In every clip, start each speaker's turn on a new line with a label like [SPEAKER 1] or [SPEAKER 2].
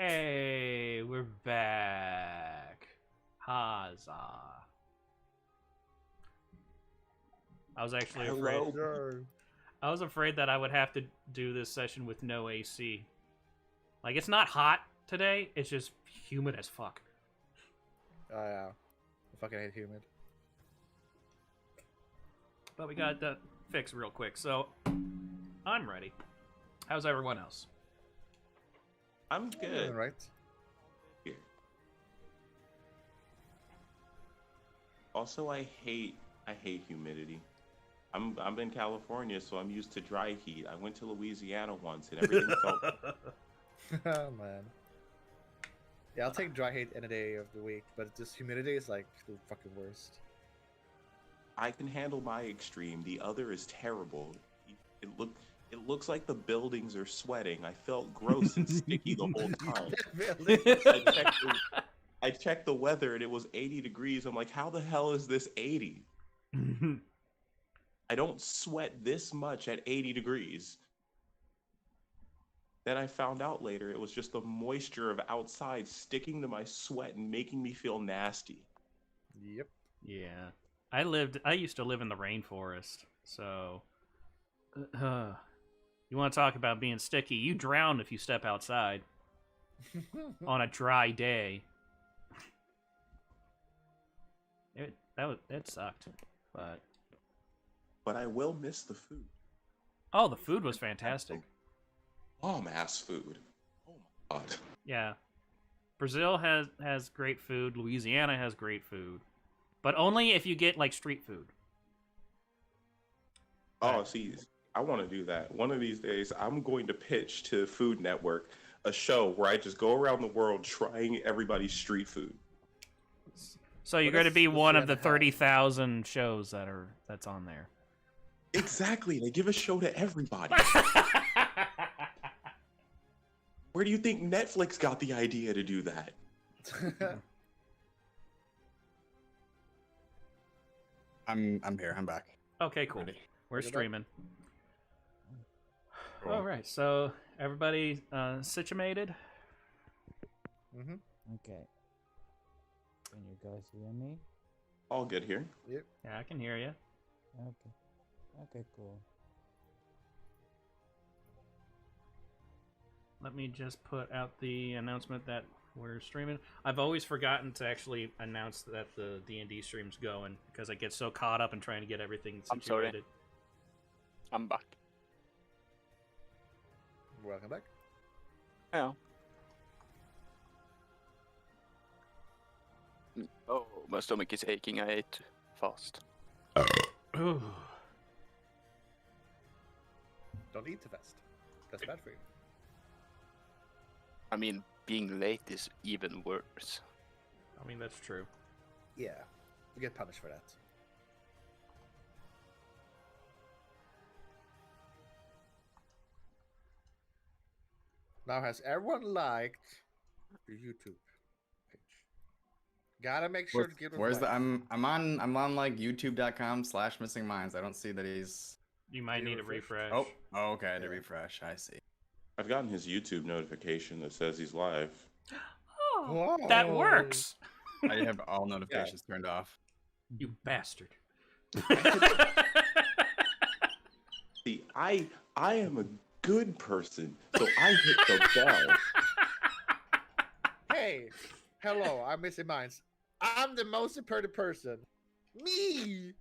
[SPEAKER 1] Hey, we're back. Huzzah. I was actually afraid.
[SPEAKER 2] Hello.
[SPEAKER 1] I was afraid that I would have to do this session with no AC. Like, it's not hot today, it's just humid as fuck.
[SPEAKER 2] Oh yeah, I fucking hate humid.
[SPEAKER 1] But we got that fixed real quick, so I'm ready. How's everyone else?
[SPEAKER 3] I'm good.
[SPEAKER 2] Right.
[SPEAKER 3] Here. Also, I hate humidity. I'm in California, so I'm used to dry heat. I went to Louisiana once, and everything felt.
[SPEAKER 2] Oh man. Yeah, I'll take dry heat any day of the week, but just humidity is like the fucking worst.
[SPEAKER 3] I can handle my extreme. The other is terrible. It looks like the buildings are sweating. I felt gross and sticky the whole time. I checked the weather and it was 80 degrees. I'm like, how the hell is this 80? I don't sweat this much at 80 degrees. Then I found out later it was just the moisture of outside sticking to my sweat and making me feel nasty.
[SPEAKER 2] Yep.
[SPEAKER 1] Yeah. I used to live in the rainforest, so you want to talk about being sticky? You drown if you step outside on a dry day. It sucked, but
[SPEAKER 3] I will miss the food.
[SPEAKER 1] Oh, the food was fantastic.
[SPEAKER 3] Bomb-ass food. Oh my god.
[SPEAKER 1] Yeah. Brazil has great food. Louisiana has great food. But only if you get, like, street food.
[SPEAKER 3] Oh, see, I want to do that. One of these days, I'm going to pitch to Food Network a show where I just go around the world trying everybody's street food.
[SPEAKER 1] So you're going to be one of the 30,000 shows that's on there.
[SPEAKER 3] Exactly. They give a show to everybody. Where do you think Netflix got the idea to do that?
[SPEAKER 4] I'm here. I'm back.
[SPEAKER 1] Okay, cool.
[SPEAKER 4] Ready.
[SPEAKER 1] We're streaming. All right, so everybody situated?
[SPEAKER 2] Mm-hmm.
[SPEAKER 5] Okay. Can you guys hear me?
[SPEAKER 3] All good here.
[SPEAKER 2] Yep.
[SPEAKER 1] Yeah, I can hear you.
[SPEAKER 5] Okay. Okay, cool.
[SPEAKER 1] Let me just put out the announcement that we're streaming. I've always forgotten to actually announce that the D&D stream's going because I get so caught up in trying to get everything situated.
[SPEAKER 6] I'm sorry. I'm back.
[SPEAKER 2] Welcome back.
[SPEAKER 6] Yeah. Oh, my stomach is aching. I ate fast.
[SPEAKER 1] Ooh.
[SPEAKER 2] Don't eat too fast. That's bad for you.
[SPEAKER 6] I mean, being late is even worse.
[SPEAKER 1] I mean, that's true.
[SPEAKER 2] Yeah, you get punished for that. Now, has everyone liked the YouTube page? Gotta make sure to give it.
[SPEAKER 4] Where's the? I'm on like YouTube.com/missingminds. I don't see that he's.
[SPEAKER 1] You might need a refresh.
[SPEAKER 4] Oh, okay. To refresh, I see.
[SPEAKER 3] I've gotten his YouTube notification that says he's live.
[SPEAKER 1] Oh, that works.
[SPEAKER 4] I have all notifications turned off.
[SPEAKER 1] You bastard.
[SPEAKER 3] See, I am a good person, so I hit the bell.
[SPEAKER 2] Hey, hello, I'm Missing Minds. I'm the most important person. Me.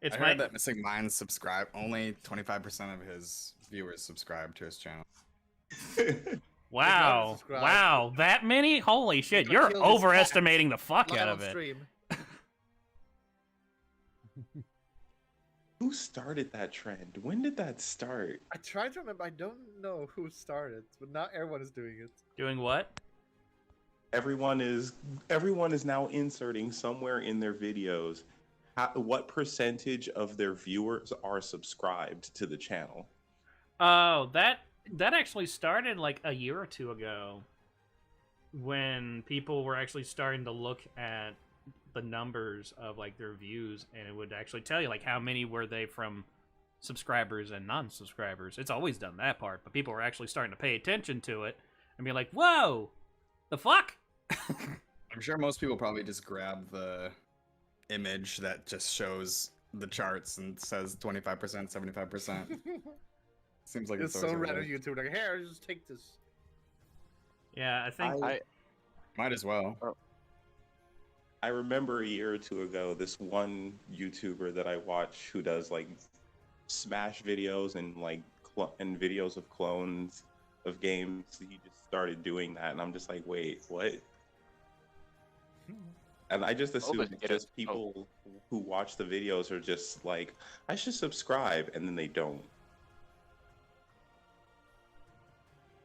[SPEAKER 1] It's
[SPEAKER 4] I heard that Missing Minds subscribe. Only 25% of his viewers subscribe to his channel.
[SPEAKER 1] Wow. Wow. That many? Holy shit. You're overestimating the fuck out of it.
[SPEAKER 2] Stream.
[SPEAKER 3] Who started that trend? When did that start?
[SPEAKER 2] I tried to remember. I don't know who started, but now everyone is doing it.
[SPEAKER 1] Doing what?
[SPEAKER 3] Everyone is now inserting somewhere in their videos what percentage of their viewers are subscribed to the channel.
[SPEAKER 1] Oh, that actually started like a year or two ago when people were actually starting to look at the numbers of like their views, and it would actually tell you like how many were they from subscribers and non-subscribers. It's always done that part, but people were actually starting to pay attention to it, and be like, "Whoa, the fuck."
[SPEAKER 4] I'm sure most people probably just grab the image that just shows the charts and says 25%, 75%. Seems like
[SPEAKER 2] It's
[SPEAKER 4] always
[SPEAKER 2] so
[SPEAKER 4] a
[SPEAKER 2] random.
[SPEAKER 4] way.
[SPEAKER 2] YouTube like, here, just take this.
[SPEAKER 1] Yeah, I think.
[SPEAKER 4] Might as well.
[SPEAKER 3] I remember a year or two ago, this one YouTuber that I watch who does like Smash videos and like and videos of clones of games. He just started doing that, and I'm just like, wait, what? And I just assume
[SPEAKER 6] Always
[SPEAKER 3] it's
[SPEAKER 6] get it.
[SPEAKER 3] just people who watch the videos are just like, I should subscribe, and then they don't.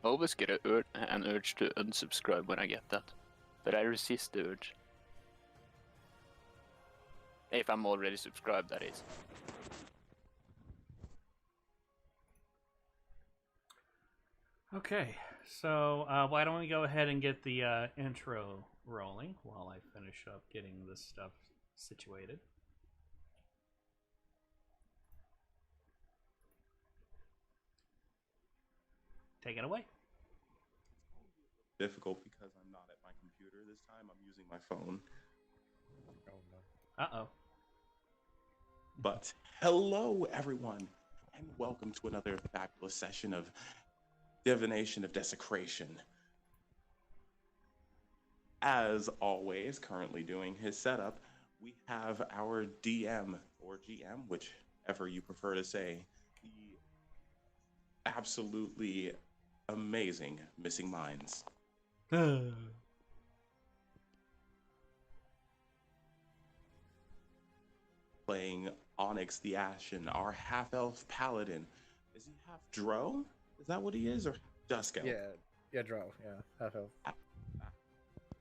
[SPEAKER 6] I always get an urge to unsubscribe when I get that, but I resist the urge. If I'm already subscribed, that is.
[SPEAKER 1] Okay, so why don't we go ahead and get the intro rolling while I finish up getting this stuff situated. Take it away.
[SPEAKER 3] Difficult because I'm not at my computer this time. I'm using my phone.
[SPEAKER 1] Uh-oh.
[SPEAKER 3] But hello, everyone, and welcome to another fabulous session of Divination of Desecration. As always, currently doing his setup, we have our DM, or GM, whichever you prefer to say, the absolutely amazing Missing Minds. Playing Onyx the Ashen, our half-elf paladin. Is he half Drow? Is that what he is, or Dusk Elf?
[SPEAKER 2] Yeah, Drow. Yeah, half elf.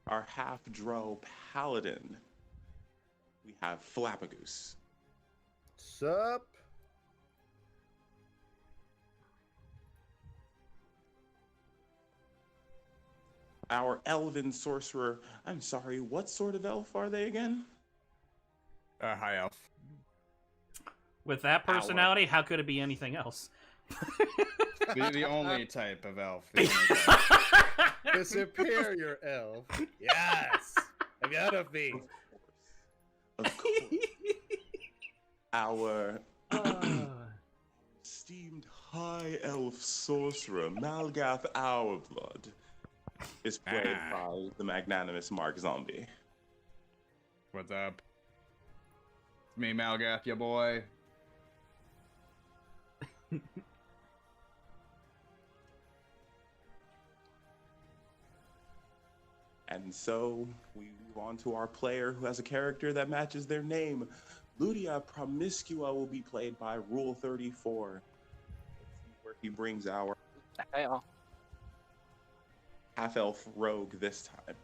[SPEAKER 3] Our half Drow paladin. We have Flappagoose.
[SPEAKER 2] Sup?
[SPEAKER 3] Our elven sorcerer. I'm sorry, what sort of elf are they again?
[SPEAKER 4] High elf.
[SPEAKER 1] With that personality, how could it be anything else?
[SPEAKER 4] The only type of elf. The only type.
[SPEAKER 2] The superior elf. Yes! I gotta be.
[SPEAKER 3] Of course. Our esteemed high elf sorcerer, Malgath Ourblood, is played by the magnanimous Mark Zombie.
[SPEAKER 4] What's up? It's me, Malgath, ya boy.
[SPEAKER 3] And so we move on to our player who has a character that matches their name. Ludia Promiscua will be played by Rule 34. Let's see where he brings our
[SPEAKER 6] Yeah.
[SPEAKER 3] half-elf rogue this time.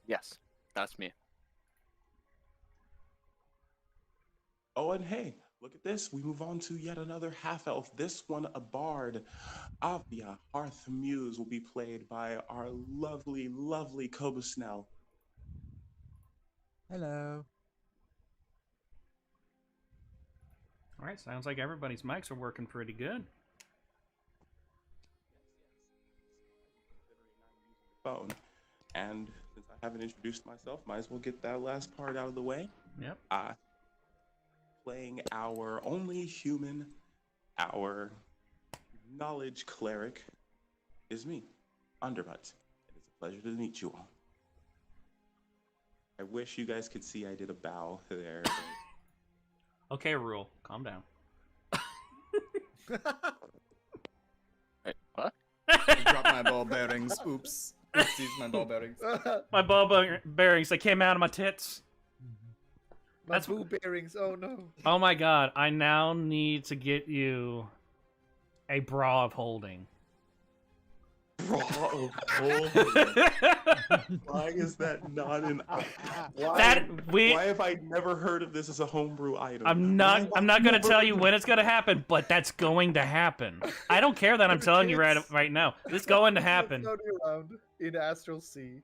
[SPEAKER 6] Yes, that's me.
[SPEAKER 3] Oh, and hey, look at this. We move on to yet another half-elf. This one, a bard. Avia Hearth Muse will be played by our lovely, lovely Cobusnell.
[SPEAKER 5] Hello.
[SPEAKER 1] All right, sounds like everybody's mics are working pretty good.
[SPEAKER 3] Phone. And since I haven't introduced myself, might as well get that last part out of the way.
[SPEAKER 1] Yep.
[SPEAKER 3] Playing our only human, our knowledge cleric, is me, Underbutt. It is a pleasure to meet you all. I wish you guys could see I did a bow there.
[SPEAKER 1] Okay, Rule, calm down.
[SPEAKER 6] Wait, what?
[SPEAKER 4] I dropped my ball bearings. Oops. Oopsies, my ball bearings.
[SPEAKER 1] My ball bearings, they came out of my tits.
[SPEAKER 2] My
[SPEAKER 1] That's-
[SPEAKER 2] boo bearings. Oh no.
[SPEAKER 1] Oh my god, I now need to get you a bra of holding.
[SPEAKER 3] Bro, why is that not an? Why, why have I never heard of this as a homebrew item?
[SPEAKER 1] I'm not gonna tell you when it's gonna happen, but that's going to happen. I don't care that I'm telling you right now. It's going to happen.
[SPEAKER 2] Floating around in Astral Sea.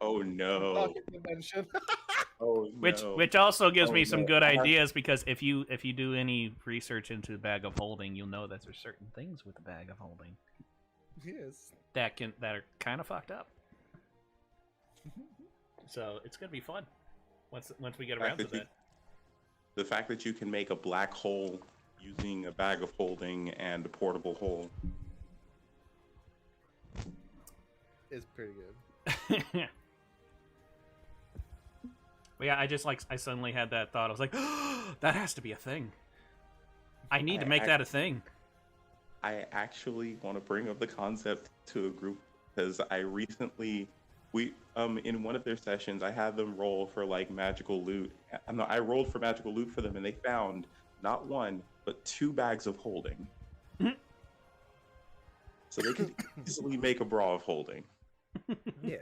[SPEAKER 3] Oh no!
[SPEAKER 2] Pocket dimension.
[SPEAKER 3] Oh,
[SPEAKER 1] Which also gives
[SPEAKER 3] Oh,
[SPEAKER 1] me some
[SPEAKER 3] no.
[SPEAKER 1] good
[SPEAKER 3] I have-
[SPEAKER 1] ideas, because if you do any research into the bag of holding, you'll know that there's certain things with the bag of holding
[SPEAKER 2] Yes.
[SPEAKER 1] that are kind of fucked up. So it's gonna be fun once we get around to that.
[SPEAKER 3] The fact that you can make a black hole using a bag of holding and a portable hole.
[SPEAKER 2] It's pretty good.
[SPEAKER 1] But yeah, I suddenly had that thought. I was like, that has to be a thing. I need to make that a thing.
[SPEAKER 3] I actually want to bring up the concept to a group because I recently in one of their sessions I had them roll for like magical loot. I rolled for magical loot for them and they found not one but 2 bags of holding. So they could easily make a bra of holding.
[SPEAKER 2] Yeah.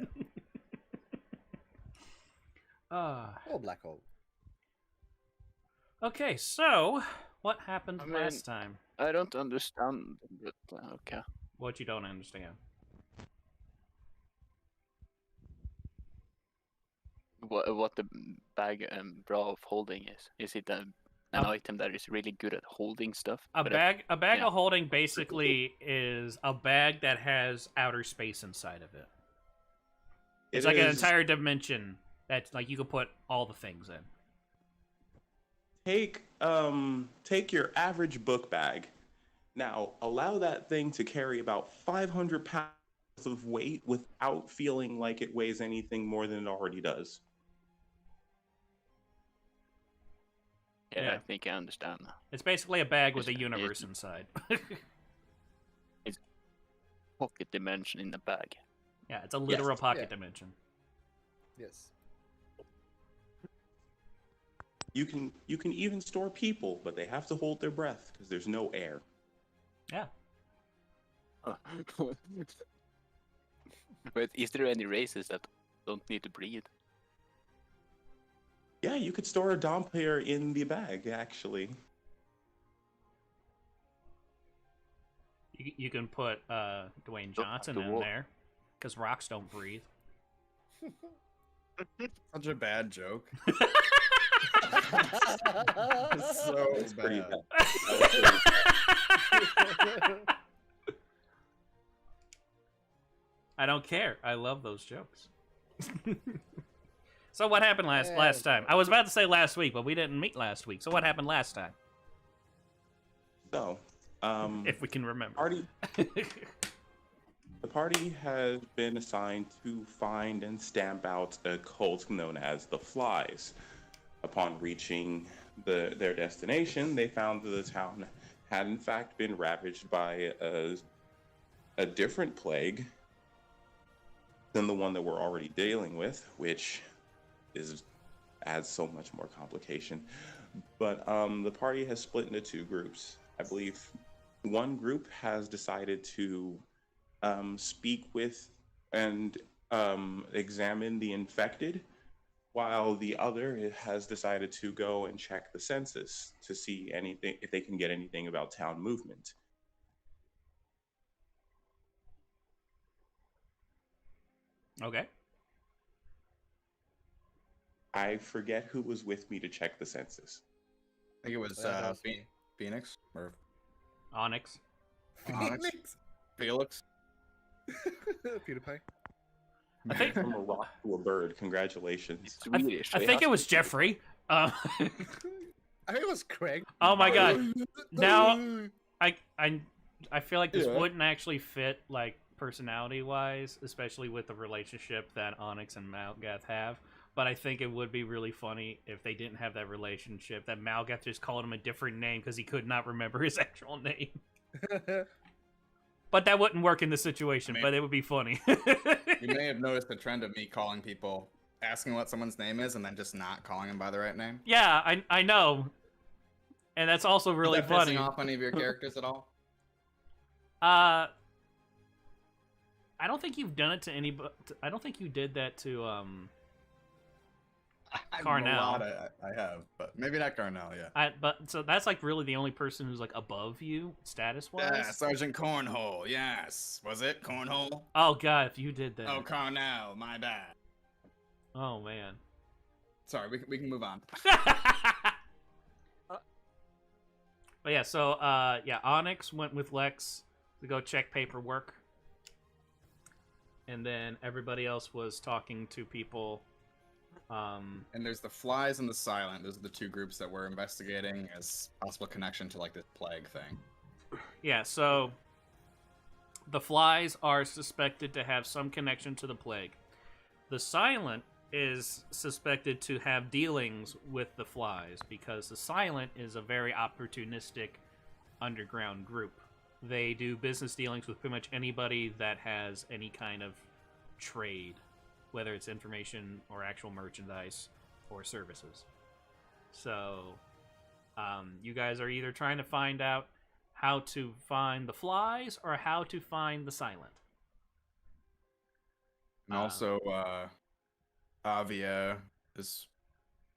[SPEAKER 1] Uh,
[SPEAKER 2] Oh, black hole.
[SPEAKER 1] okay, so what happened
[SPEAKER 6] I mean-
[SPEAKER 1] last time?
[SPEAKER 6] I don't understand, but okay.
[SPEAKER 1] What you don't understand?
[SPEAKER 6] What the bag and bra of holding is? Is it an item that is really good at holding stuff?
[SPEAKER 1] A
[SPEAKER 6] But
[SPEAKER 1] bag
[SPEAKER 6] yeah.
[SPEAKER 1] of holding basically is a bag that has outer space inside of it. It's like an entire dimension that like you can put all the things in.
[SPEAKER 3] Take your average book bag. Now, allow that thing to carry about 500 pounds of weight without feeling like it weighs anything more than it already does.
[SPEAKER 6] Yeah,
[SPEAKER 1] Yeah.
[SPEAKER 6] I think I understand now.
[SPEAKER 1] It's basically a bag with a
[SPEAKER 6] It's-
[SPEAKER 1] universe inside.
[SPEAKER 6] Pocket dimension in the bag.
[SPEAKER 1] Yeah, it's a literal
[SPEAKER 3] Yes.
[SPEAKER 1] pocket
[SPEAKER 2] Yeah.
[SPEAKER 1] dimension.
[SPEAKER 2] Yes.
[SPEAKER 3] You can even store people, but they have to hold their breath because there's no air.
[SPEAKER 1] Yeah.
[SPEAKER 6] But is there any races that don't need to breathe?
[SPEAKER 3] Yeah, you could store a Dom player in the bag, actually.
[SPEAKER 1] You can put Dwayne
[SPEAKER 6] Don't
[SPEAKER 1] Johnson
[SPEAKER 6] have to
[SPEAKER 1] in
[SPEAKER 6] walk.
[SPEAKER 1] there because rocks don't breathe.
[SPEAKER 4] Such a bad joke.
[SPEAKER 2] It's
[SPEAKER 4] So
[SPEAKER 3] It's pretty
[SPEAKER 4] bad.
[SPEAKER 3] bad.
[SPEAKER 1] I don't care. I love those jokes. So what happened last time? I was about to say last week, but we didn't meet last week. So what happened last time?
[SPEAKER 3] So,
[SPEAKER 1] If we can remember.
[SPEAKER 3] the party has been assigned to find and stamp out a cult known as the Flies. Upon reaching their destination, they found that the town had in fact been ravaged by a different plague than the one that we're already dealing with, which adds so much more complication. But the party has split into 2 groups. I believe one group has decided to speak with and examine the infected, while the other has decided to go and check the census to see anything, if they can get anything about town movement.
[SPEAKER 1] Okay.
[SPEAKER 3] I forget who was with me to check the census.
[SPEAKER 4] I think it was
[SPEAKER 2] That was me.
[SPEAKER 4] Phoenix or
[SPEAKER 1] Onyx.
[SPEAKER 4] Onyx? Felix.
[SPEAKER 2] PewDiePie.
[SPEAKER 1] I think
[SPEAKER 3] From a rock to a bird. Congratulations.
[SPEAKER 6] Swedish.
[SPEAKER 1] I
[SPEAKER 6] they
[SPEAKER 1] think
[SPEAKER 6] have
[SPEAKER 1] it was
[SPEAKER 6] to-
[SPEAKER 1] Jeffrey.
[SPEAKER 2] I think it was Craig.
[SPEAKER 1] Oh my god. Now I feel like this
[SPEAKER 3] Yeah.
[SPEAKER 1] wouldn't actually fit like personality wise, especially with the relationship that Onyx and Malgath have. But I think it would be really funny if they didn't have that relationship, that Malgath just called him a different name because he could not remember his actual name. But that wouldn't work in this situation, but it would be funny.
[SPEAKER 4] You may have noticed a trend of me calling people, asking what someone's name is, and then just not calling them by the right name.
[SPEAKER 1] Yeah, I know. And that's also really
[SPEAKER 4] Is that
[SPEAKER 1] funny.
[SPEAKER 4] pissing off any of your characters at all?
[SPEAKER 1] I don't think you've done it to anybody. I don't think you did that to Carnell.
[SPEAKER 4] I have, but maybe not Carnell. Yeah.
[SPEAKER 1] But so that's like really the only person who's like above you status wise.
[SPEAKER 4] Yeah, Sergeant Cornhole. Yes, was it Cornhole?
[SPEAKER 1] Oh god, if you did that.
[SPEAKER 4] Oh, Carnell. My bad.
[SPEAKER 1] Oh man.
[SPEAKER 4] Sorry, we can move on.
[SPEAKER 1] But yeah, so yeah, Onyx went with Lex to go check paperwork, and then everybody else was talking to people.
[SPEAKER 4] And there's the Flies and the Silent. Those are the two groups that we're investigating as possible connection to like this plague thing.
[SPEAKER 1] Yeah, so the Flies are suspected to have some connection to the plague. The Silent is suspected to have dealings with the Flies because the Silent is a very opportunistic underground group. They do business dealings with pretty much anybody that has any kind of trade, whether it's information or actual merchandise or services. So you guys are either trying to find out how to find the Flies or how to find the Silent.
[SPEAKER 4] And also, Avia has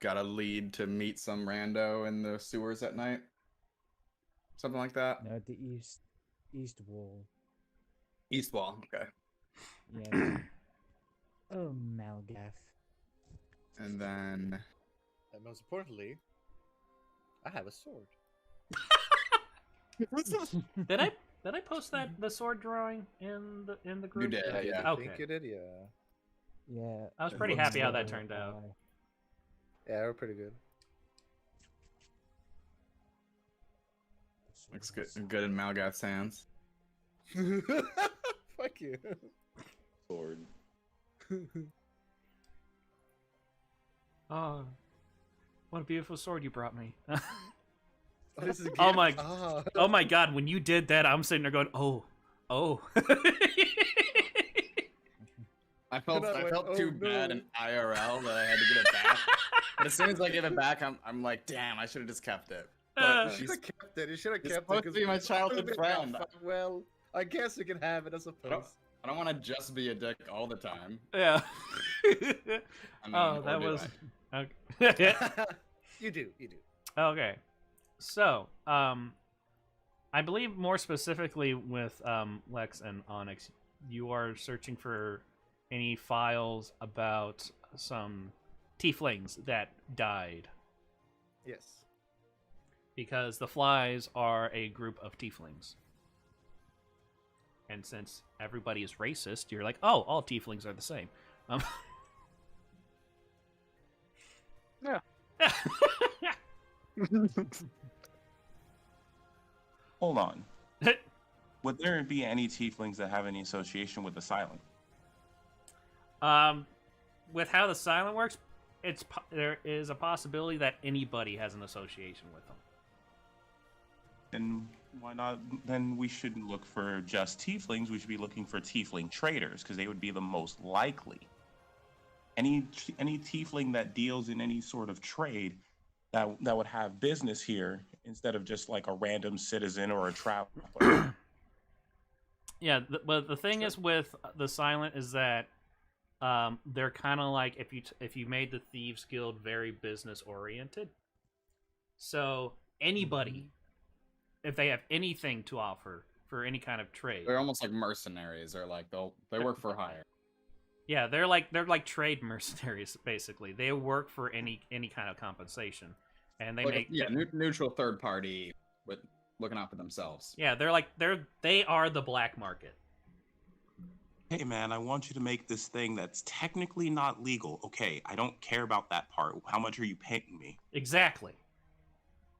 [SPEAKER 4] got a lead to meet some rando in the sewers at night. Something like that.
[SPEAKER 5] No, the east wall.
[SPEAKER 4] East wall, okay.
[SPEAKER 5] Yeah. Oh, Malgath.
[SPEAKER 4] And then
[SPEAKER 2] And most importantly, I have a sword.
[SPEAKER 1] Did I post the sword drawing in the group?
[SPEAKER 4] did, yeah.
[SPEAKER 2] I
[SPEAKER 1] Okay.
[SPEAKER 2] think you did, yeah.
[SPEAKER 5] Yeah.
[SPEAKER 1] I was
[SPEAKER 4] It
[SPEAKER 1] pretty
[SPEAKER 4] looks
[SPEAKER 1] happy how that
[SPEAKER 5] like
[SPEAKER 1] turned out.
[SPEAKER 2] Yeah, we're pretty good.
[SPEAKER 4] looks good in Malgath's hands.
[SPEAKER 2] Fuck you.
[SPEAKER 3] Sword.
[SPEAKER 1] Oh, what a beautiful sword you brought me.
[SPEAKER 2] Oh, this is a
[SPEAKER 1] Oh
[SPEAKER 2] gift?
[SPEAKER 1] my-
[SPEAKER 2] Ah.
[SPEAKER 1] Oh my god, when you did that, I'm sitting there going, oh.
[SPEAKER 4] I felt
[SPEAKER 2] And I went,
[SPEAKER 4] too
[SPEAKER 2] "Oh,
[SPEAKER 4] bad
[SPEAKER 2] no."
[SPEAKER 4] in IRL that I had to give it back. But as soon as I give it back, I'm like, damn, I should have just kept it.
[SPEAKER 1] Uh,
[SPEAKER 2] You should have kept it. You should have
[SPEAKER 4] It's
[SPEAKER 2] kept it.
[SPEAKER 4] supposed to
[SPEAKER 2] 'cause
[SPEAKER 4] be my
[SPEAKER 2] it's
[SPEAKER 4] childhood
[SPEAKER 2] been
[SPEAKER 4] friend.
[SPEAKER 2] Well, I guess you can have it, I suppose.
[SPEAKER 4] I don't want to just be a dick all the time.
[SPEAKER 1] yeah.
[SPEAKER 4] I mean,
[SPEAKER 1] Oh,
[SPEAKER 4] or
[SPEAKER 1] that
[SPEAKER 4] do
[SPEAKER 1] was
[SPEAKER 4] I?
[SPEAKER 1] okay.
[SPEAKER 2] You do.
[SPEAKER 1] Okay. So, I believe more specifically with Lex and Onyx, you are searching for any files about some tieflings that died.
[SPEAKER 2] Yes.
[SPEAKER 1] Because the Flies are a group of tieflings. And since everybody is racist, you're like, oh, all tieflings are the same.
[SPEAKER 6] Yeah.
[SPEAKER 3] Hold on. Would there be any tieflings that have any association with the Silent?
[SPEAKER 1] With how the Silent works, there is a possibility that anybody has an association with them.
[SPEAKER 3] Then why not? Then we shouldn't look for just tieflings. We should be looking for tiefling traders because they would be the most likely. Any tiefling that deals in any sort of trade that would have business here instead of just like a random citizen or a traveler.
[SPEAKER 1] Yeah, but the thing is with the Silent is that they're kind of like if you made the Thieves Guild very business oriented. So anybody, if they have anything to offer for any kind of trade,
[SPEAKER 4] They're almost like mercenaries, or like they work for hire.
[SPEAKER 1] yeah, they're like trade mercenaries basically. They work for any kind of compensation, and they make
[SPEAKER 4] neutral third party, but looking out for themselves.
[SPEAKER 1] yeah, they are the black market.
[SPEAKER 3] Hey man, I want you to make this thing that's technically not legal. Okay, I don't care about that part. How much are you paying me?
[SPEAKER 1] Exactly.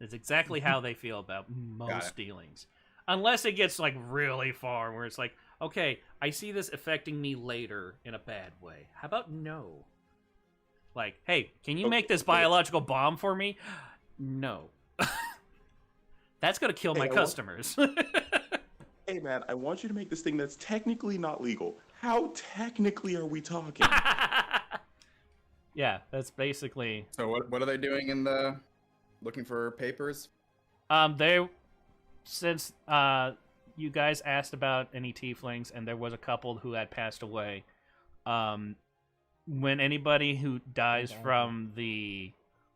[SPEAKER 1] It's exactly how they feel about most dealings. Unless it gets like really far where it's like, okay, I see this affecting me later in a bad way. How about no? Like, hey, can you make this biological bomb for me? No. That's going to kill my customers.
[SPEAKER 3] Hey man, I want you to make this thing that's technically not legal. How technically are we talking?
[SPEAKER 1] Yeah, that's basically...
[SPEAKER 4] So what are they doing in the looking for papers?
[SPEAKER 1] Since you guys asked about any tieflings and there was a couple who had passed away, when anybody who dies from the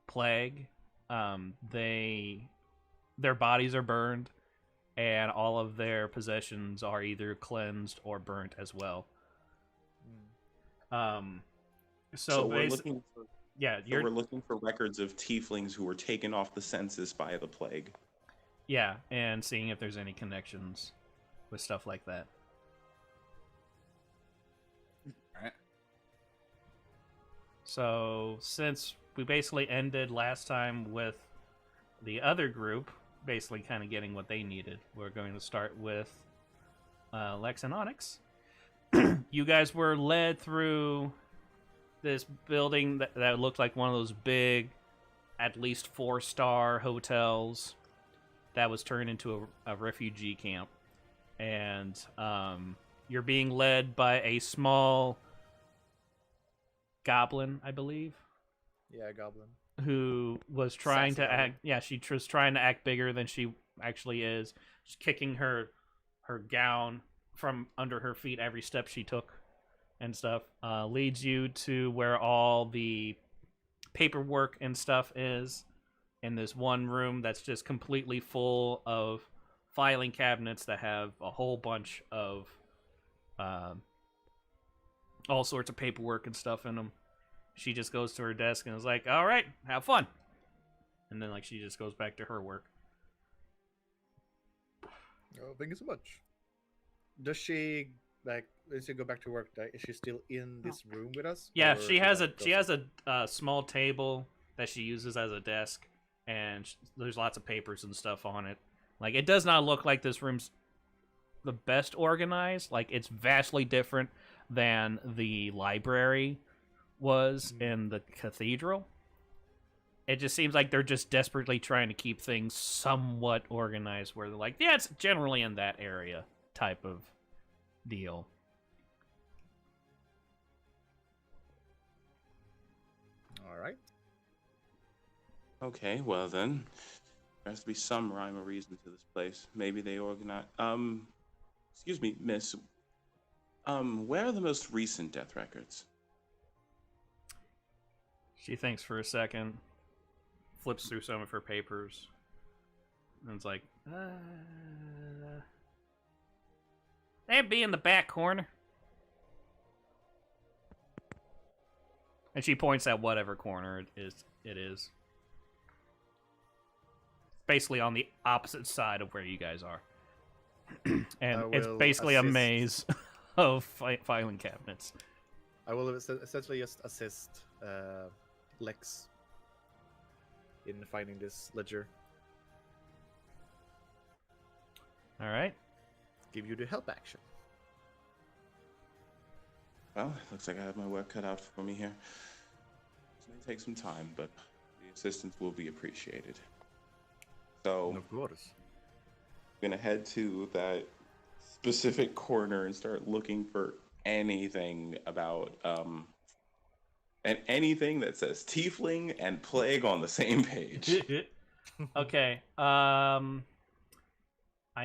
[SPEAKER 1] plague, their bodies are burned and all of their possessions are either cleansed or burnt as well. So
[SPEAKER 3] we're looking for
[SPEAKER 1] Yeah,
[SPEAKER 3] So we're looking for records of tieflings who were taken off the census by the plague.
[SPEAKER 1] yeah, and seeing if there's any connections with stuff like that.
[SPEAKER 4] Alright.
[SPEAKER 1] So since we basically ended last time with the other group basically kind of getting what they needed, we're going to start with Lex and Onyx. You guys were led through this building that looked like one of those big, at least 4-star hotels that was turned into a refugee camp. And you're being led by a small goblin, I believe,
[SPEAKER 2] Yeah, goblin.
[SPEAKER 1] who was trying
[SPEAKER 2] Sassy
[SPEAKER 1] to
[SPEAKER 2] goblin.
[SPEAKER 1] act. Yeah, she was trying to act bigger than she actually is. Just kicking her gown from under her feet every step she took and stuff. Leads you to where all the paperwork and stuff is in this one room that's just completely full of filing cabinets that have a whole bunch of all sorts of paperwork and stuff in them. She just goes to her desk and is like, all right, have fun. And then, like, she just goes back to her work.
[SPEAKER 2] Oh, thank you so much. Does she does she go back to work? Is she still in this room with us?
[SPEAKER 1] Yeah,
[SPEAKER 2] or
[SPEAKER 1] she has
[SPEAKER 2] like,
[SPEAKER 1] she has a small table that she uses as a desk, and there's lots of papers and stuff on it. Like, it does not look like this room's the best organized. Like, it's vastly different than the library was in the cathedral. It just seems like they're just desperately trying to keep things somewhat organized, where they're like, yeah, it's generally in that area type of deal.
[SPEAKER 2] All right.
[SPEAKER 3] Okay, well then, there has to be some rhyme or reason to this place. Maybe they organize. Excuse me, miss. Where are the most recent death records?
[SPEAKER 1] She thinks for a second, flips through some of her papers, and it's like, they'd be in the back corner. And she points at whatever corner it is. Basically on the opposite side of where you guys are. And it's
[SPEAKER 2] will
[SPEAKER 1] basically a
[SPEAKER 2] assist.
[SPEAKER 1] maze of filing cabinets.
[SPEAKER 2] I will essentially just assist Lex in finding this ledger.
[SPEAKER 1] All right.
[SPEAKER 2] Give you the help action.
[SPEAKER 3] Well, looks like I have my work cut out for me here. This may take some time, but the assistance will be appreciated. So,
[SPEAKER 2] Of course.
[SPEAKER 3] I'm gonna head to that specific corner and start looking for anything about and anything that says tiefling and plague on the same page.
[SPEAKER 1] Okay. I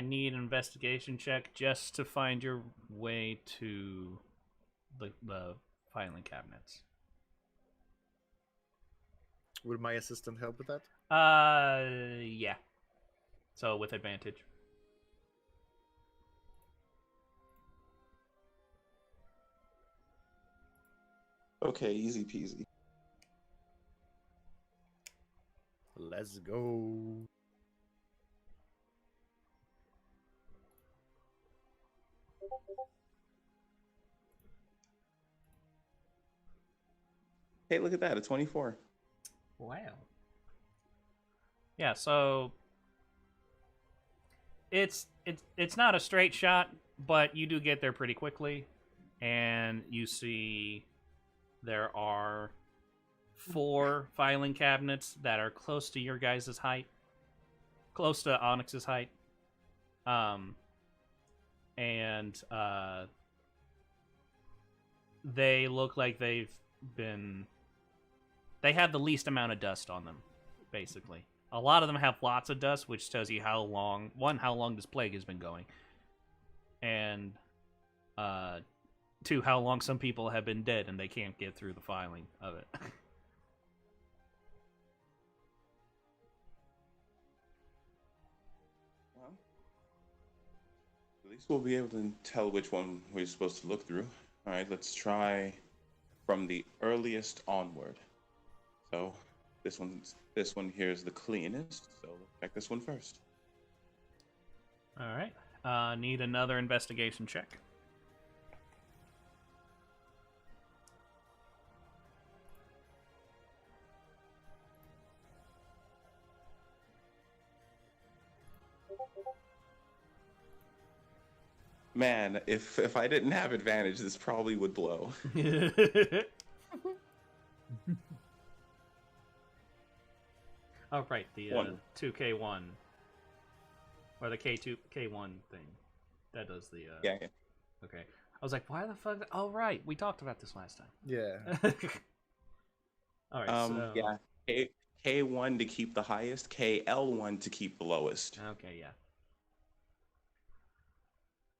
[SPEAKER 1] need an investigation check just to find your way to the filing cabinets.
[SPEAKER 2] Would my assistant help with that?
[SPEAKER 1] Yeah. So with advantage.
[SPEAKER 3] Okay, easy peasy.
[SPEAKER 2] Let's go.
[SPEAKER 3] Hey, look at that, a 24.
[SPEAKER 1] Wow. Yeah, so it's not a straight shot, but you do get there pretty quickly, and you see there are 4 filing cabinets that are close to your guys' height, close to Onyx's height, and they look like they have the least amount of dust on them, basically. A lot of them have lots of dust, which tells you how long this plague has been going, and 2, how long some people have been dead and they can't get through the filing of it.
[SPEAKER 3] Well, at least we'll be able to tell which one we're supposed to look through. All right, let's try from the earliest onward. So this one here is the cleanest. So let's check this one first.
[SPEAKER 1] All right. Need another investigation check.
[SPEAKER 3] Man, if I didn't have advantage, this probably would blow.
[SPEAKER 1] Oh, right, the
[SPEAKER 3] One.
[SPEAKER 1] 2K1 or the K1 thing that does the.
[SPEAKER 3] Yeah.
[SPEAKER 1] Okay, I was like, why the fuck? Oh, right, we talked about this last time.
[SPEAKER 2] Yeah.
[SPEAKER 1] All right, so
[SPEAKER 3] Yeah. K1 to keep the highest, KL1 to keep the lowest.
[SPEAKER 1] okay, yeah.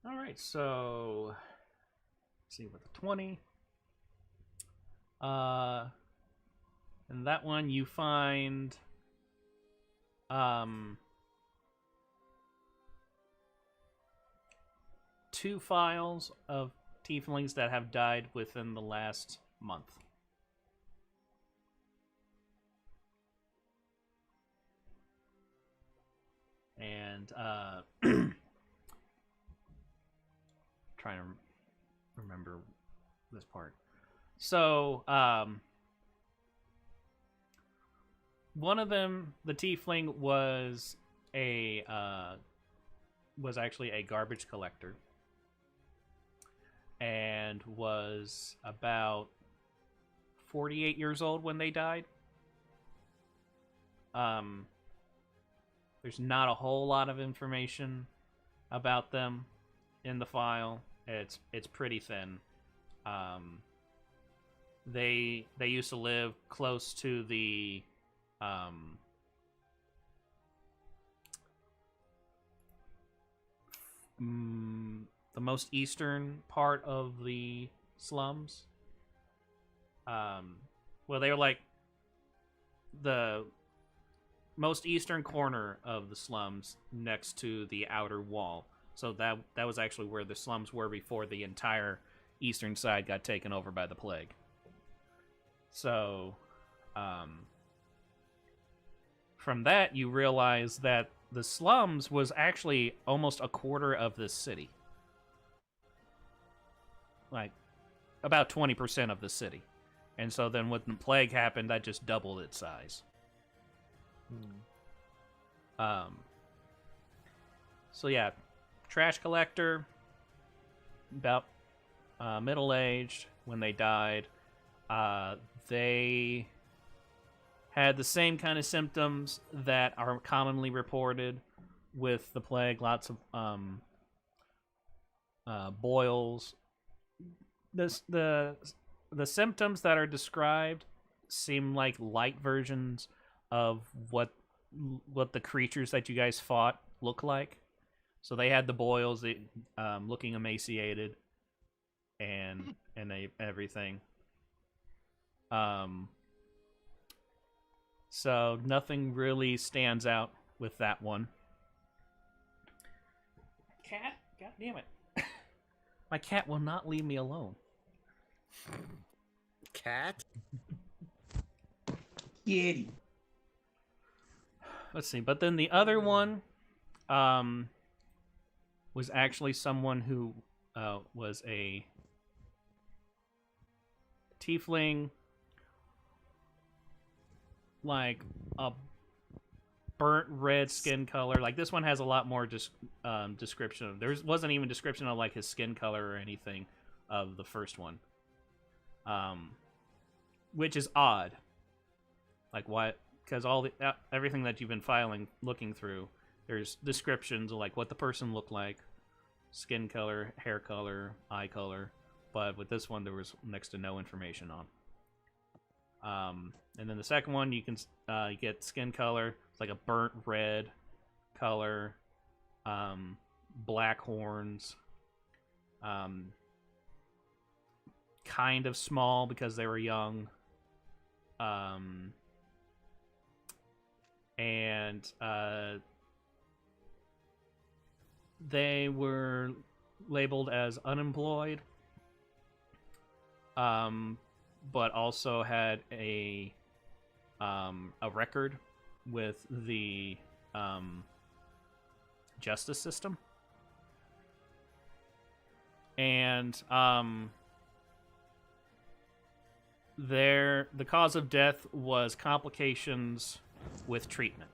[SPEAKER 1] All right, so let's see with the 20. And that one you find two files of tieflings that have died within the last month. And trying to remember this part. So, one of them, the tiefling, was actually a garbage collector, and was about 48 years old when they died. There's not a whole lot of information about them in the file. It's pretty thin. They used to live close to the most eastern part of the slums. Well, they were like the most eastern corner of the slums next to the outer wall. So that was actually where the slums were before the entire eastern side got taken over by the plague. So, from that, you realize that the slums was actually almost a quarter of this city. Like, about 20% of the city. And so then when the plague happened, that just doubled its size. So yeah, trash collector, about middle-aged when they died. They had the same kind of symptoms that are commonly reported with the plague. Lots of boils. The symptoms that are described seem like light versions of what the creatures that you guys fought look like. So they had the boils, looking emaciated, and everything. So nothing really stands out with that one. Cat? God damn it. My cat will not leave me alone.
[SPEAKER 2] Cat?
[SPEAKER 3] Kitty.
[SPEAKER 1] Let's see. But then the other one was actually someone who was a tiefling, like a burnt red skin color. Like this one has a lot more description. There wasn't even description of like his skin color or anything of the first one, which is odd. Like why? Because everything that you've been looking through, there's descriptions of like what the person looked like, skin color, hair color, eye color, but with this one there was next to no information on. And then the second one, you can get skin color. It's like a burnt red color, black horns, kind of small because they were young, and they were labeled as unemployed, but also had a a record with the justice system. And the cause of death was complications with treatment.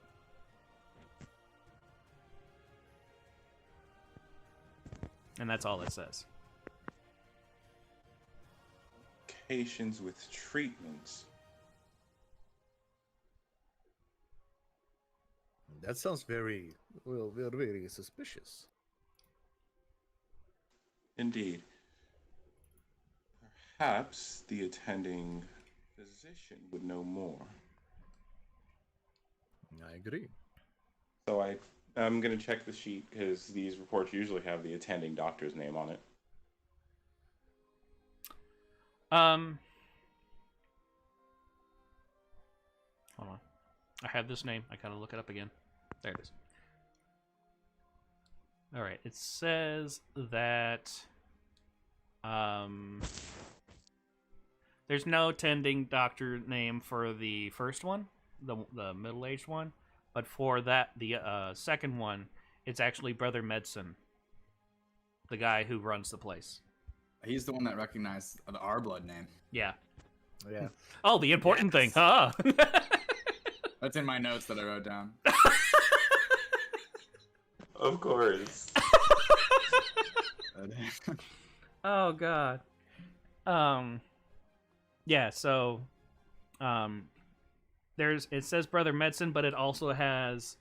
[SPEAKER 1] And that's all it says.
[SPEAKER 3] Complications with treatments.
[SPEAKER 2] That sounds very, well, very suspicious.
[SPEAKER 3] Indeed. Perhaps the attending physician would know more.
[SPEAKER 2] I agree.
[SPEAKER 3] So I'm going to check the sheet because these reports usually have the attending doctor's name on it.
[SPEAKER 1] Hold on. I have this name. I gotta look it up again. There it is. All right. It says that there's no attending doctor name for the first one, the middle-aged one, but for that the second one, it's actually Brother Medicine, the guy who runs the place.
[SPEAKER 4] He's the one that recognized the R blood name.
[SPEAKER 1] Yeah.
[SPEAKER 2] Yeah.
[SPEAKER 1] Oh, the important thing, huh?
[SPEAKER 4] That's in my notes that I wrote down.
[SPEAKER 3] Of course.
[SPEAKER 1] Oh God. Yeah. So, it says Brother Medicine, but it also has,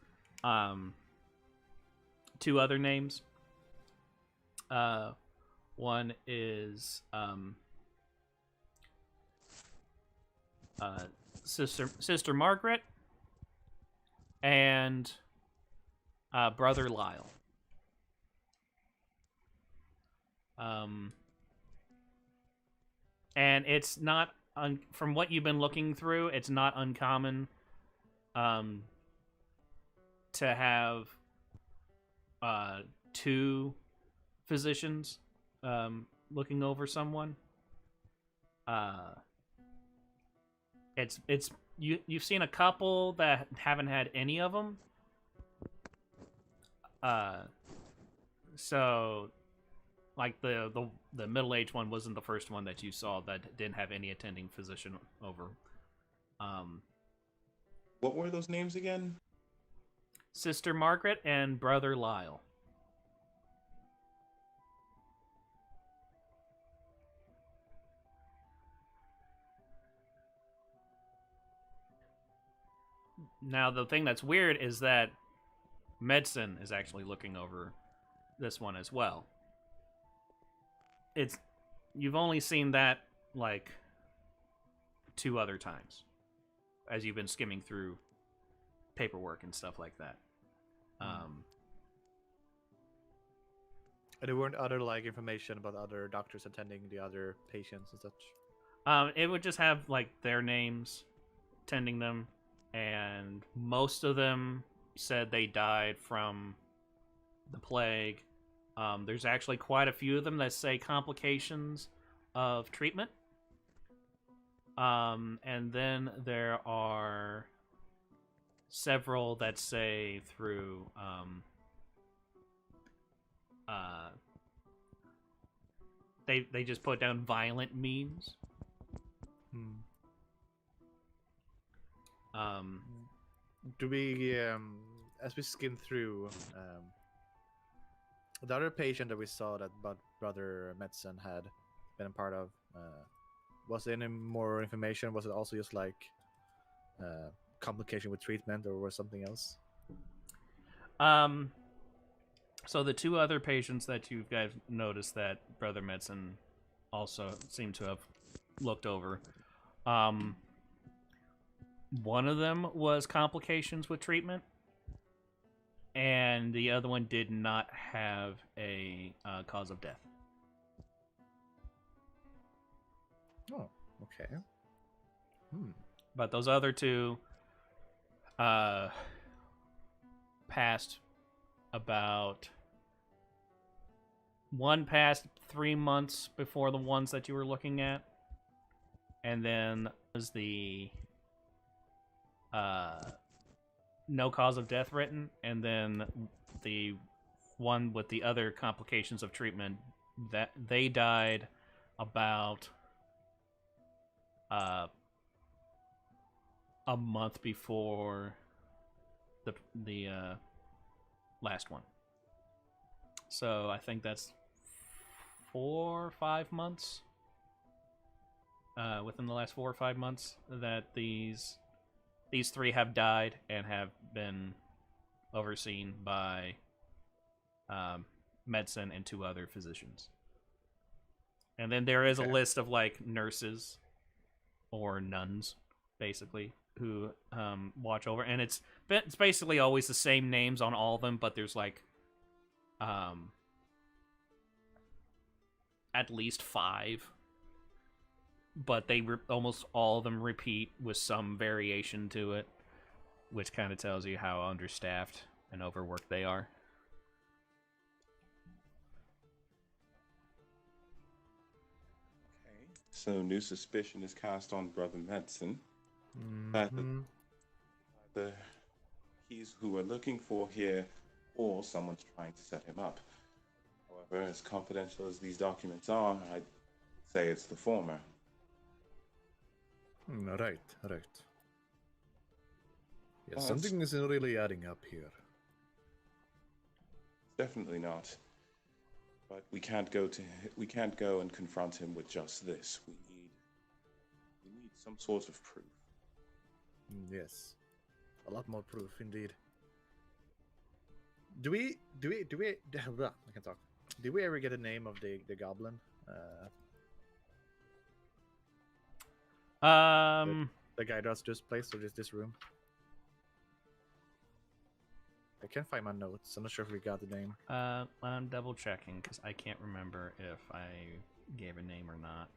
[SPEAKER 1] two other names. One is Sister Margaret and Brother Lyle. And it's not from what you've been looking through, it's not uncommon to have two physicians looking over someone. It's you've seen a couple that haven't had any of them. So like the middle-aged one wasn't the first one that you saw that didn't have any attending physician over.
[SPEAKER 3] What were those names again?
[SPEAKER 1] Sister Margaret and Brother Lyle. Now, the thing that's weird is that Medicine is actually looking over this one as well. You've only seen that, like, 2 other times as you've been skimming through paperwork and stuff like that.
[SPEAKER 2] And there weren't other, like, information about other doctors attending the other patients and such?
[SPEAKER 1] It would just have, like, their names, tending them, and most of them said they died from the plague. There's actually quite a few of them that say complications of treatment. And then there are several that say through they just put down violent means.
[SPEAKER 2] Do we, as we skim through, the other patient that we saw that Brother Medicine had been a part of, was there any more information? Was it also just like complication with treatment, or was something else?
[SPEAKER 1] So the 2 other patients that you guys noticed that Brother Medicine also seemed to have looked over, one of them was complications with treatment, and the other one did not have a cause of death.
[SPEAKER 2] Oh, okay.
[SPEAKER 1] But those other 2 passed about... One passed 3 months before the ones that you were looking at, and then was the no cause of death written, and then the one with the other complications of treatment, that they died about a month before the last one. So I think that's 4 or 5 months. Within the last 4 or 5 months, that these 3 have died and have been overseen by medicine and 2 other physicians. And then there is a list of like nurses or nuns, basically, who watch over, and it's basically always the same names on all of them, but there's like at least 5, but they almost all of them repeat with some variation to it, which kind of tells you how understaffed and overworked they are.
[SPEAKER 3] Okay. So new suspicion is cast on Brother Medicine. That he's who we're looking for here, or someone's trying to set him up. However, as confidential as these documents are, I'd say it's the former.
[SPEAKER 2] Right. Yeah,
[SPEAKER 3] Well,
[SPEAKER 2] something isn't really adding up here.
[SPEAKER 3] Definitely not. But we can't go and confront him with just this. We need some sort of proof.
[SPEAKER 2] Yes, a lot more proof indeed. Do we? I can talk. Did we ever get a name of the goblin? The guy that's just placed, or just this room? I can't find my notes. I'm not sure if we got the name.
[SPEAKER 1] I'm double checking because I can't remember if I gave a name or not.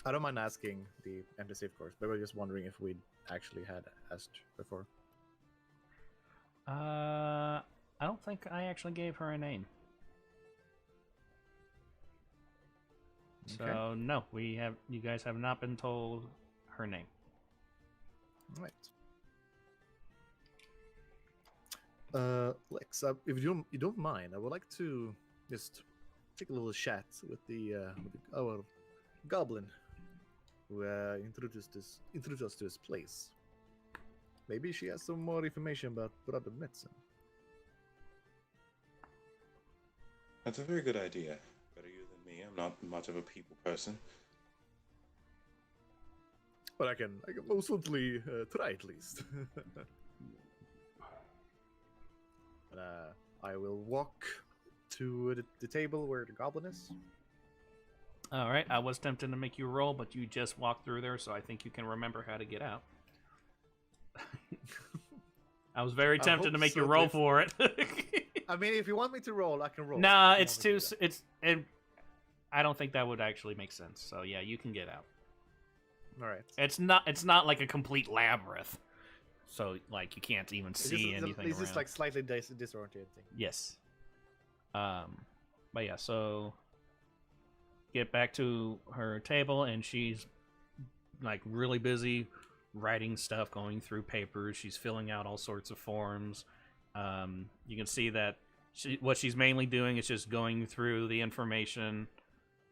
[SPEAKER 2] I don't mind asking the NPC, of course, but we're just wondering if we actually had asked before.
[SPEAKER 1] I don't think I actually gave her a name.
[SPEAKER 2] Okay.
[SPEAKER 1] So no, you guys have not been told her name.
[SPEAKER 2] Right. Lex, if you don't mind, I would like to just take a little chat with our goblin who introduced us to this place. Maybe she has some more information about Brother Medicine.
[SPEAKER 3] That's a very good idea. Better you than me. I'm not much of a people person.
[SPEAKER 2] But I can most certainly try at least. I will walk to the table where the goblin is.
[SPEAKER 1] All right, I was tempted to make you roll, but you just walked through there, so I think you can remember how to get out. I was very tempted to make you roll for it.
[SPEAKER 2] I mean, if you want me to roll, I can roll.
[SPEAKER 1] Nah, it's too. I don't think that would actually make sense. So yeah, you can get out.
[SPEAKER 2] All right.
[SPEAKER 1] It's not like a complete labyrinth. So like you can't even see anything
[SPEAKER 2] It's
[SPEAKER 1] around.
[SPEAKER 2] just like slightly disorienting.
[SPEAKER 1] Yes. But yeah, so get back to her table, and she's like really busy writing stuff, going through papers. She's filling out all sorts of forms. You can see that what she's mainly doing is just going through the information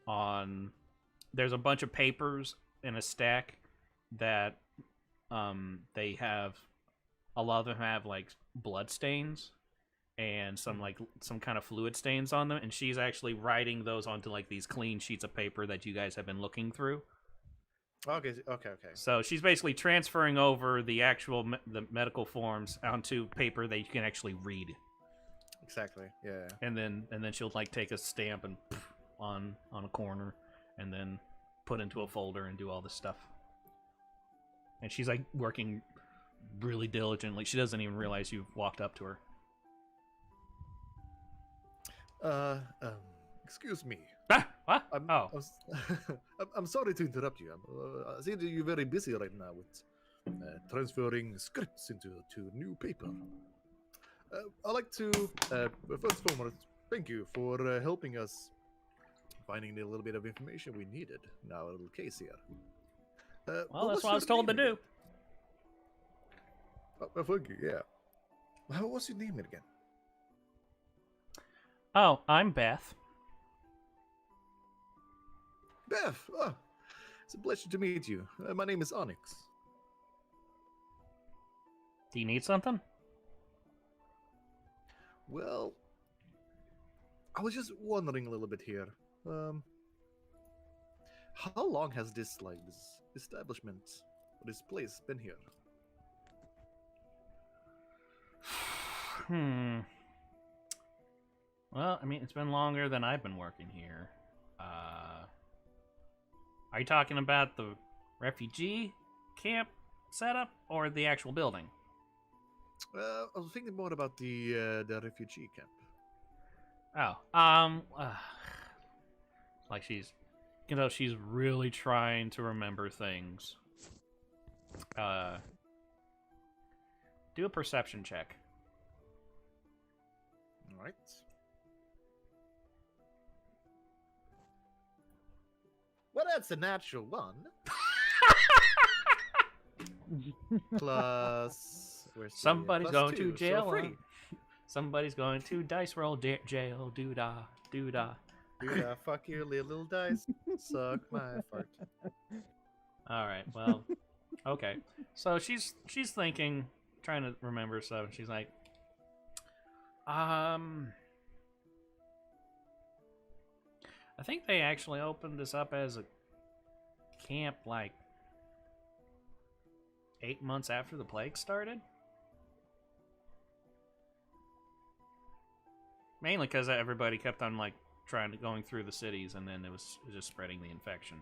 [SPEAKER 1] on. There's a bunch of papers in a stack that they have. A lot of them have like blood stains and some kind of fluid stains on them, and she's actually writing those onto like these clean sheets of paper that you guys have been looking through.
[SPEAKER 2] Okay.
[SPEAKER 1] So she's basically transferring over the actual the medical forms onto paper that you can actually read.
[SPEAKER 2] Exactly. Yeah.
[SPEAKER 1] And then she'll like take a stamp and on a corner, and then put into a folder and do all this stuff. And she's like working really diligently. She doesn't even realize you've walked up to her.
[SPEAKER 2] Excuse me.
[SPEAKER 1] Ah, what?
[SPEAKER 2] I'm sorry to interrupt you. I see that you're very busy right now with transferring scripts into new paper. I'd like to first and foremost thank you for helping us finding the little bit of information we needed in our little case here.
[SPEAKER 1] Well, that's what I was told to do.
[SPEAKER 2] Thank you, yeah. How was your name again?
[SPEAKER 1] Oh, I'm Beth.
[SPEAKER 2] Beth! Oh, it's a pleasure to meet you. My name is Onyx.
[SPEAKER 1] Do you need something?
[SPEAKER 2] Well, I was just wondering a little bit here. How long has this establishment, or this place, been here?
[SPEAKER 1] Well, I mean, it's been longer than I've been working here. Are you talking about the refugee camp setup or the actual building?
[SPEAKER 2] I was thinking more about the refugee camp.
[SPEAKER 1] Like she's really trying to remember things. Do a perception check.
[SPEAKER 2] All right. Well, that's a natural one. Plus,
[SPEAKER 1] Somebody's
[SPEAKER 2] plus
[SPEAKER 1] going
[SPEAKER 2] 2,
[SPEAKER 1] to jail.
[SPEAKER 2] So 3.
[SPEAKER 1] Somebody's going to dice roll jail. Doo-dah, doo-dah.
[SPEAKER 2] Dude, fuck your little dice. Suck my fart.
[SPEAKER 1] All right. Well, okay. So she's thinking, trying to remember stuff. She's like, I think they actually opened this up as a camp like 8 months after the plague started. Mainly because everybody kept on like going through the cities, and then it was just spreading the infection.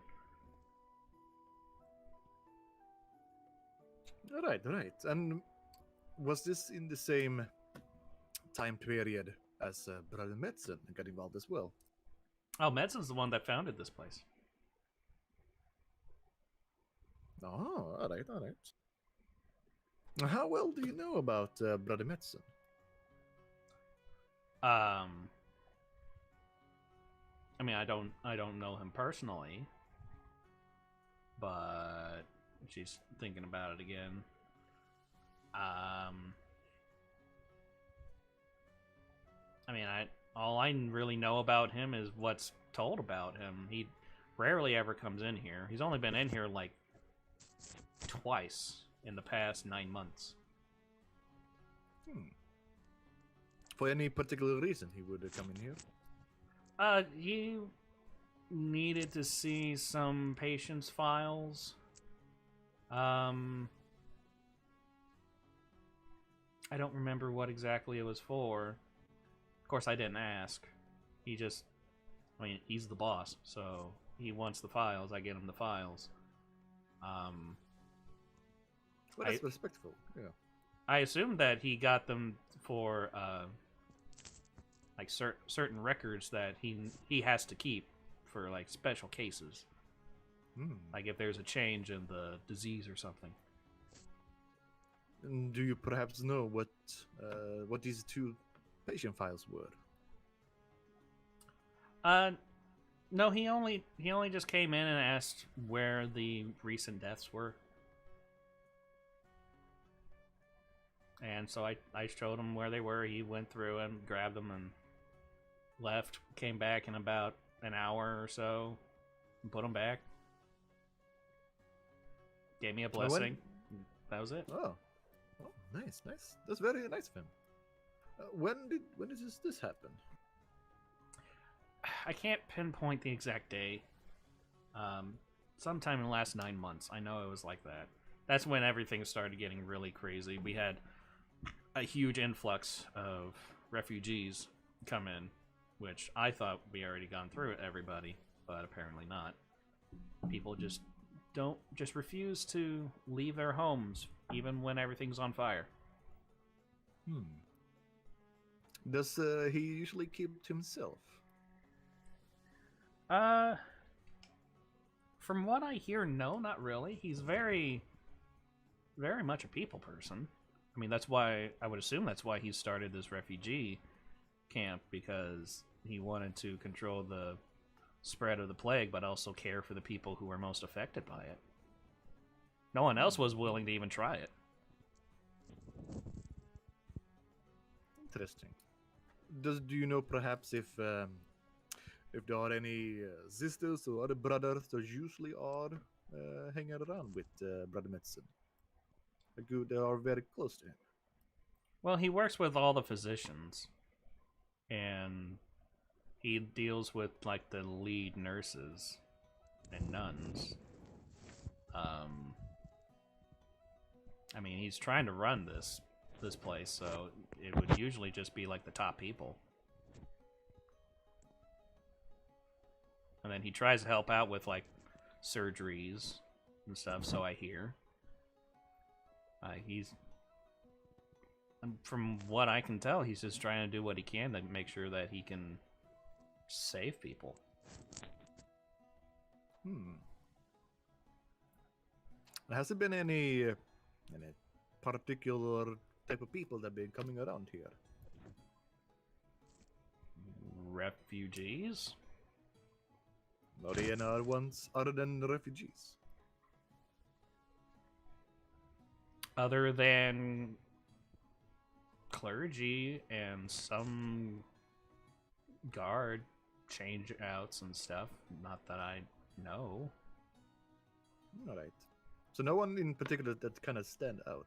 [SPEAKER 2] All right. And was this in the same time period as Brother Medicine got involved as well?
[SPEAKER 1] Oh, Medson's the one that founded this place.
[SPEAKER 2] Oh, all right. How well do you know about Brother Medicine?
[SPEAKER 1] I mean, I don't know him personally, but she's thinking about it again. I mean, all I really know about him is what's told about him. He rarely ever comes in here. He's only been in here like twice in the past 9 months.
[SPEAKER 2] For any particular reason he would come in here?
[SPEAKER 1] You needed to see some patient's files. I don't remember what exactly it was for. Of course, I didn't ask. He just, I mean, he's the boss, so he wants the files. I get him the files.
[SPEAKER 2] Well, that's respectful. Yeah.
[SPEAKER 1] I assume that he got them for like certain records that he has to keep for like special cases. Like if there's a change in the disease or something.
[SPEAKER 2] And do you perhaps know what these 2 patient files were?
[SPEAKER 1] No, he only just came in and asked where the recent deaths were. And so I showed him where they were. He went through and grabbed them and left, came back in about an hour or so, and put them back. Gave me a blessing. That was it.
[SPEAKER 2] Oh, nice. That's very nice of him. When did this happen?
[SPEAKER 1] I can't pinpoint the exact day. Sometime in the last 9 months. I know it was like that. That's when everything started getting really crazy. We had a huge influx of refugees come in, which I thought we already gone through it, everybody, but apparently not. People just refuse to leave their homes, even when everything's on fire.
[SPEAKER 2] Does he usually keep to himself?
[SPEAKER 1] From what I hear, no, not really. He's very, very much a people person. I mean, that's why I would assume that's why he started this refugee camp, because he wanted to control the spread of the plague, but also care for the people who were most affected by it. No one else was willing to even try it.
[SPEAKER 2] Interesting. Do you know perhaps if there are any sisters or other brothers that usually are hanging around with Brother Medicine? They are very close to him.
[SPEAKER 1] Well, he works with all the physicians, and he deals with like the lead nurses and nuns. I mean, he's trying to run this place, so it would usually just be like the top people. And then he tries to help out with like surgeries and stuff, so I hear. From what I can tell, he's just trying to do what he can to make sure that he can save people.
[SPEAKER 2] Has there been any particular type of people that have been coming around here?
[SPEAKER 1] Refugees?
[SPEAKER 2] Are there any other ones other than the refugees?
[SPEAKER 1] Other than clergy and some guard change outs and stuff. Not that I know.
[SPEAKER 2] All right. So no one in particular that kind of stand out.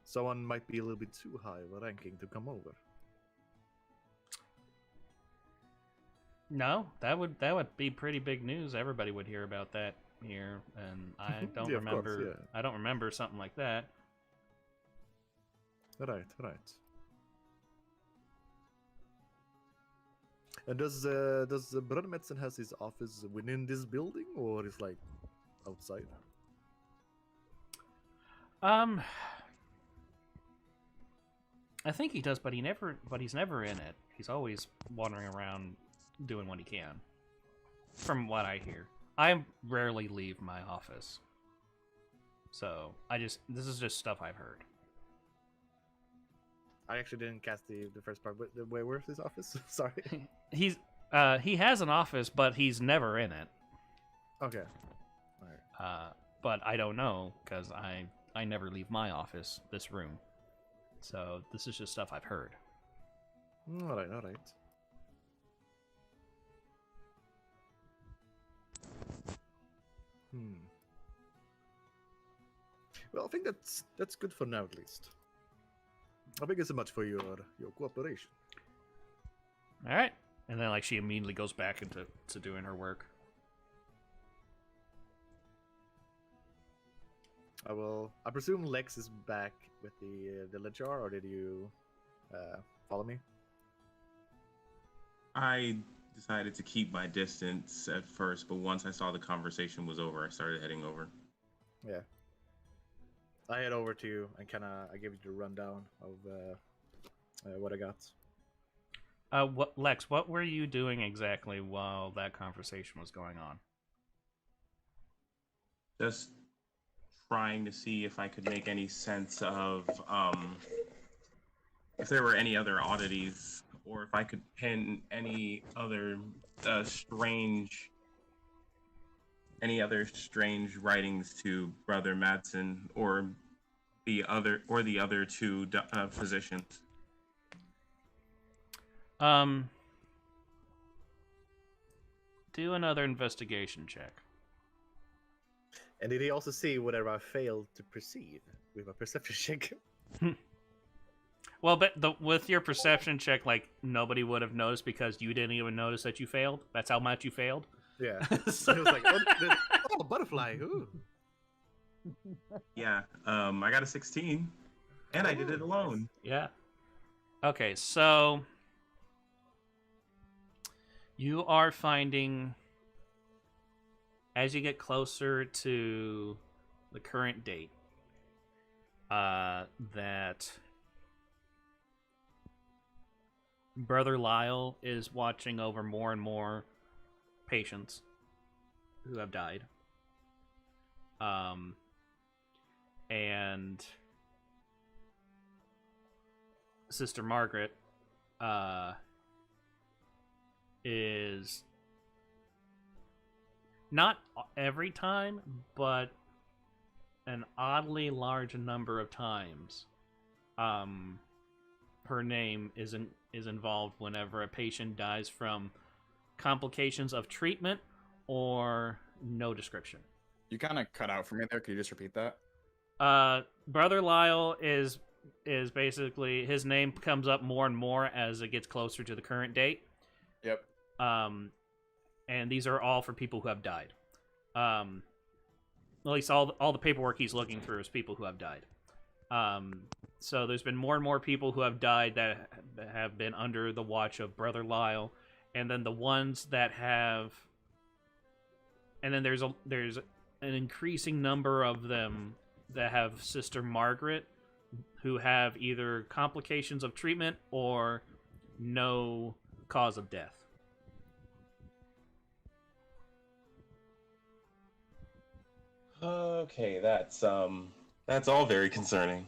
[SPEAKER 2] Someone might be a little bit too high of a ranking to come over.
[SPEAKER 1] No, that would be pretty big news. Everybody would hear about that here, and I don't
[SPEAKER 2] Yeah, of course,
[SPEAKER 1] remember.
[SPEAKER 2] yeah.
[SPEAKER 1] I don't remember something like that.
[SPEAKER 2] Right. And does Brother Medicine has his office within this building, or is like outside?
[SPEAKER 1] I think he does, but he's never in it. He's always wandering around doing what he can. From what I hear, I rarely leave my office. So this is just stuff I've heard.
[SPEAKER 2] I actually didn't catch the first part. But where's his office? Sorry.
[SPEAKER 1] He has an office, but he's never in it.
[SPEAKER 2] Okay. All right.
[SPEAKER 1] But I don't know because I never leave my office, this room. So this is just stuff I've heard.
[SPEAKER 2] All right. Well, I think that's good for now, at least. I think it's so much for your cooperation.
[SPEAKER 1] All right, and then like she immediately goes back into doing her work.
[SPEAKER 2] I presume Lex is back with the villager, or did you follow me?
[SPEAKER 3] I decided to keep my distance at first, but once I saw the conversation was over, I started heading over.
[SPEAKER 2] Yeah. I head over to you and I give you the rundown of what I got.
[SPEAKER 1] Lex, what were you doing exactly while that conversation was going on?
[SPEAKER 3] Just trying to see if I could make any sense of if there were any other oddities, or if I could pin any other strange writings to Brother Madsen or the other two physicians.
[SPEAKER 1] Do another investigation check.
[SPEAKER 2] And did he also see whatever I failed to perceive with my perception check?
[SPEAKER 1] Well, but with your perception check, like nobody would have noticed because you didn't even notice that you failed. That's how much you failed.
[SPEAKER 2] Yeah. So he was like, "Oh, butterfly!" Ooh.
[SPEAKER 3] Yeah. I got a 16, and I did it alone.
[SPEAKER 1] Yeah. Okay, so you are finding, as you get closer to the current date, that Brother Lyle is watching over more and more patients who have died. And Sister Margaret is not every time, but an oddly large number of times, her name is involved whenever a patient dies from complications of treatment or no description.
[SPEAKER 4] You kind of cut out for me there. Could you just repeat that?
[SPEAKER 1] Brother Lyle is basically, his name comes up more and more as it gets closer to the current date.
[SPEAKER 4] Yep.
[SPEAKER 1] And these are all for people who have died. At least all the paperwork he's looking through is people who have died. So there's been more and more people who have died that have been under the watch of Brother Lyle, and then the ones that have, and then there's an increasing number of them that have Sister Margaret, who have either complications of treatment or no cause of death.
[SPEAKER 3] Okay, that's all very concerning.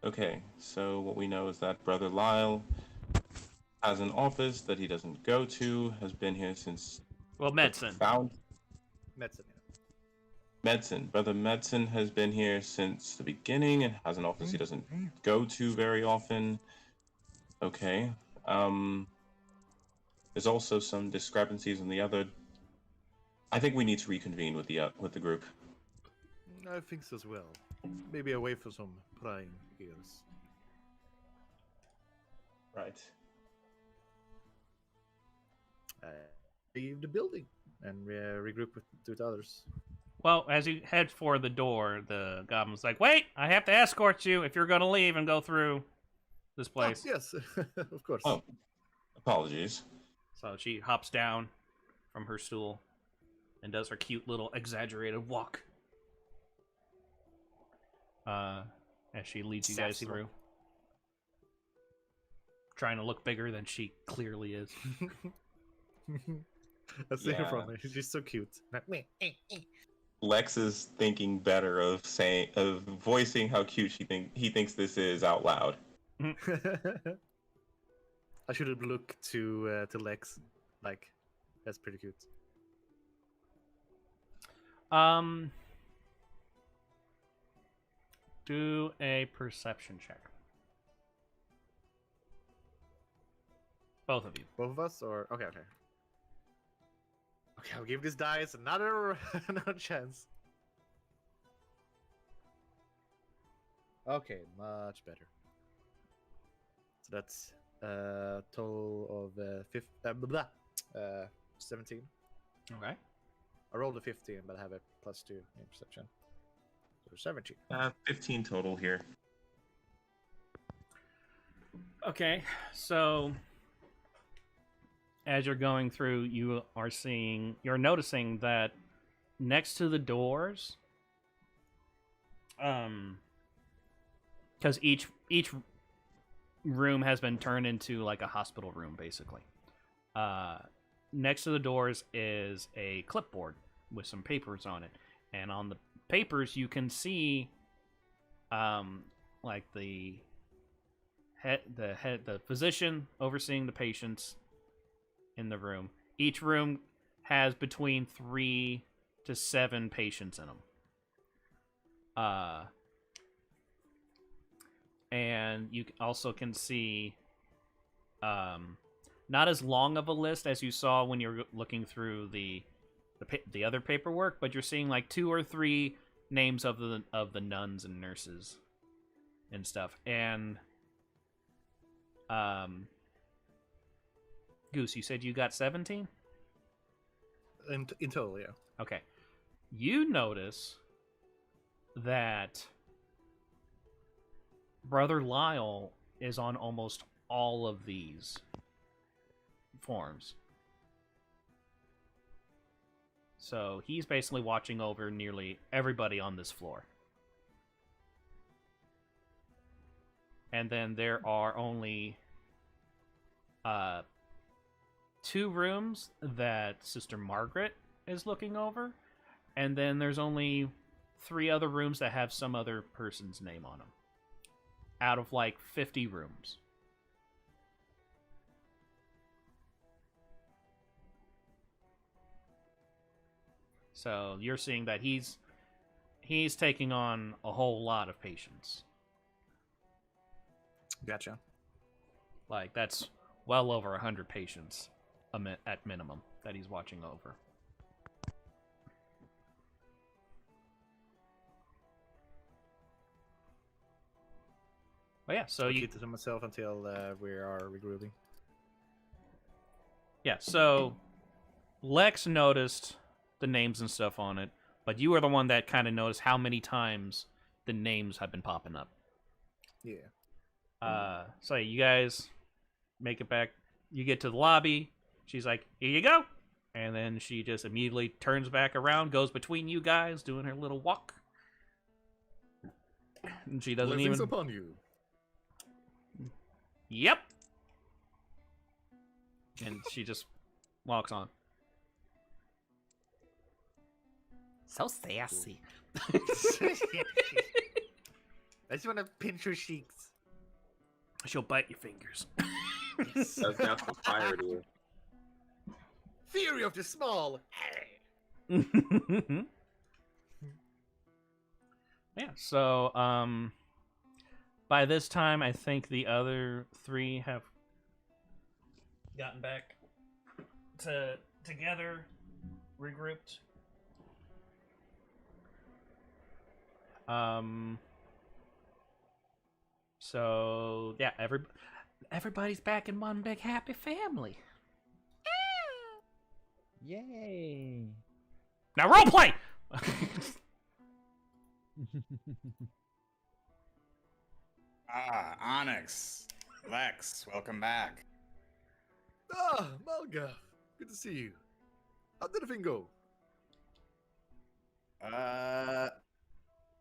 [SPEAKER 3] Okay, so what we know is that Brother Lyle has an office that he doesn't go to, has been here since...
[SPEAKER 1] Well, medicine.
[SPEAKER 2] Medicine.
[SPEAKER 3] Medicine. Brother Medicine has been here since the beginning and has an office he doesn't go to very often. Okay. There's also some discrepancies in the other... I think we need to reconvene with the group.
[SPEAKER 2] I think so as well. Maybe away for some prying ears.
[SPEAKER 3] Right.
[SPEAKER 2] Leave the building and regroup with others.
[SPEAKER 1] Well, as you head for the door, the goblin's like, "Wait, I have to escort you if you're going to leave and go through this place."
[SPEAKER 2] Oh, yes, of course.
[SPEAKER 3] Oh, apologies.
[SPEAKER 1] So she hops down from her stool and does her cute little exaggerated walk. As she leads you guys through. Trying to look bigger than she clearly is.
[SPEAKER 2] I see her from her. She's so cute.
[SPEAKER 3] Lex is thinking better of voicing how cute he thinks this is out loud.
[SPEAKER 2] I should have looked to Lex. Like, that's pretty cute.
[SPEAKER 1] Do a perception check. Both of you.
[SPEAKER 2] Both of us, or okay. Okay, I'll give this dice another chance. Okay, much better. So that's total of 17.
[SPEAKER 1] Okay.
[SPEAKER 2] I rolled a 15, but I have a +2 in perception. So 17.
[SPEAKER 3] 15 total here.
[SPEAKER 1] Okay, so as you're going through, you're noticing that next to the doors, because each room has been turned into like a hospital room, basically. Next to the doors is a clipboard with some papers on it, and on the papers you can see, like the physician overseeing the patients in the room. Each room has between 3 to 7 patients in them. And you also can see not as long of a list as you saw when you're looking through the other paperwork, but you're seeing like 2 or 3 names of the nuns and nurses and stuff. And Goose, you said you got 17?
[SPEAKER 2] In total, yeah.
[SPEAKER 1] Okay. You notice that Brother Lyle is on almost all of these forms. So he's basically watching over nearly everybody on this floor. And then there are only 2 rooms that Sister Margaret is looking over, and then there's only 3 other rooms that have some other person's name on them. out of like 50 rooms. So you're seeing that he's taking on a whole lot of patients.
[SPEAKER 2] Gotcha.
[SPEAKER 1] Like that's well over 100 patients at minimum that he's watching over. But yeah, so
[SPEAKER 2] I'll
[SPEAKER 1] you
[SPEAKER 2] keep it to myself until we are regrouping.
[SPEAKER 1] yeah, so Lex noticed the names and stuff on it, but you are the one that kind of noticed how many times the names have been popping up.
[SPEAKER 2] Yeah.
[SPEAKER 1] So you guys make it back. You get to the lobby. She's like, "Here you go," and then she just immediately turns back around, goes between you guys, doing her little walk, and she doesn't
[SPEAKER 2] Blessings
[SPEAKER 1] even.
[SPEAKER 2] upon you.
[SPEAKER 1] Yep. And she just walks on. So sassy.
[SPEAKER 2] I just want to pinch your cheeks.
[SPEAKER 1] She'll bite your fingers.
[SPEAKER 7] That's not the fire to you.
[SPEAKER 2] Fury of the small.
[SPEAKER 1] Yeah, so by this time I think the other three have gotten back together, regrouped. So yeah, everybody's back in one big happy family.
[SPEAKER 5] Yay!
[SPEAKER 1] Now roleplay.
[SPEAKER 4] Onyx, Lex, welcome back.
[SPEAKER 2] Ah, Malga. Good to see you. How did everything go?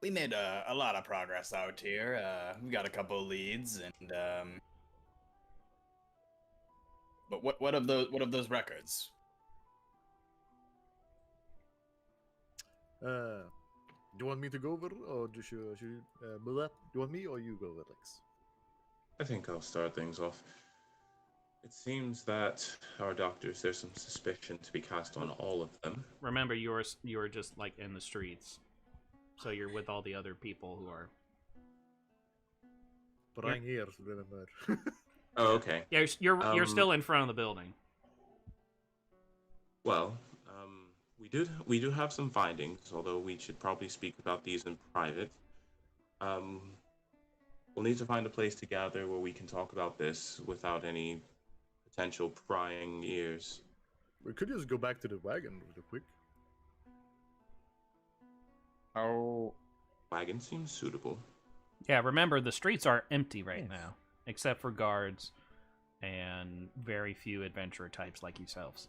[SPEAKER 4] We made a lot of progress out here. We got a couple leads, and but what of those records?
[SPEAKER 2] Do you want me to go over, or do you do you want me or you go, Alex?
[SPEAKER 3] I think I'll start things off. It seems that our doctors, there's some suspicion to be cast on all of them.
[SPEAKER 1] Remember, you're just like in the streets, so you're with all the other people who are.
[SPEAKER 2] Prying ears, remember.
[SPEAKER 3] Oh, okay.
[SPEAKER 1] Yeah, you're still in front of the building.
[SPEAKER 3] Well, we do have some findings, although we should probably speak about these in private. We'll need to find a place to gather where we can talk about this without any potential prying ears.
[SPEAKER 2] We could just go back to the wagon real quick.
[SPEAKER 4] Oh,
[SPEAKER 3] Wagon seems suitable.
[SPEAKER 1] Yeah, remember the streets are empty right
[SPEAKER 5] Yes.
[SPEAKER 1] now, except for guards and very few adventurer types like yourselves.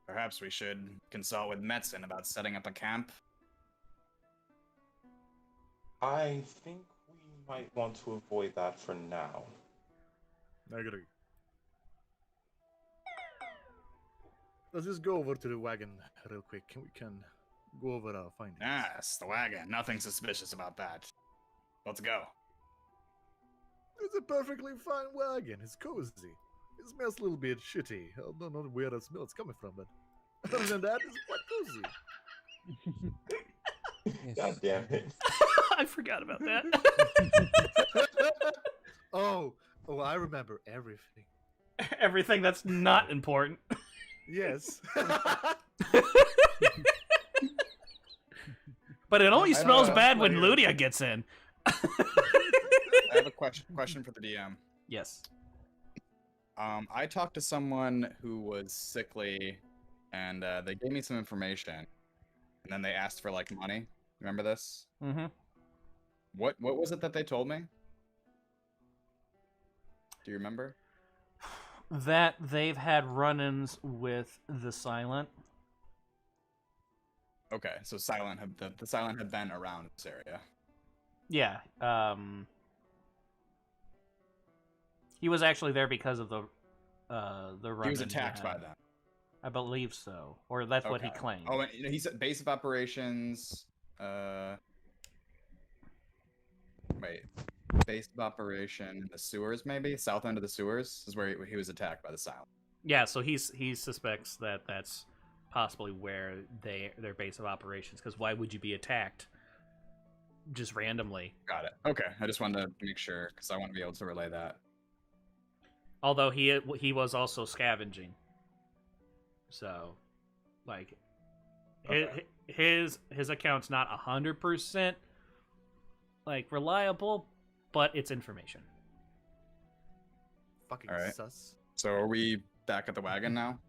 [SPEAKER 4] perhaps we should consult with Metzen about setting up a camp.
[SPEAKER 3] I think we might want to avoid that for now.
[SPEAKER 2] I agree. Let's just go over to the wagon real quick, and we can go over our findings.
[SPEAKER 4] Yes, the wagon. Nothing suspicious about that. Let's go.
[SPEAKER 2] It's a perfectly fine wagon. It's cozy. It smells a little bit shitty. I don't know where the smell's coming from, but other than that, it's quite cozy.
[SPEAKER 5] Yes.
[SPEAKER 3] God damn it.
[SPEAKER 1] I forgot about that.
[SPEAKER 2] Oh, I remember everything.
[SPEAKER 1] Everything that's not important.
[SPEAKER 2] Yes.
[SPEAKER 1] But it only
[SPEAKER 4] I
[SPEAKER 1] smells
[SPEAKER 4] know,
[SPEAKER 1] bad when
[SPEAKER 2] player.
[SPEAKER 1] Ludia gets in.
[SPEAKER 4] I have a question for the DM.
[SPEAKER 1] Yes.
[SPEAKER 4] I talked to someone who was sickly, and they gave me some information, and then they asked for like money. Remember this?
[SPEAKER 1] Mm-hmm.
[SPEAKER 4] What was it that they told me? Do you remember?
[SPEAKER 1] That they've had run-ins with the Silent.
[SPEAKER 4] Okay, so Silent had the Silent had been around this area.
[SPEAKER 1] Yeah. He was actually there because of the run.
[SPEAKER 4] He was attacked by them.
[SPEAKER 1] I believe so, or that's what he
[SPEAKER 4] Okay.
[SPEAKER 1] claimed.
[SPEAKER 4] Oh, and he said base of operations. Wait. Base of operation in the sewers, maybe? South end of the sewers is where he was attacked by the silent.
[SPEAKER 1] Yeah, so he suspects that that's possibly where their base of operations. Because why would you be attacked just randomly?
[SPEAKER 4] Got it. Okay, I just wanted to make sure because I want to be able to relay that.
[SPEAKER 1] Although he was also scavenging, so like
[SPEAKER 4] Okay.
[SPEAKER 1] his account's not 100% like reliable, but it's information.
[SPEAKER 2] Fucking
[SPEAKER 4] All right.
[SPEAKER 2] sus.
[SPEAKER 4] So are we back at the wagon now?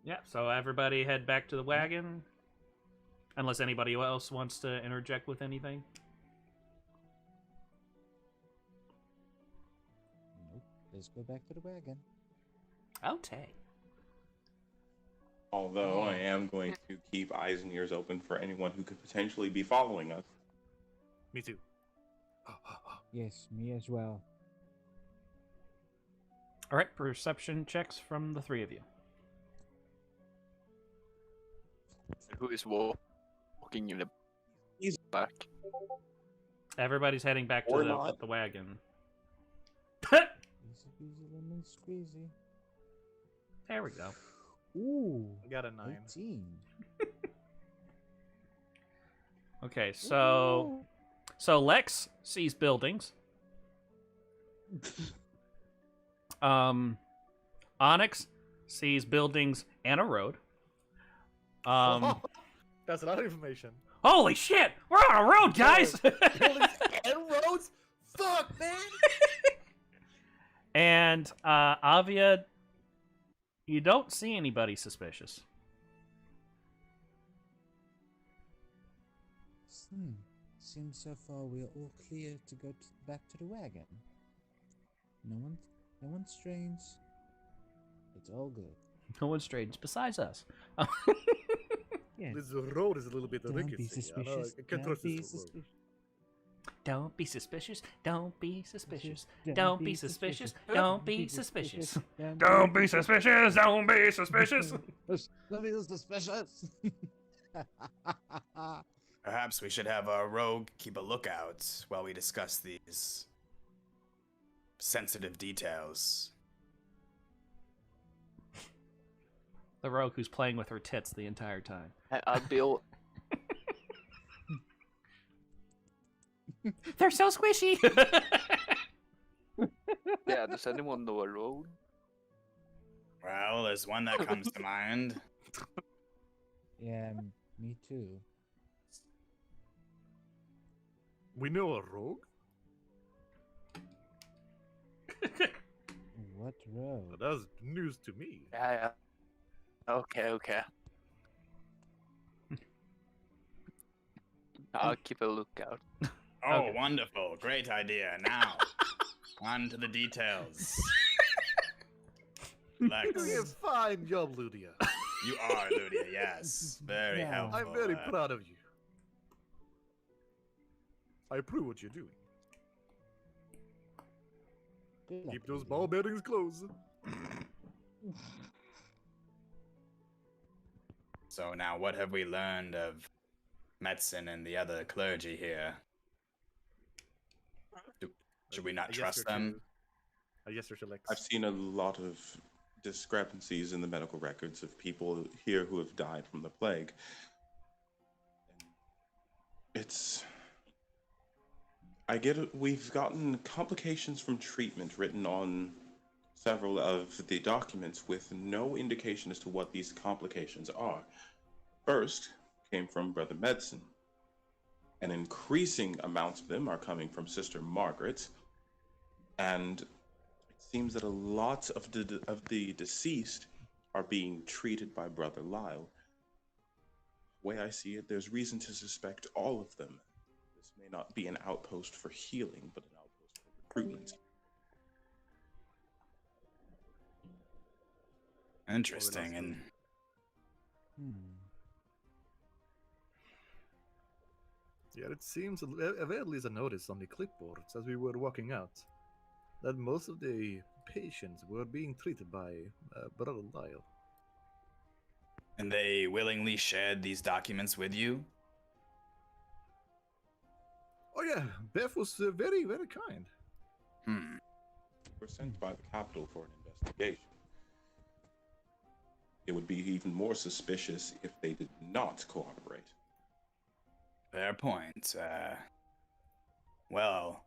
[SPEAKER 1] Yeah, so everybody head back to the wagon, unless anybody else wants to interject with anything.
[SPEAKER 5] Nope. Let's go back to the wagon.
[SPEAKER 1] Okay.
[SPEAKER 3] Although I am going to keep eyes and ears open for anyone who could potentially be following us.
[SPEAKER 2] Me too.
[SPEAKER 5] Yes, me as well.
[SPEAKER 1] All right, perception checks from the three of you.
[SPEAKER 6] Who is walking in the back?
[SPEAKER 1] Everybody's heading back to
[SPEAKER 3] Or not.
[SPEAKER 1] the wagon.
[SPEAKER 5] Easy peasy lemon squeezy.
[SPEAKER 1] There we go.
[SPEAKER 5] Ooh.
[SPEAKER 2] I got a 9.
[SPEAKER 5] 18.
[SPEAKER 1] Okay, so Lex sees buildings. Onyx sees buildings and a road.
[SPEAKER 2] That's a lot of information.
[SPEAKER 1] Holy shit! We're on a road, guys.
[SPEAKER 2] Buildings and roads? Fuck, man!
[SPEAKER 1] And Avia, you don't see anybody suspicious.
[SPEAKER 5] Seems so far we're all clear to go back to the wagon. No one strange. It's all good.
[SPEAKER 1] No one's strange besides us.
[SPEAKER 5] Yeah.
[SPEAKER 2] This road is a little bit
[SPEAKER 5] Don't
[SPEAKER 2] rickety.
[SPEAKER 5] be suspicious.
[SPEAKER 2] I can't
[SPEAKER 5] Don't
[SPEAKER 2] trust
[SPEAKER 5] be
[SPEAKER 2] this road.
[SPEAKER 5] suspicious.
[SPEAKER 1] Don't be suspicious. Don't be suspicious. Don't be suspicious. Don't be suspicious. Don't be suspicious. Don't be suspicious.
[SPEAKER 5] Don't be suspicious.
[SPEAKER 4] Perhaps we should have our rogue keep a lookout while we discuss these sensitive details.
[SPEAKER 1] The rogue who's playing with her tits the entire time.
[SPEAKER 6] I'd be all...
[SPEAKER 1] They're so squishy.
[SPEAKER 6] Yeah, does anyone know a road?
[SPEAKER 4] Well, there's one that comes to mind.
[SPEAKER 5] Yeah, me too.
[SPEAKER 2] We know a rogue?
[SPEAKER 5] What road?
[SPEAKER 2] That's news to me.
[SPEAKER 6] Yeah. Okay. I'll keep a lookout.
[SPEAKER 4] Oh,
[SPEAKER 1] Okay.
[SPEAKER 4] wonderful. Great idea. Now, on to the details.
[SPEAKER 2] You're
[SPEAKER 4] Lex,
[SPEAKER 2] doing a fine job, Ludia.
[SPEAKER 4] you are, Ludia, yes. Very
[SPEAKER 5] Yeah.
[SPEAKER 4] helpful.
[SPEAKER 2] I'm very proud of you. I approve what you're doing.
[SPEAKER 5] Good luck,
[SPEAKER 2] Keep those
[SPEAKER 5] Lydia.
[SPEAKER 2] ball bearings closed.
[SPEAKER 4] So now, what have we learned of Metzen and the other clergy here? Should we not trust them?
[SPEAKER 2] Yes, Sir Lex.
[SPEAKER 3] I've seen a lot of discrepancies in the medical records of people here who have died from the plague. I get it. We've gotten complications from treatment written on several of the documents with no indication as to what these complications are. First came from Brother Medicine. An increasing amount of them are coming from Sister Margaret, and it seems that a lot of the deceased are being treated by Brother Lyle. The way I see it, there's reason to suspect all of them. This may not be an outpost for healing, but an outpost for recruitment.
[SPEAKER 4] Interesting, and
[SPEAKER 2] Yeah, it seems, at least I noticed on the clipboards as we were walking out, that most of the patients were being treated by Brother Lyle.
[SPEAKER 4] and they willingly shared these documents with you?
[SPEAKER 2] Oh yeah, Beth was very, very kind.
[SPEAKER 4] Hmm.
[SPEAKER 3] We're sent by the capital for an investigation. It would be even more suspicious if they did not cooperate.
[SPEAKER 4] Fair point. Well,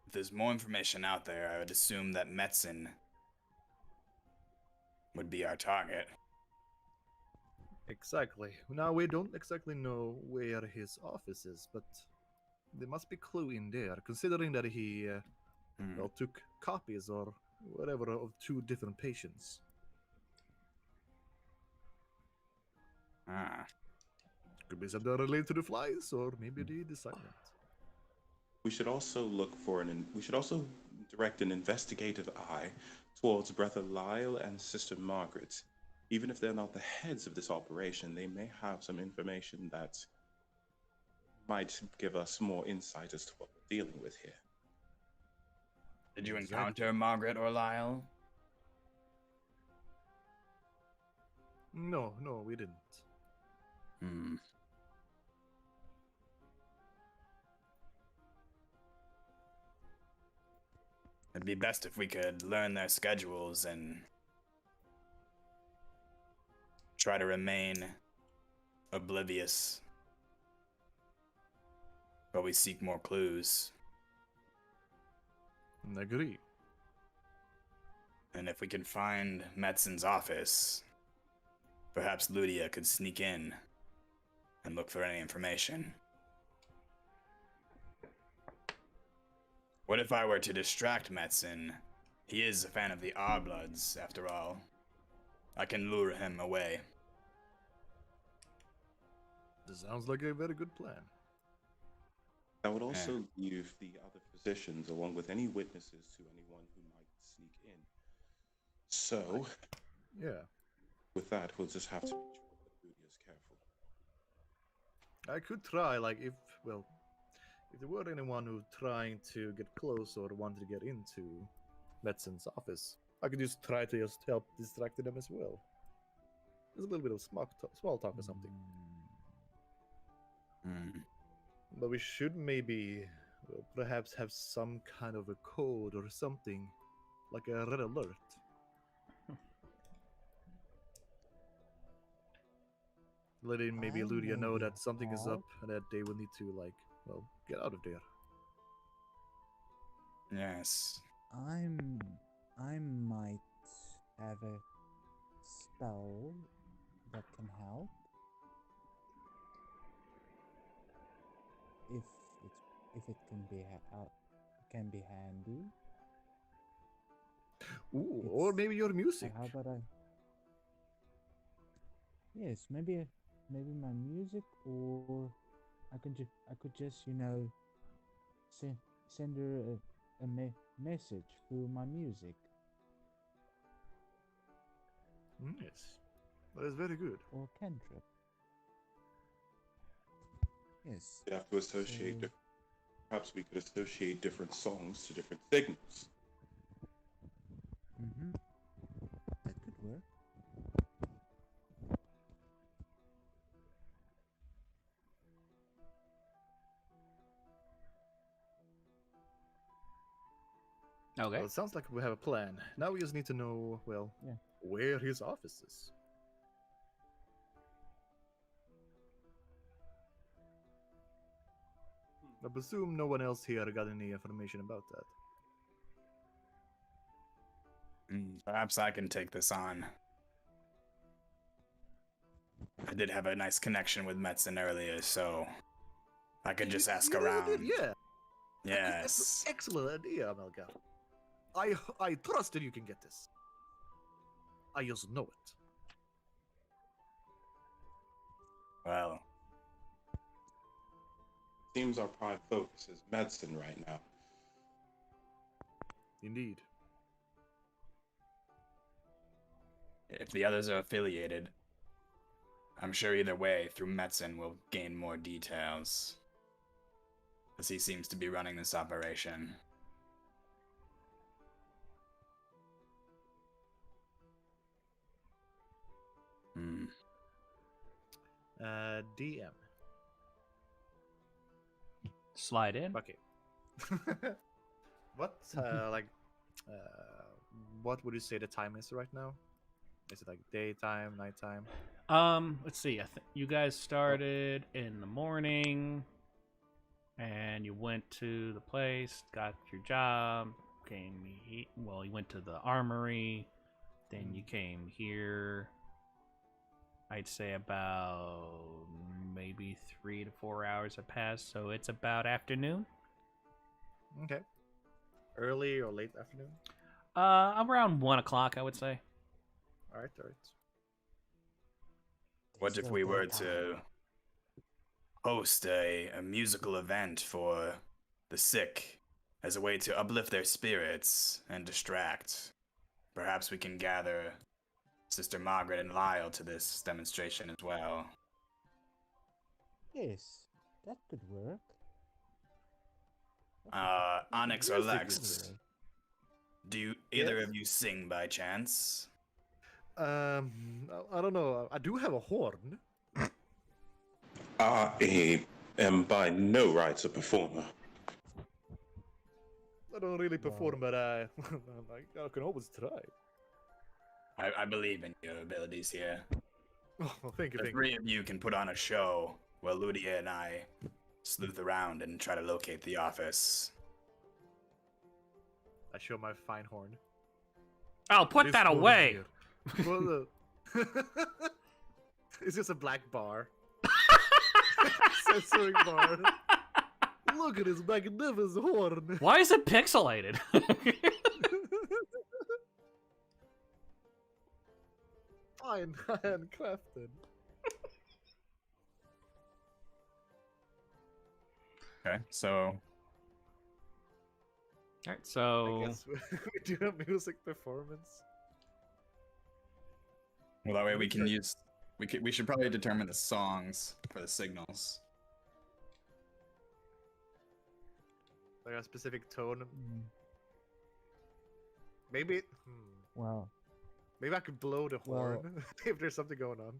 [SPEAKER 4] if there's more information out there, I would assume that Metzen would be our target.
[SPEAKER 2] Exactly. Now we don't exactly know where his office is, but there must be clue in there, considering that he well, took copies or whatever of 2 different patients.
[SPEAKER 4] Ah.
[SPEAKER 2] Could be something related to the flies, or maybe the silent.
[SPEAKER 3] We should also we should also direct an investigative eye towards Brother Lyle and Sister Margaret. Even if they're not the heads of this operation, they may have some information that might give us more insight as to what we're dealing with here.
[SPEAKER 4] Did you
[SPEAKER 2] Exactly.
[SPEAKER 4] encounter Margaret or Lyle?
[SPEAKER 2] No, we didn't.
[SPEAKER 4] Hmm. It'd be best if we could learn their schedules and try to remain oblivious while we seek more clues.
[SPEAKER 2] Agree.
[SPEAKER 4] And if we can find Metzen's office, perhaps Ludia could sneak in and look for any information. What if I were to distract Metzen? He is a fan of the R-Bloods, after all. I can lure him away.
[SPEAKER 2] This sounds like a very good plan.
[SPEAKER 3] That would also leave the other physicians along with any witnesses to anyone who might sneak in. So,
[SPEAKER 2] Yeah.
[SPEAKER 3] with that, we'll just have to make sure that Rudy is careful.
[SPEAKER 2] I could try, like, if there were anyone who trying to get close or wanted to get into Metzen's office, I could just try to just help distract them as well. There's a little bit of small talk or something. But we should maybe, well, perhaps have some kind of a code or something, like a red alert. Letting maybe
[SPEAKER 5] I
[SPEAKER 2] Ludia know
[SPEAKER 5] maybe
[SPEAKER 2] that something is
[SPEAKER 5] have-
[SPEAKER 2] up and that they will need to, like, well, get out of there.
[SPEAKER 4] Yes.
[SPEAKER 5] I might have a spell that can help. If it can be can be handy.
[SPEAKER 2] Ooh, or
[SPEAKER 5] It's-
[SPEAKER 2] maybe your music.
[SPEAKER 5] How about Yes, maybe my music, or I could just send her a message through my music,
[SPEAKER 2] Yes, that is very good.
[SPEAKER 5] or cantrip. Yes.
[SPEAKER 3] We have to associate.
[SPEAKER 5] So-
[SPEAKER 3] Perhaps we could associate different songs to different signals.
[SPEAKER 5] That could work.
[SPEAKER 1] Okay.
[SPEAKER 2] Well, it sounds like we have a plan. Now we just need to know, well,
[SPEAKER 5] Yeah.
[SPEAKER 2] where his office is. I presume no one else here got any information about that.
[SPEAKER 4] Perhaps I can take this on. I did have a nice connection with Metzen earlier, so I could just ask
[SPEAKER 2] You
[SPEAKER 4] around.
[SPEAKER 2] did, yeah.
[SPEAKER 4] Yes.
[SPEAKER 2] Excellent idea, Melgar. I trust that you can get this. I just know it.
[SPEAKER 4] Well,
[SPEAKER 3] Seems our prime focus is medicine right now.
[SPEAKER 2] Indeed.
[SPEAKER 4] if the others are affiliated, I'm sure either way, through Metzen, we'll gain more details. As he seems to be running this operation.
[SPEAKER 2] DM.
[SPEAKER 1] Slide in.
[SPEAKER 2] Okay. What what would you say the time is right now? Is it like daytime, nighttime?
[SPEAKER 1] Let's see. I think you guys started in the morning, and you went to the place, got your job, you went to the armory, then you came here. I'd say about maybe 3 to 4 hours have passed, so it's about afternoon.
[SPEAKER 2] Okay. Early or late afternoon?
[SPEAKER 1] Around 1 o'clock, I would say.
[SPEAKER 2] All right.
[SPEAKER 4] What if we were to host a musical event for the sick as a way to uplift their spirits and distract? Perhaps we can gather Sister Margaret and Lyle to this demonstration as well.
[SPEAKER 5] Yes, that could work.
[SPEAKER 4] Onyx or
[SPEAKER 2] Music,
[SPEAKER 4] Lex, do either of you sing by chance?
[SPEAKER 2] I don't know. I do have a horn.
[SPEAKER 3] I am by no rights a performer.
[SPEAKER 2] I don't really perform, but I can always try.
[SPEAKER 4] I believe in your abilities here.
[SPEAKER 2] Oh, well, thank you.
[SPEAKER 4] The three of you can put on a show while Ludia and I sleuth around and try to locate the office.
[SPEAKER 2] I show my fine horn.
[SPEAKER 1] Oh, put
[SPEAKER 2] This
[SPEAKER 1] that
[SPEAKER 2] horn
[SPEAKER 1] away!
[SPEAKER 2] here. Well, it's just a black bar. Censoring bar. Look at his magnificent horn.
[SPEAKER 1] Why is it pixelated?
[SPEAKER 2] Fine, handcrafted.
[SPEAKER 4] Okay, so
[SPEAKER 1] Alright,
[SPEAKER 2] I
[SPEAKER 1] so
[SPEAKER 2] guess we do a music performance.
[SPEAKER 4] well, that way we can use. We should probably determine the songs for the signals.
[SPEAKER 2] Like a specific tone. Maybe.
[SPEAKER 5] Well,
[SPEAKER 2] Maybe I could blow the
[SPEAKER 5] Well-
[SPEAKER 2] horn if there's something going on.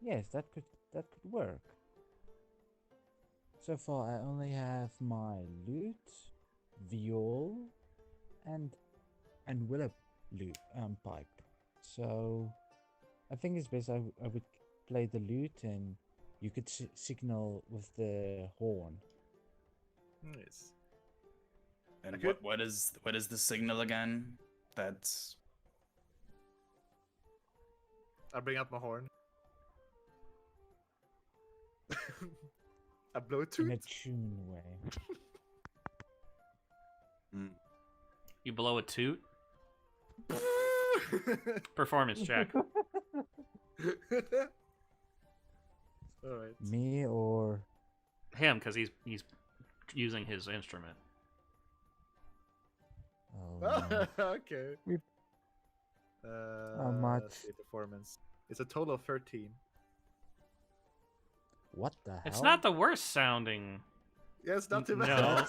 [SPEAKER 5] yes, that could work. So far, I only have my lute, viol, and willow lute pipe. So I think it's best I would play the lute, and you could signal with the horn.
[SPEAKER 2] Nice.
[SPEAKER 4] And
[SPEAKER 2] Okay.
[SPEAKER 4] what is the signal again? That's
[SPEAKER 2] I bring out my horn. I blow it
[SPEAKER 5] In a
[SPEAKER 2] to
[SPEAKER 5] tune way.
[SPEAKER 1] you blow a toot. Performance check.
[SPEAKER 2] Alright.
[SPEAKER 5] Me or
[SPEAKER 1] Him, because he's using his instrument.
[SPEAKER 5] oh, no.
[SPEAKER 2] Okay.
[SPEAKER 5] We- How much?
[SPEAKER 2] Let's see, performance. It's a total of 13.
[SPEAKER 5] What the hell?
[SPEAKER 1] It's not the worst sounding.
[SPEAKER 2] Yeah, it's not too bad.
[SPEAKER 1] No.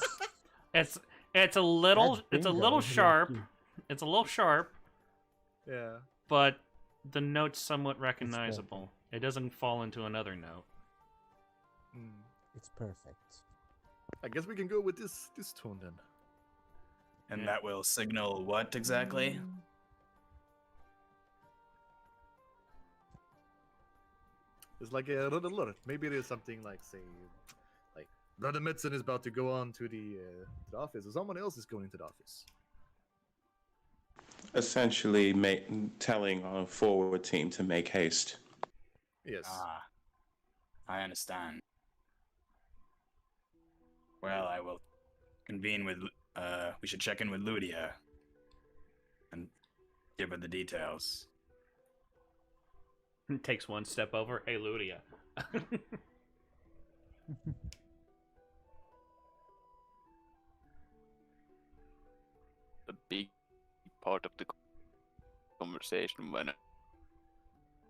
[SPEAKER 1] It's a little
[SPEAKER 5] That's bingo, lucky.
[SPEAKER 1] sharp. It's a little sharp,
[SPEAKER 2] Yeah.
[SPEAKER 1] but the note's somewhat recognizable. It doesn't fall into another note.
[SPEAKER 5] It's perfect.
[SPEAKER 2] I guess we can go with this tone then.
[SPEAKER 4] and
[SPEAKER 1] Yeah.
[SPEAKER 4] that will signal what exactly?
[SPEAKER 2] It's like a red alert. Maybe there's something like, say, like Brother Metzen is about to go on to the office, or someone else is going to the office.
[SPEAKER 3] Essentially, telling our forward team to make haste.
[SPEAKER 2] Yes.
[SPEAKER 4] I understand. Well, I will convene with. We should check in with Ludia and give her the details.
[SPEAKER 1] Takes one step over. Hey, Ludia.
[SPEAKER 6] A big part of the conversation when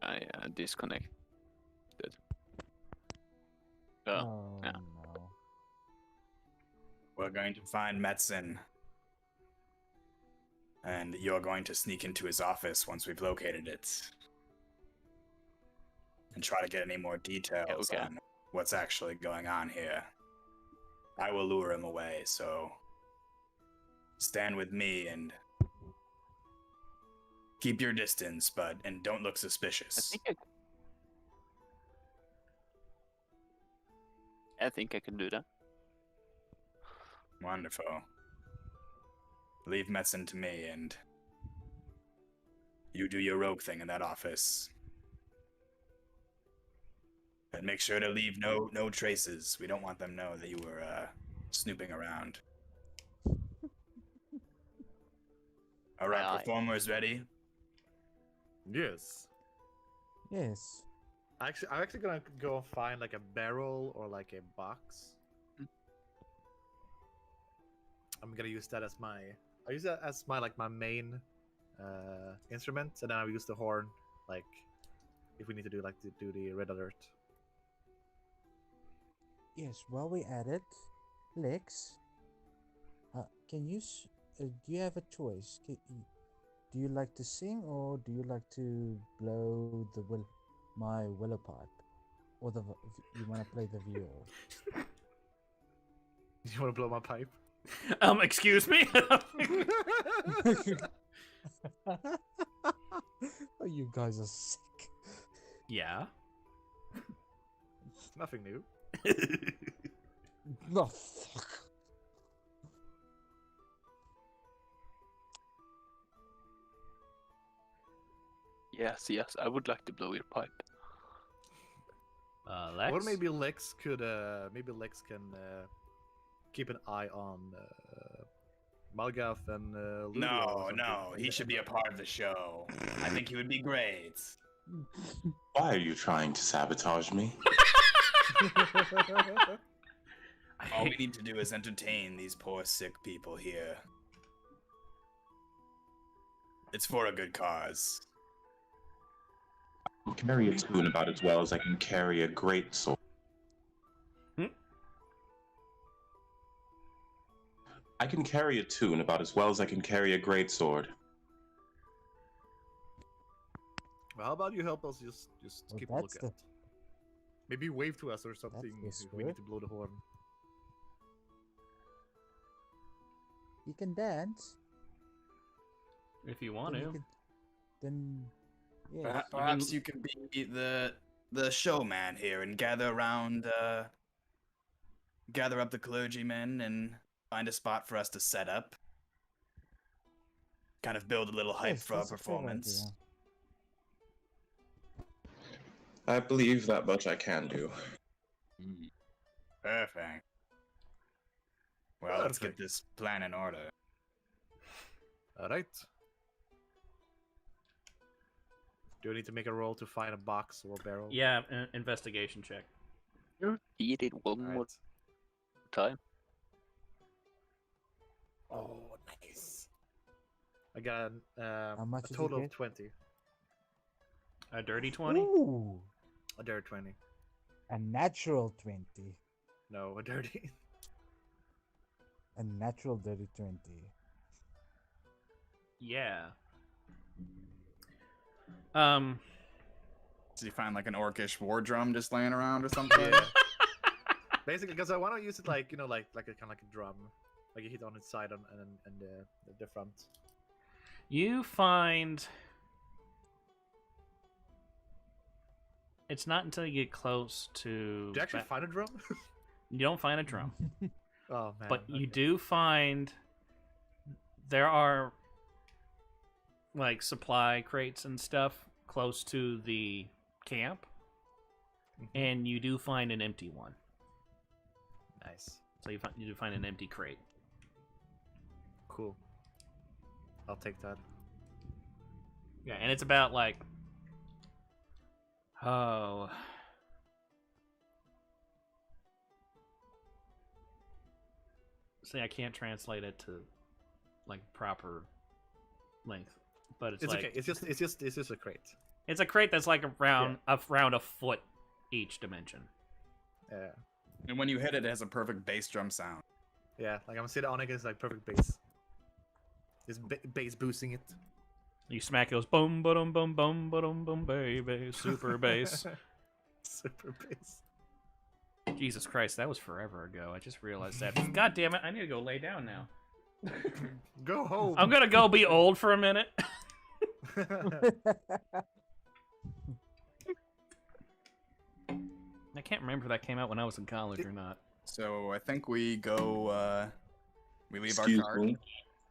[SPEAKER 6] I disconnected.
[SPEAKER 5] Oh
[SPEAKER 6] yeah.
[SPEAKER 5] no.
[SPEAKER 4] We're going to find Metzen. And you're going to sneak into his office once we've located it. And try to get any more details
[SPEAKER 6] Okay.
[SPEAKER 4] on what's actually going on here. I will lure him away, so stand with me and keep your distance, and don't look
[SPEAKER 6] I
[SPEAKER 4] suspicious.
[SPEAKER 6] think I can do that.
[SPEAKER 4] Wonderful. Leave Metzen to me, and you do your rogue thing in that office. But make sure to leave no traces. We don't want them to know that you were snooping around. All right,
[SPEAKER 6] Aye.
[SPEAKER 4] performers ready?
[SPEAKER 2] Yes.
[SPEAKER 5] Yes.
[SPEAKER 2] I'm actually gonna go find like a barrel or like a box. I'm gonna use that as my. I use that as my my main instrument, and then I use the horn like if we need to do the red alert.
[SPEAKER 5] Yes, while we at it, Lex, can you, do you have a choice? Do you like to sing or do you like to blow my willow pipe? Or you want to play the viol?
[SPEAKER 2] You want to blow my pipe?
[SPEAKER 1] Excuse me?
[SPEAKER 5] Oh, you guys are sick.
[SPEAKER 1] Yeah.
[SPEAKER 2] Nothing new.
[SPEAKER 5] No, fuck.
[SPEAKER 6] Yes, I would like to blow your pipe.
[SPEAKER 1] Lex?
[SPEAKER 2] Or maybe Lex can keep an eye on Malgath and Ludia or
[SPEAKER 4] No,
[SPEAKER 2] something.
[SPEAKER 4] no, he should be a part of the show. I think he would be great.
[SPEAKER 3] Why are you trying to sabotage me?
[SPEAKER 4] All we need to do is entertain these poor sick people here. It's for a good cause.
[SPEAKER 3] I can carry a tune about as well as I can carry a great sword. I can carry a tune about as well as I can carry a great sword.
[SPEAKER 2] Well, how about you help us just
[SPEAKER 5] Well,
[SPEAKER 2] keep a look
[SPEAKER 5] that's
[SPEAKER 2] at?
[SPEAKER 5] the-
[SPEAKER 2] Maybe wave to us or something
[SPEAKER 5] the
[SPEAKER 2] if we need
[SPEAKER 5] spirit.
[SPEAKER 2] to blow the horn.
[SPEAKER 5] You can dance.
[SPEAKER 1] If you want
[SPEAKER 5] then
[SPEAKER 1] to.
[SPEAKER 5] you can- Then, yeah.
[SPEAKER 4] Perhaps you can be the showman here and gather up the clergymen and find a spot for us to set up. Kind of build a little hype
[SPEAKER 5] Yes,
[SPEAKER 4] for our
[SPEAKER 5] that's a fair
[SPEAKER 4] performance.
[SPEAKER 5] idea.
[SPEAKER 3] I believe that much I can do.
[SPEAKER 4] Perfect. Well, let's get
[SPEAKER 2] Perfect.
[SPEAKER 4] this plan in order.
[SPEAKER 2] All right. Do we need to make a roll to find a box or barrel?
[SPEAKER 1] Yeah, an investigation check.
[SPEAKER 6] Eat it one
[SPEAKER 2] All
[SPEAKER 6] more
[SPEAKER 2] right.
[SPEAKER 6] time.
[SPEAKER 2] Oh, nice. I got
[SPEAKER 5] How much
[SPEAKER 2] a
[SPEAKER 5] did you
[SPEAKER 2] total of
[SPEAKER 5] get?
[SPEAKER 2] 20.
[SPEAKER 1] A dirty 20?
[SPEAKER 5] Ooh,
[SPEAKER 2] A dirty 20.
[SPEAKER 5] a natural 20.
[SPEAKER 2] No, a dirty.
[SPEAKER 5] A natural dirty 20.
[SPEAKER 1] Yeah.
[SPEAKER 4] Did you find like an orcish war drum just laying around or something?
[SPEAKER 2] Yeah. Basically, because I want to use it like a kind of like a drum, like you hit on its side and the front.
[SPEAKER 1] You find it's not until you get close to.
[SPEAKER 2] Do you actually find a drum?
[SPEAKER 1] You don't find a drum,
[SPEAKER 2] Oh man.
[SPEAKER 1] but you
[SPEAKER 2] okay.
[SPEAKER 1] do find there are like supply crates and stuff close to the camp,
[SPEAKER 2] Mhm.
[SPEAKER 1] and you do find an empty one.
[SPEAKER 2] Nice.
[SPEAKER 1] So you do find an empty crate.
[SPEAKER 2] Cool. I'll take that.
[SPEAKER 1] Yeah, and it's about like oh. See, I can't translate it to like proper length, but it's like
[SPEAKER 2] okay. It's just a crate.
[SPEAKER 1] it's a crate that's like around a foot each dimension.
[SPEAKER 2] Yeah.
[SPEAKER 4] And when you hit it, it has a perfect bass drum sound.
[SPEAKER 2] Yeah. Like I'm sitting on it, it's like perfect bass. Just bass boosting it.
[SPEAKER 1] You smack those boom, boom, boom, boom, boom, boom, baby, super bass.
[SPEAKER 2] Super bass.
[SPEAKER 1] Jesus Christ, that was forever ago. I just realized that. God damn it, I need to go lay down now.
[SPEAKER 2] Go home.
[SPEAKER 1] I'm gonna go be old for a minute. I can't remember if that came out when I was in college or not.
[SPEAKER 4] So I think we go. We leave
[SPEAKER 3] Excuse
[SPEAKER 4] our card.
[SPEAKER 3] me.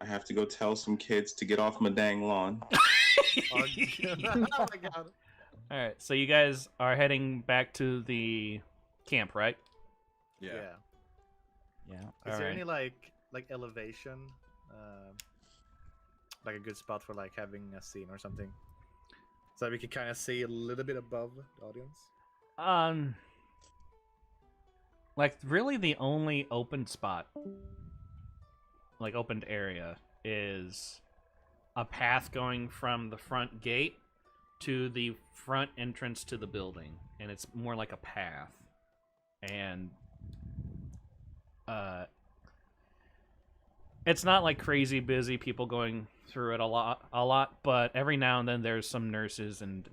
[SPEAKER 3] I have to go tell some kids to get off my dang lawn.
[SPEAKER 2] Oh my god.
[SPEAKER 1] All right, so you guys are heading back to the camp, right?
[SPEAKER 4] Yeah.
[SPEAKER 5] Yeah.
[SPEAKER 2] Is there
[SPEAKER 1] Alright.
[SPEAKER 2] any like elevation, like a good spot for like having a scene or something, so we can kind of see a little bit above the audience?
[SPEAKER 1] Like really, the only open spot, like opened area, is a path going from the front gate to the front entrance to the building, and it's more like a path, and it's not like crazy busy people going through it a lot, but every now and then there's some nurses and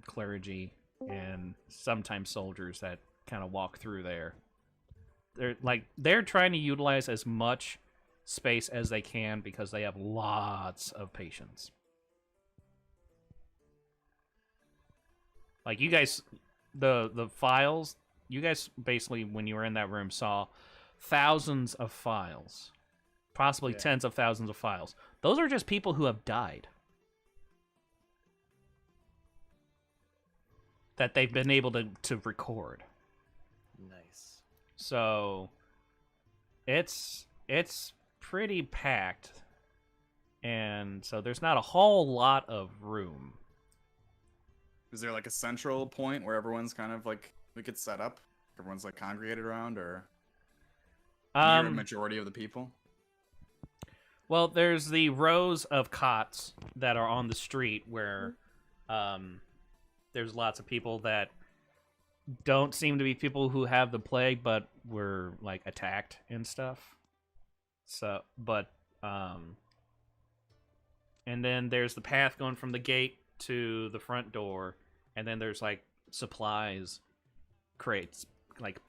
[SPEAKER 1] clergy and sometimes soldiers that kind of walk through there. They're trying to utilize as much space as they can because they have lots of patients. Like you guys, the files, you guys basically when you were in that room saw thousands of files, possibly
[SPEAKER 2] Yeah.
[SPEAKER 1] tens of thousands of files. Those are just people who have died that they've been able to record.
[SPEAKER 2] Nice.
[SPEAKER 1] So it's pretty packed, and so there's not a whole lot of room.
[SPEAKER 4] Is there like a central point where everyone's kind of like we could set up? Everyone's like congregated around, or near a majority of the people?
[SPEAKER 1] Well, there's the rows of cots that are on the street where there's lots of people that don't seem to be people who have the plague, but were like attacked and stuff. So, but and then there's the path going from the gate to the front door, and then there's like supplies crates, like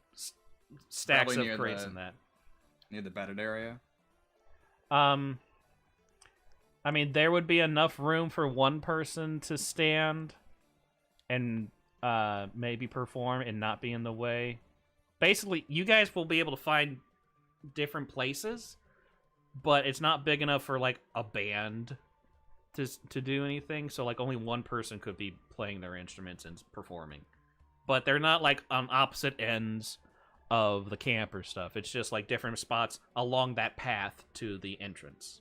[SPEAKER 1] stacks
[SPEAKER 4] Probably
[SPEAKER 1] of
[SPEAKER 4] near
[SPEAKER 1] crates
[SPEAKER 4] the-
[SPEAKER 1] in that.
[SPEAKER 4] Near the bedded area.
[SPEAKER 1] I mean, there would be enough room for one person to stand and maybe perform and not be in the way. Basically, you guys will be able to find different places, but it's not big enough for like a band to do anything. So like only one person could be playing their instruments and performing. But they're not like on opposite ends of the camp or stuff. It's just like different spots along that path to the entrance.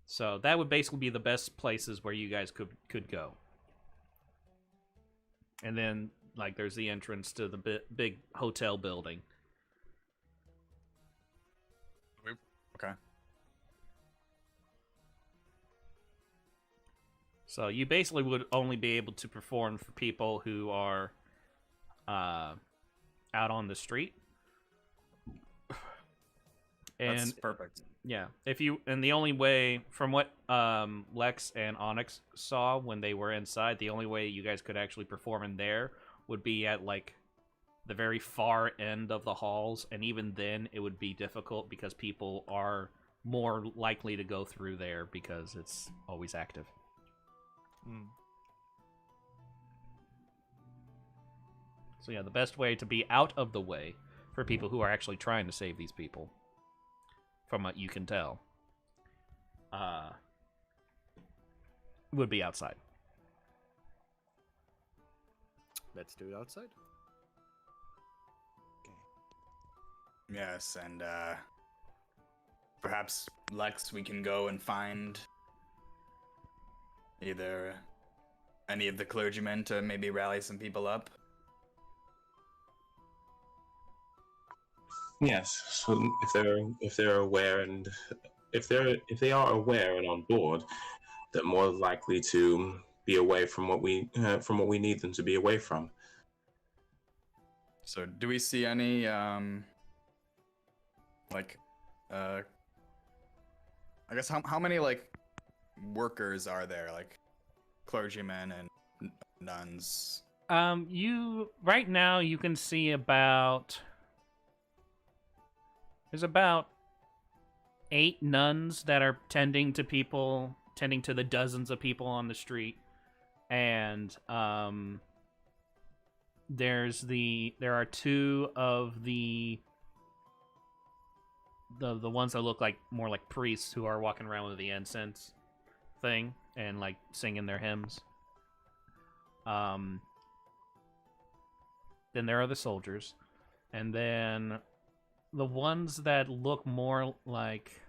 [SPEAKER 1] So that would basically be the best places where you guys could go. And then like there's the entrance to the big hotel building.
[SPEAKER 4] Okay.
[SPEAKER 1] So you basically would only be able to perform for people who are out on the street.
[SPEAKER 4] That's
[SPEAKER 1] And
[SPEAKER 4] perfect.
[SPEAKER 1] yeah, and the only way, from what Lex and Onyx saw when they were inside, the only way you guys could actually perform in there would be at like the very far end of the halls, and even then it would be difficult because people are more likely to go through there because it's always active.
[SPEAKER 2] Mm.
[SPEAKER 1] So yeah, the best way to be out of the way for people who are actually trying to save these people, from what you can tell, would be outside.
[SPEAKER 2] Let's do it outside.
[SPEAKER 4] Yes, and perhaps Lex, we can go and find either any of the clergymen to maybe rally some people up.
[SPEAKER 3] Yes. So if they're aware and if they are aware and on board, they're more likely to be away from what we need them to be away from.
[SPEAKER 4] So, do we see any I guess how many like workers are there, like clergymen and nuns
[SPEAKER 1] You right now you can see there's about 8 nuns that are tending to the dozens of people on the street, and there are 2 of the ones that look like more like priests who are walking around with the incense thing and like singing their hymns. Then there are the soldiers, and then the ones that look more like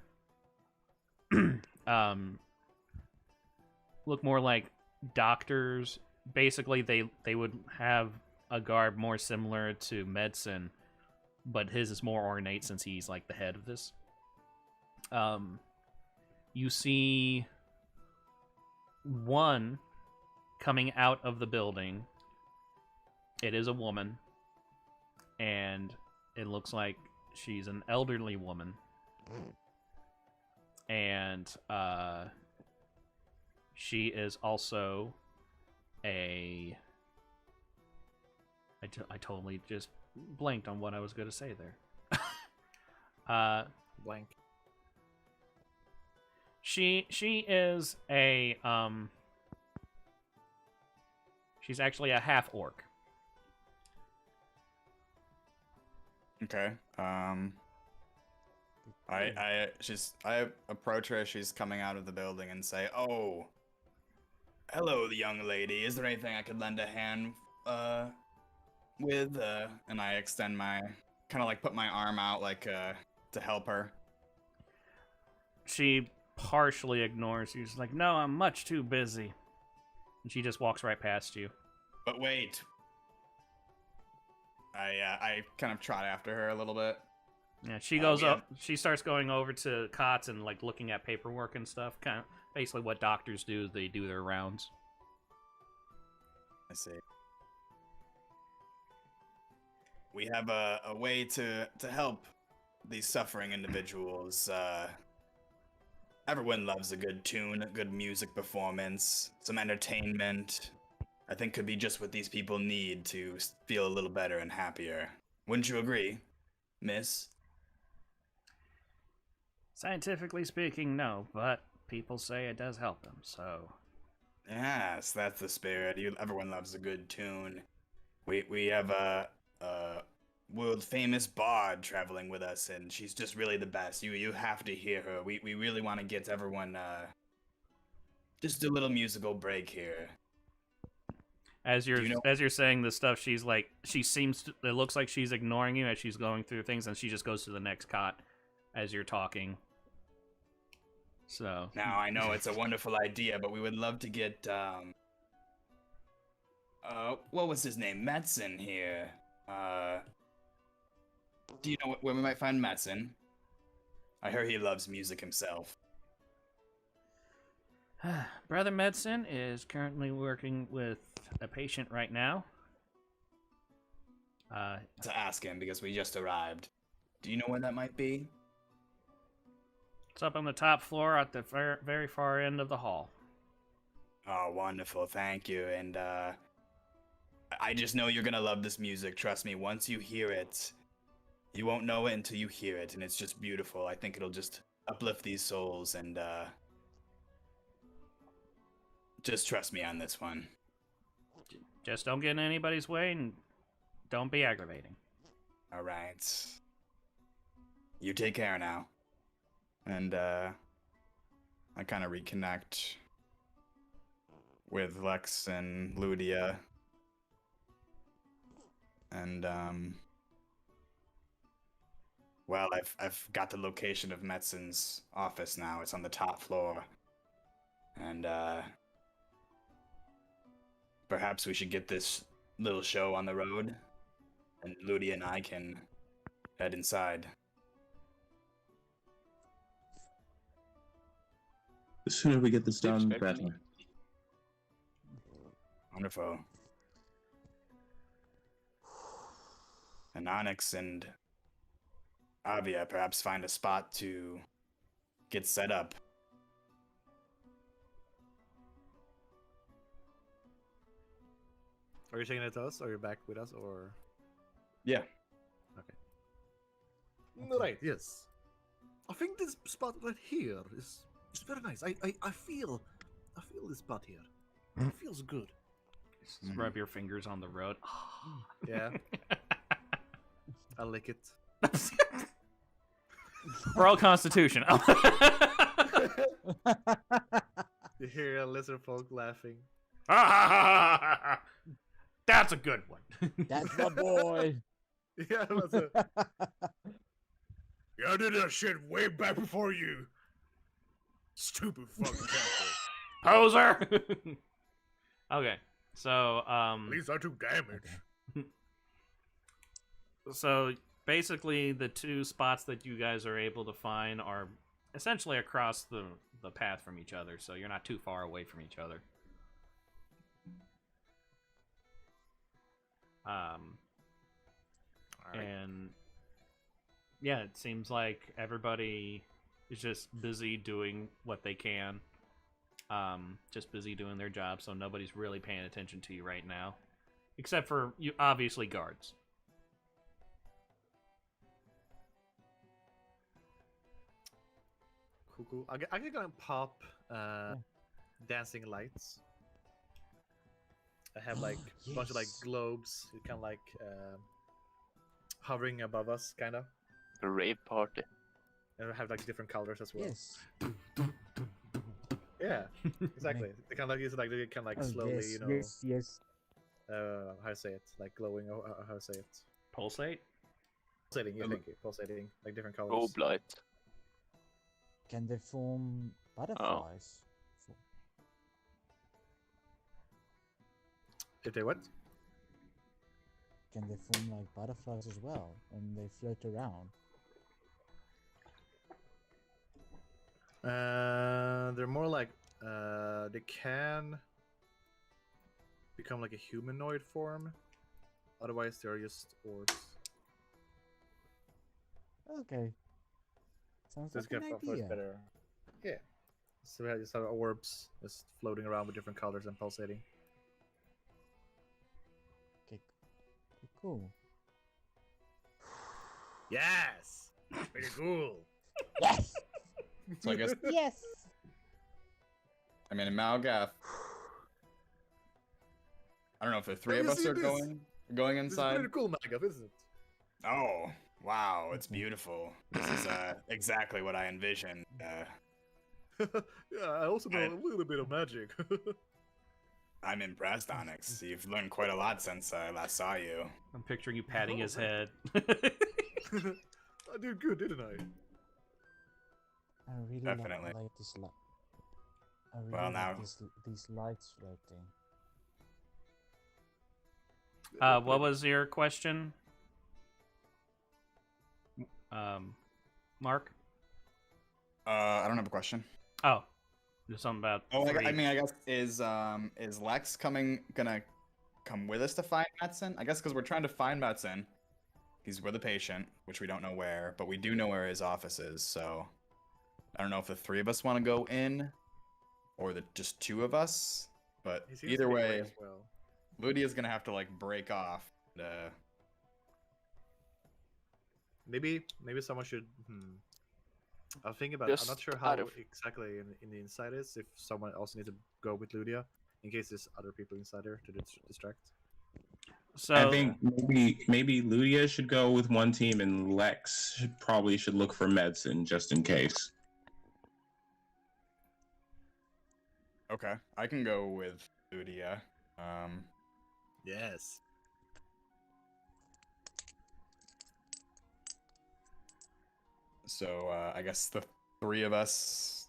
[SPEAKER 1] doctors. Basically, they would have a garb more similar to medicine, but his is more ornate since he's like the head of this. You see one coming out of the building. It is a woman, and it looks like she's an elderly woman. And she is also I totally just blanked on what I was going to say there.
[SPEAKER 2] Blank.
[SPEAKER 1] She is she's actually a half orc.
[SPEAKER 4] Okay. I approach her as she's coming out of the building and say, "Oh, hello, young lady. Is there anything I could lend a hand with?" And I extend my, kind of like put my arm out like to help her.
[SPEAKER 1] She partially ignores you. She's like, "No, I'm much too busy." And she just walks right past you.
[SPEAKER 4] But wait. I kind of trot after her a little bit.
[SPEAKER 1] Yeah, she goes up. She starts going over to cots and like looking at paperwork and stuff. Kind of basically what doctors do. They do their rounds.
[SPEAKER 4] I see. We have a way to help these suffering individuals. Everyone loves a good tune, a good music performance, some entertainment. I think could be just what these people need to feel a little better and happier. Wouldn't you agree, miss?
[SPEAKER 1] Scientifically speaking, no, but people say it does help them, so...
[SPEAKER 4] Yes, that's the spirit. Everyone loves a good tune. We have a world-famous bard traveling with us, and she's just really the best. You have to hear her. We really want to get everyone just a little musical break here.
[SPEAKER 1] As you're saying this stuff, she's like, it looks like she's ignoring you as she's going through things, and she just goes to the next cot as you're talking. So
[SPEAKER 4] now I know it's a wonderful idea, but we would love to get what was his name? Metzen here. Do you know where we might find Metzen? I heard he loves music himself.
[SPEAKER 1] Brother Medicine is currently working with a patient right now.
[SPEAKER 4] To ask him because we just arrived. Do you know where that might be?
[SPEAKER 1] It's up on the top floor at the very far end of the hall.
[SPEAKER 4] Oh, wonderful. Thank you. And I just know you're gonna love this music. Trust me, once you hear it, you won't know it until you hear it, and it's just beautiful. I think it'll just uplift these souls, and just trust me on this one.
[SPEAKER 1] Just don't get in anybody's way, and don't be aggravating.
[SPEAKER 4] All right. You take care now. And I kind of reconnect with Lex and Ludia. And well, I've got the location of Metzen's office now. It's on the top floor. And perhaps we should get this little show on the road, and Ludia and I can head inside.
[SPEAKER 3] The sooner we get this done, the
[SPEAKER 6] Expect me.
[SPEAKER 3] better.
[SPEAKER 4] Wonderful. And Onyx and Avia perhaps find a spot to get set up.
[SPEAKER 2] Are you saying it to us? Or are you back with us? Or
[SPEAKER 4] Yeah.
[SPEAKER 2] right? Yes. I think this spot right here is very nice. I feel this spot here. It feels good.
[SPEAKER 1] Just rub your fingers on the road.
[SPEAKER 2] Yeah. I lick it.
[SPEAKER 1] Royal Constitution.
[SPEAKER 2] You hear lizard folk laughing.
[SPEAKER 1] That's a good one.
[SPEAKER 5] That's my boy.
[SPEAKER 2] Yeah, that's it. Yeah, I did that shit way back before you. Stupid fucking castle.
[SPEAKER 1] Poser. Okay, so
[SPEAKER 2] At least I took damage.
[SPEAKER 1] So basically, the two spots that you guys are able to find are essentially across the path from each other, so you're not too far away from each other. And yeah, it seems like everybody is just busy doing what they can. Just busy doing their job, so nobody's really paying attention to you right now. Except for, you obviously, guards.
[SPEAKER 2] Cool. I'm gonna pop dancing lights. I have like a bunch of like
[SPEAKER 5] Yes.
[SPEAKER 2] globes, kind of like hovering above us, kind of.
[SPEAKER 6] A rave party.
[SPEAKER 2] And I have like different colors as well.
[SPEAKER 5] Yes.
[SPEAKER 2] Yeah, exactly. They kind of like use it like they kind of like
[SPEAKER 5] Oh,
[SPEAKER 2] slowly,
[SPEAKER 5] yes,
[SPEAKER 2] you know.
[SPEAKER 5] yes.
[SPEAKER 2] How to say it? Like glowing. How to say it?
[SPEAKER 1] Pulsate?
[SPEAKER 2] Pulsating. Yeah, thank you. Pulsating, like different colors.
[SPEAKER 6] Robe light.
[SPEAKER 5] Can they form butterflies?
[SPEAKER 2] If they what?
[SPEAKER 5] Can they form like butterflies as well, and they float around?
[SPEAKER 2] They're more like they can become like a humanoid form. Otherwise, they're just orbs.
[SPEAKER 5] Okay. Sounds
[SPEAKER 2] Just
[SPEAKER 5] like
[SPEAKER 2] get
[SPEAKER 5] an
[SPEAKER 2] float
[SPEAKER 5] idea.
[SPEAKER 2] better. Yeah. So we just have orbs just floating around with different colors and pulsating.
[SPEAKER 5] Okay, cool.
[SPEAKER 2] Yes. Pretty cool.
[SPEAKER 5] Yes.
[SPEAKER 4] So I guess,
[SPEAKER 5] Yes.
[SPEAKER 4] I mean, in Malgath, I don't know if the three
[SPEAKER 2] Have
[SPEAKER 4] of
[SPEAKER 2] you
[SPEAKER 4] us
[SPEAKER 2] seen
[SPEAKER 4] are
[SPEAKER 2] this?
[SPEAKER 4] going
[SPEAKER 2] This is
[SPEAKER 4] inside.
[SPEAKER 2] pretty cool, Magath, isn't it?
[SPEAKER 4] Oh, wow, it's beautiful. This is exactly what I envisioned.
[SPEAKER 2] Yeah, I also know a little bit of magic.
[SPEAKER 4] I'm impressed, Onyx. You've learned quite a lot since I last saw you.
[SPEAKER 1] I'm picturing you patting his head.
[SPEAKER 2] I did good, didn't I?
[SPEAKER 5] I really
[SPEAKER 4] Definitely.
[SPEAKER 5] like this light. I really
[SPEAKER 4] Well,
[SPEAKER 5] like
[SPEAKER 4] now-
[SPEAKER 5] these lights floating.
[SPEAKER 1] What was your question? Mark?
[SPEAKER 4] I don't have a question.
[SPEAKER 1] Oh, there's something about
[SPEAKER 4] Oh, I
[SPEAKER 1] three.
[SPEAKER 4] mean, I guess is Lex gonna come with us to find Metzen? I guess because we're trying to find Metzen. He's with a patient, which we don't know where, but we do know where his office is. So I don't know if the three of us want to go in, or just two of us. But
[SPEAKER 2] He seems
[SPEAKER 4] either
[SPEAKER 2] to be
[SPEAKER 4] way,
[SPEAKER 2] great as well.
[SPEAKER 4] Ludia's gonna have to like break off.
[SPEAKER 2] Maybe someone should. I'll think about it. I'm not
[SPEAKER 6] Just
[SPEAKER 2] sure how
[SPEAKER 6] out of-
[SPEAKER 2] exactly in the inside is. If someone else needs to go with Ludia, in case there's other people inside there to distract.
[SPEAKER 1] So
[SPEAKER 3] I think maybe Ludia should go with one team, and Lex probably should look for medicine just in case.
[SPEAKER 4] Okay, I can go with Ludia.
[SPEAKER 2] Yes.
[SPEAKER 4] So I guess the three of us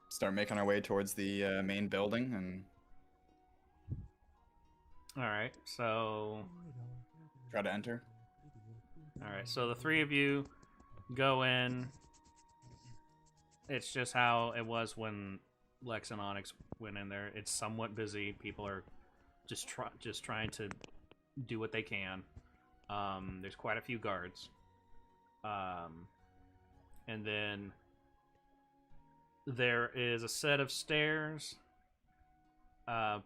[SPEAKER 4] start making our way towards the main building, and
[SPEAKER 1] all right, so
[SPEAKER 4] try to enter.
[SPEAKER 1] the three of you go in. It's just how it was when Lex and Onyx went in there. It's somewhat busy. People are just trying to do what they can. There's quite a few guards. And then there is a set of stairs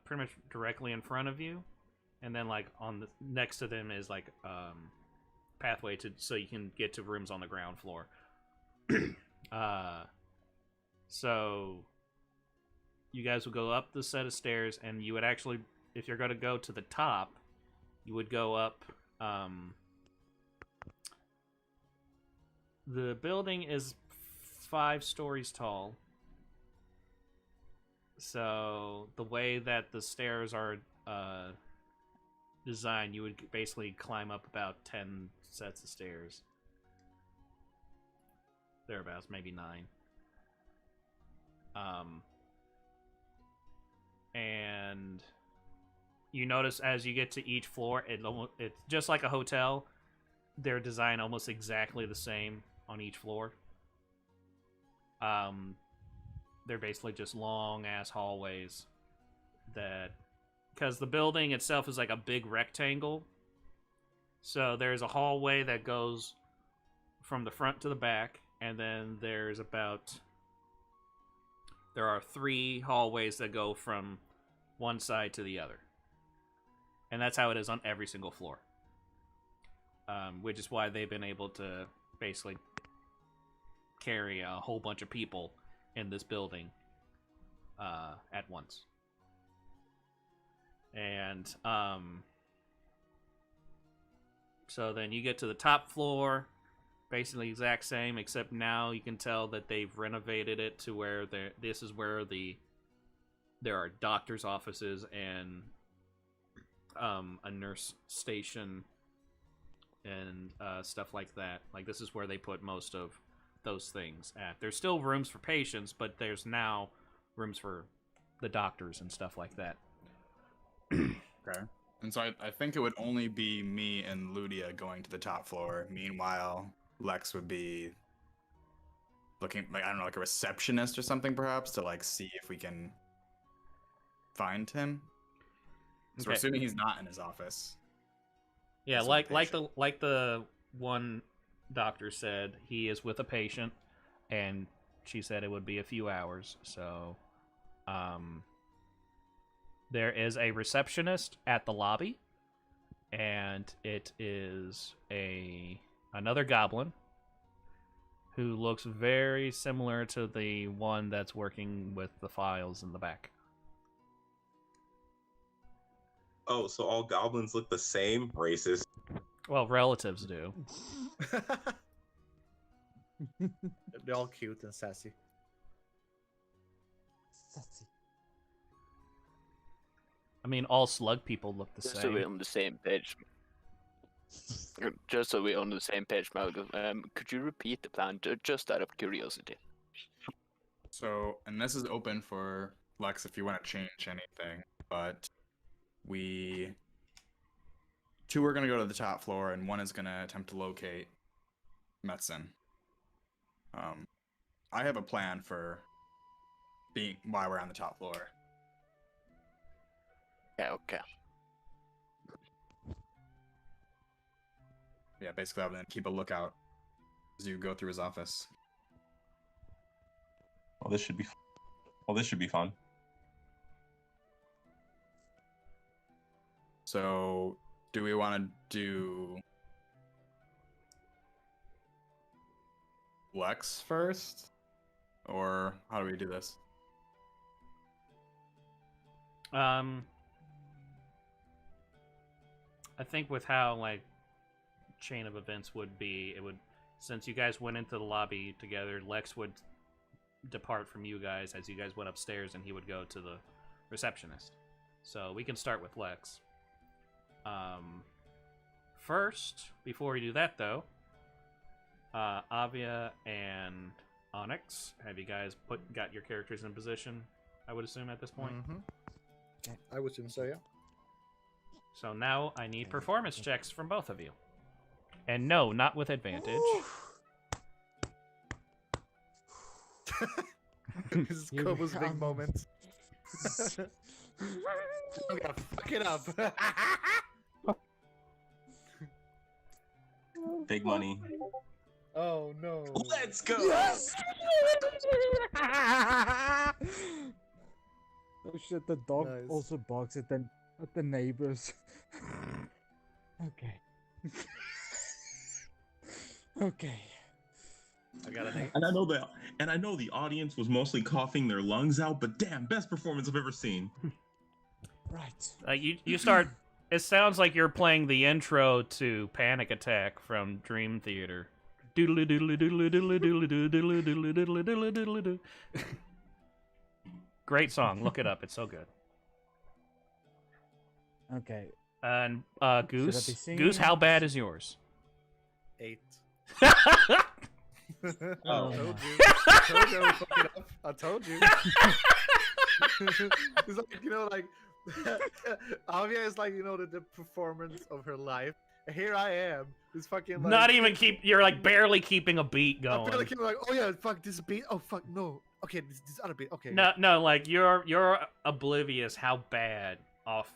[SPEAKER 1] pretty much directly in front of you. and then like on the next to them is like pathway to so you can get to rooms on the ground floor. So you guys would go up the set of stairs, and you would actually, if you're going to go to the top, you would go up. The building is 5 stories tall. So the way that the stairs are designed, you would basically climb up about 10 sets of stairs. Thereabouts, maybe 9. And you notice as you get to each floor, it's just like a hotel. They're designed almost exactly the same on each floor. They're basically just long ass hallways that, because the building itself is like a big rectangle. So there's a hallway that goes from the front to the back, and then there are 3 hallways that go from one side to the other. And that's how it is on every single floor. Which is why they've been able to basically carry a whole bunch of people in this building at once. And so then you get to the top floor, basically exact same, except now you can tell that they've renovated it to where this is where there are doctors' offices and a nurse station and stuff like that. Like, this is where they put most of those things at. There's still rooms for patients, but there's now rooms for the doctors and stuff like that.
[SPEAKER 4] Okay. And so I think it would only be me and Ludia going to the top floor. Meanwhile, Lex would be looking, like, I don't know, like a receptionist or something, perhaps, to like see if we can find him. So we're assuming he's not in his office.
[SPEAKER 1] Yeah,
[SPEAKER 4] He's
[SPEAKER 1] like
[SPEAKER 4] with a
[SPEAKER 1] like the one doctor said, he is with a patient, and she said it would be a few hours. So, there is a receptionist at the lobby, and it is another goblin who looks very similar to the one that's working with the files in the back.
[SPEAKER 3] Oh, so all goblins look the same? Racist.
[SPEAKER 1] Well, relatives do.
[SPEAKER 2] They're all cute and sassy.
[SPEAKER 5] Sassy.
[SPEAKER 1] I mean, all slug people look the
[SPEAKER 6] Just so we're
[SPEAKER 1] same.
[SPEAKER 6] on the same page. Just so we're on the same page, Malcolm, could you repeat the plan, just out of curiosity?
[SPEAKER 4] So, and this is open for Lex if you want to change anything, but two are going to go to the top floor, and one is going to attempt to locate Metzen. I have a plan for why we're on the top floor.
[SPEAKER 6] Yeah, okay.
[SPEAKER 4] Yeah, basically, I'm going to keep a lookout as you go through his office.
[SPEAKER 3] Well, this should be fun.
[SPEAKER 4] So, do we want to do Lex first? Or how do we do this?
[SPEAKER 1] I think with how, like, chain of events would be, it would, since you guys went into the lobby together, Lex would depart from you guys as you guys went upstairs, and he would go to the receptionist. So we can start with Lex. First, before we do that, though, Avia and Onyx, have you guys got your characters in position, I would assume, at this point?
[SPEAKER 2] Mm-hmm. I would assume so, yeah.
[SPEAKER 1] So now I need performance checks from both of you. And no, not with advantage.
[SPEAKER 2] This is Kobo's big moment. I'm gonna fuck it up.
[SPEAKER 3] Big money.
[SPEAKER 2] Oh no.
[SPEAKER 3] Let's go!
[SPEAKER 5] Yes! Oh shit, the dog
[SPEAKER 2] Nice.
[SPEAKER 5] also barks at them. at the neighbors. Okay. Okay.
[SPEAKER 2] I got an 8.
[SPEAKER 8] And I know the audience was mostly coughing their lungs out, but damn, best performance I've ever seen.
[SPEAKER 5] Right.
[SPEAKER 1] You start. It sounds like you're playing the intro to Panic Attack from Dream Theater. Doodly doodly doodly doodly doodly doodly doodly doodly doodly doodly doo. Great song. Look it up. It's so good.
[SPEAKER 5] Okay.
[SPEAKER 1] And Goose,
[SPEAKER 5] be singing?
[SPEAKER 1] Goose, how bad is yours?
[SPEAKER 2] 8.
[SPEAKER 8] Oh.
[SPEAKER 2] I told you. I told you I would fuck it up. I told you. It's like, you know, like Avia is like, you know, the performance of her life. And here I am, this fucking like,
[SPEAKER 1] Not even you're like barely keeping a beat
[SPEAKER 2] I'm
[SPEAKER 1] going.
[SPEAKER 2] barely keeping like, oh yeah, fuck this beat. Oh fuck no. Okay, this other beat. Okay.
[SPEAKER 1] No, like you're oblivious how bad off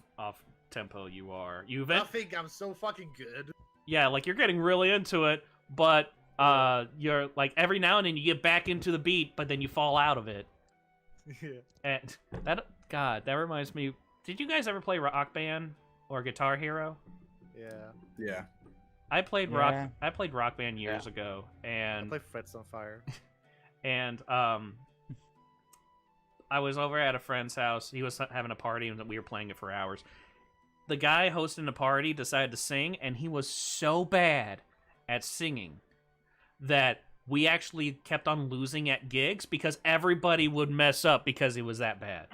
[SPEAKER 1] tempo you are.
[SPEAKER 2] I think I'm so fucking good.
[SPEAKER 1] Yeah, like you're getting really into it, but you're like every now and then you get back into the beat, but then you fall out of it.
[SPEAKER 2] Yeah.
[SPEAKER 1] And that reminds me. Did you guys ever play Rock Band or Guitar Hero?
[SPEAKER 2] Yeah.
[SPEAKER 4] Yeah.
[SPEAKER 1] I played
[SPEAKER 5] Yeah.
[SPEAKER 1] Rock Band years ago,
[SPEAKER 2] I
[SPEAKER 1] and
[SPEAKER 2] play Frets on Fire.
[SPEAKER 1] and I was over at a friend's house. He was having a party, and we were playing it for hours. The guy hosting the party decided to sing, and he was so bad at singing that we actually kept on losing at gigs because everybody would mess up because it was that bad.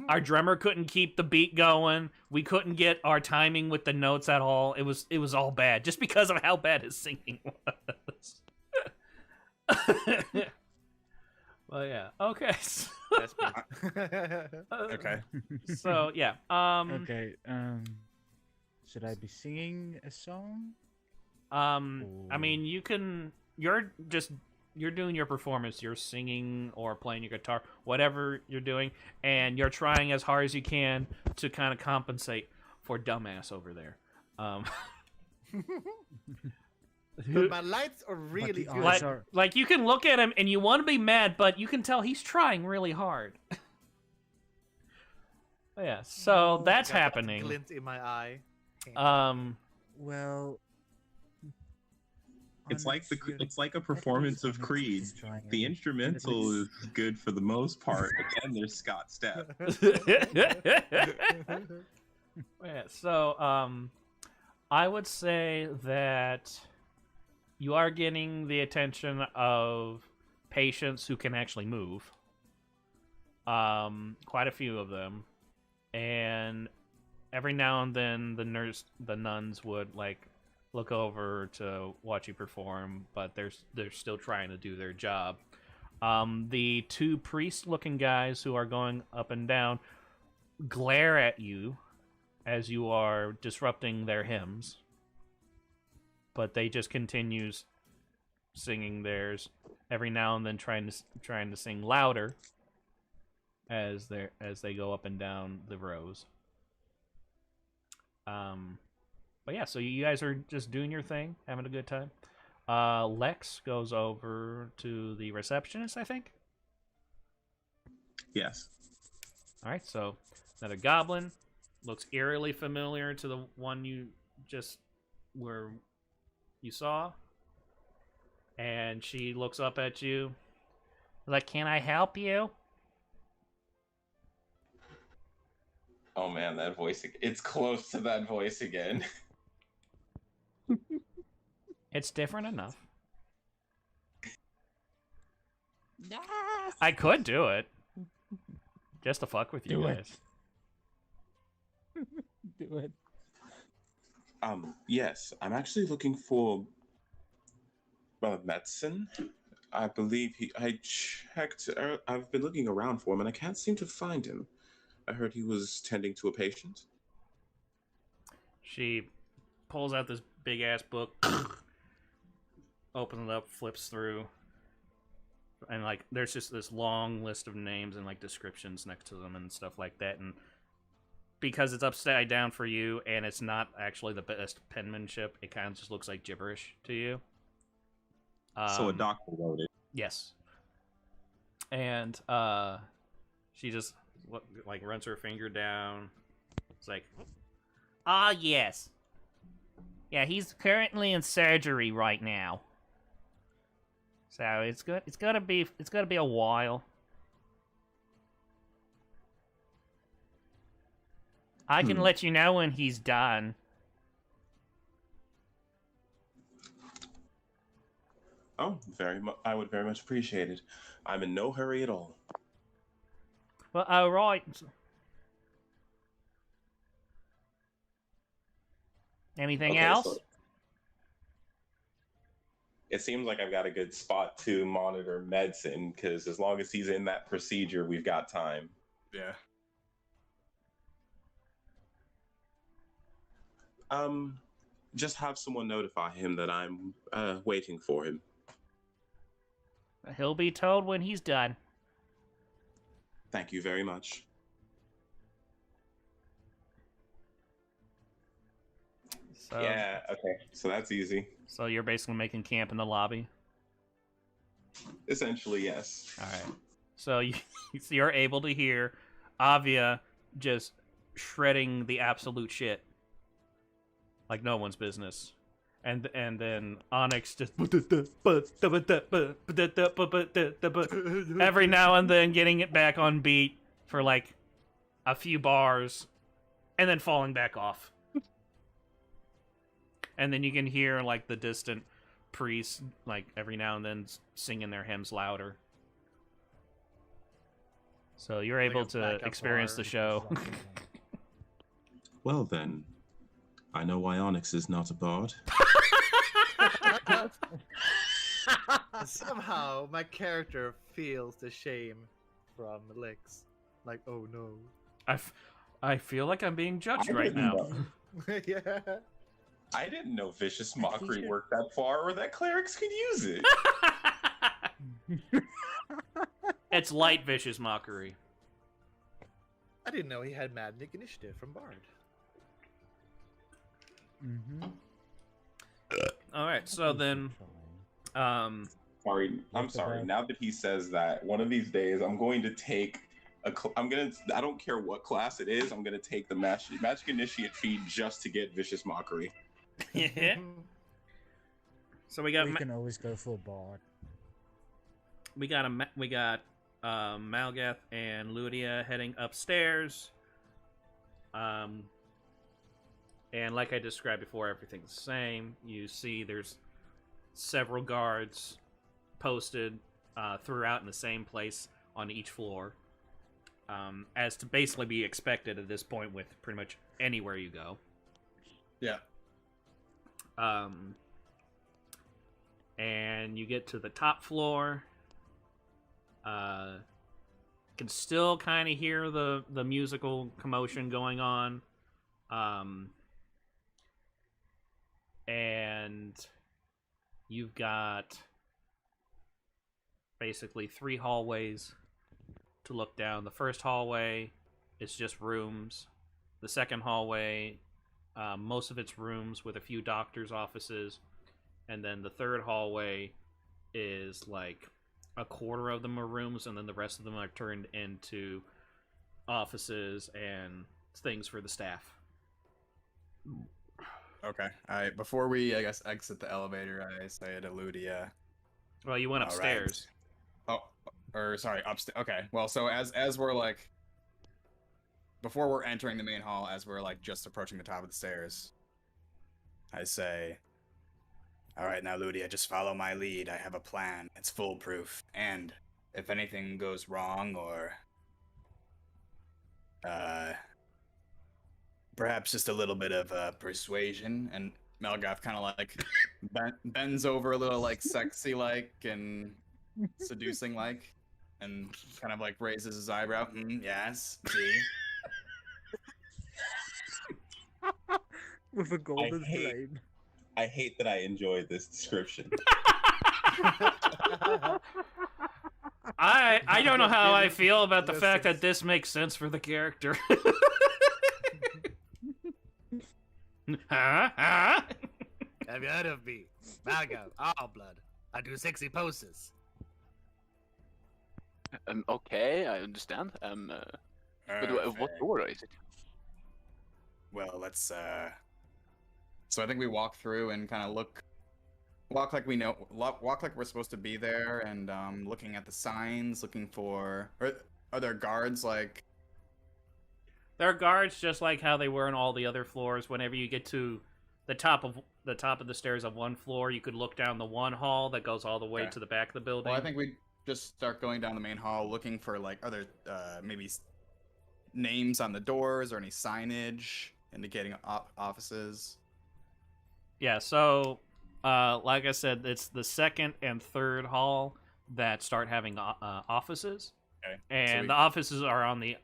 [SPEAKER 1] Our drummer couldn't keep the beat going. We couldn't get our timing with the notes at all. It was all bad just because of how bad his singing was. Well, yeah. Okay.
[SPEAKER 2] That's
[SPEAKER 4] Okay.
[SPEAKER 1] So yeah.
[SPEAKER 5] Okay. Should I be singing a song?
[SPEAKER 1] I mean, you're doing your performance. You're singing or playing your guitar, whatever you're doing, and you're trying as hard as you can to kind of compensate for dumbass over there.
[SPEAKER 2] But my lights are really
[SPEAKER 5] the
[SPEAKER 2] good.
[SPEAKER 5] eyes are-
[SPEAKER 1] Like you can look at him and you want to be mad, but you can tell he's trying really hard. Yeah, so that's
[SPEAKER 2] Got that
[SPEAKER 1] happening.
[SPEAKER 2] glint in my eye.
[SPEAKER 5] Well,
[SPEAKER 8] It's
[SPEAKER 5] I'm
[SPEAKER 8] like
[SPEAKER 5] not
[SPEAKER 8] it's like a
[SPEAKER 5] sure.
[SPEAKER 8] performance of
[SPEAKER 5] I'm
[SPEAKER 8] Creed.
[SPEAKER 5] just trying
[SPEAKER 8] The
[SPEAKER 5] it.
[SPEAKER 8] instrumental is good for the most part. Again, there's Scott Stepp.
[SPEAKER 1] Yeah, so I would say that you are getting the attention of patients who can actually move. Quite a few of them, and every now and then the nuns would like look over to watch you perform, but they're still trying to do their job. The two priest-looking guys who are going up and down glare at you as you are disrupting their hymns, but they just continues singing theirs. Every now and then, trying to sing louder as they go up and down the rows. But yeah, so you guys are just doing your thing, having a good time. Lex goes over to the receptionist, I think.
[SPEAKER 8] Yes.
[SPEAKER 1] All right, so another goblin looks eerily familiar to the one you saw, and she looks up at you, like, "Can I help you?"
[SPEAKER 3] Oh man, that voice. It's close to that voice again.
[SPEAKER 1] It's different enough.
[SPEAKER 5] Yes!
[SPEAKER 1] I could do it, just to fuck with you
[SPEAKER 5] Do it.
[SPEAKER 1] guys.
[SPEAKER 5] Do it.
[SPEAKER 3] Yes, I'm actually looking for medicine. I believe I checked. I've been looking around for him, and I can't seem to find him. I heard he was tending to a patient.
[SPEAKER 1] She pulls out this big ass book, opens it up, flips through, and like there's just this long list of names and like descriptions next to them and stuff like that. And because it's upside down for you and it's not actually the best penmanship, it kind of just looks like gibberish to you.
[SPEAKER 8] So a doctor wrote it.
[SPEAKER 1] Yes. And she just like runs her finger down. It's like, ah, yes. Yeah, he's currently in surgery right now. So it's good. It's gonna be a while. I can let you know when he's done.
[SPEAKER 3] Oh, I would very much appreciate it. I'm in no hurry at all.
[SPEAKER 1] Well, all right. Anything
[SPEAKER 3] Okay,
[SPEAKER 1] else?
[SPEAKER 3] so it seems like I've got a good spot to monitor medicine, because as long as he's in that procedure, we've got time.
[SPEAKER 4] Yeah.
[SPEAKER 3] Just have someone notify him that I'm waiting for him.
[SPEAKER 1] He'll be told when he's done.
[SPEAKER 3] Thank you very much.
[SPEAKER 1] So,
[SPEAKER 3] Yeah, okay. So that's easy.
[SPEAKER 1] So you're basically making camp in the lobby?
[SPEAKER 3] Essentially, yes.
[SPEAKER 1] Alright. So you're able to hear Avia just shredding the absolute shit. Like no one's business. And then Onyx just every now and then getting it back on beat for like a few bars and then falling back off. And then you can hear like the distant priests like every now and then singing their hymns louder. So you're able to experience the show.
[SPEAKER 8] Well then, I know why Onyx is not a bard.
[SPEAKER 2] Somehow, my character feels the shame from Lex. Like, oh no.
[SPEAKER 1] I feel like I'm being judged right now.
[SPEAKER 2] Yeah.
[SPEAKER 3] I didn't know Vicious Mockery worked that far, or that clerics could use it.
[SPEAKER 1] It's light Vicious Mockery.
[SPEAKER 2] I didn't know he had Mad Nick Initiative from Bard.
[SPEAKER 5] Mm-hmm.
[SPEAKER 1] All right, so then,
[SPEAKER 3] Sorry, I'm sorry. Now that he says that, one of these days I'm going to take I don't care what class it is. I'm gonna take the Magic Initiate feat just to get Vicious Mockery.
[SPEAKER 1] Yeah. So we got
[SPEAKER 5] We can always go for Bard.
[SPEAKER 1] we got Malgath and Ludia heading upstairs. And like I described before, everything's the same. You see there's several guards posted throughout in the same place on each floor. As to basically be expected at this point with pretty much anywhere you go.
[SPEAKER 4] Yeah.
[SPEAKER 1] And you get to the top floor. Can still kind of hear the musical commotion going on. And you've got basically 3 hallways to look down. The first hallway is just rooms. The second hallway, most of it's rooms with a few doctors' offices. And then the third hallway is like a quarter of them are rooms, and then the rest of them are turned into offices and things for the staff.
[SPEAKER 4] Okay. Before we, I guess, exit the elevator, I say to Ludia.
[SPEAKER 1] Well, you went upstairs.
[SPEAKER 4] Right. Oh, or sorry, upstairs. Okay. Well, so as we're like, before we're entering the main hall, as we're like just approaching the top of the stairs, I say, all right, now Ludia, just follow my lead. I have a plan. It's foolproof. And if anything goes wrong or perhaps just a little bit of persuasion, and Melgoth kind of like bends over a little like sexy like and seducing like, and kind of like raises his eyebrow. Yes, see.
[SPEAKER 5] With a golden flame.
[SPEAKER 3] I hate that I enjoyed this description.
[SPEAKER 1] I don't know how I feel about the fact that this makes sense for the character. Huh?
[SPEAKER 2] Have you heard of me? Malgo, all blood. I do sexy poses.
[SPEAKER 6] Okay, I understand. But what
[SPEAKER 4] Perfect.
[SPEAKER 6] door is it?
[SPEAKER 4] Well, let's so I think we walk through and kind of walk like we know, walk like we're supposed to be there, and looking at the signs, looking for. Are there guards like?
[SPEAKER 1] There are guards just like how they were on all the other floors. Whenever you get to the top of the stairs of one floor, you could look down the one hall that goes all the way
[SPEAKER 4] Okay.
[SPEAKER 1] to the back of the building.
[SPEAKER 4] Well, I think we just start going down the main hall, looking for like other maybe names on the doors or any signage indicating offices.
[SPEAKER 1] Yeah, so like I said, it's the second and third hall that start having offices.
[SPEAKER 4] Okay.
[SPEAKER 1] And the offices are on the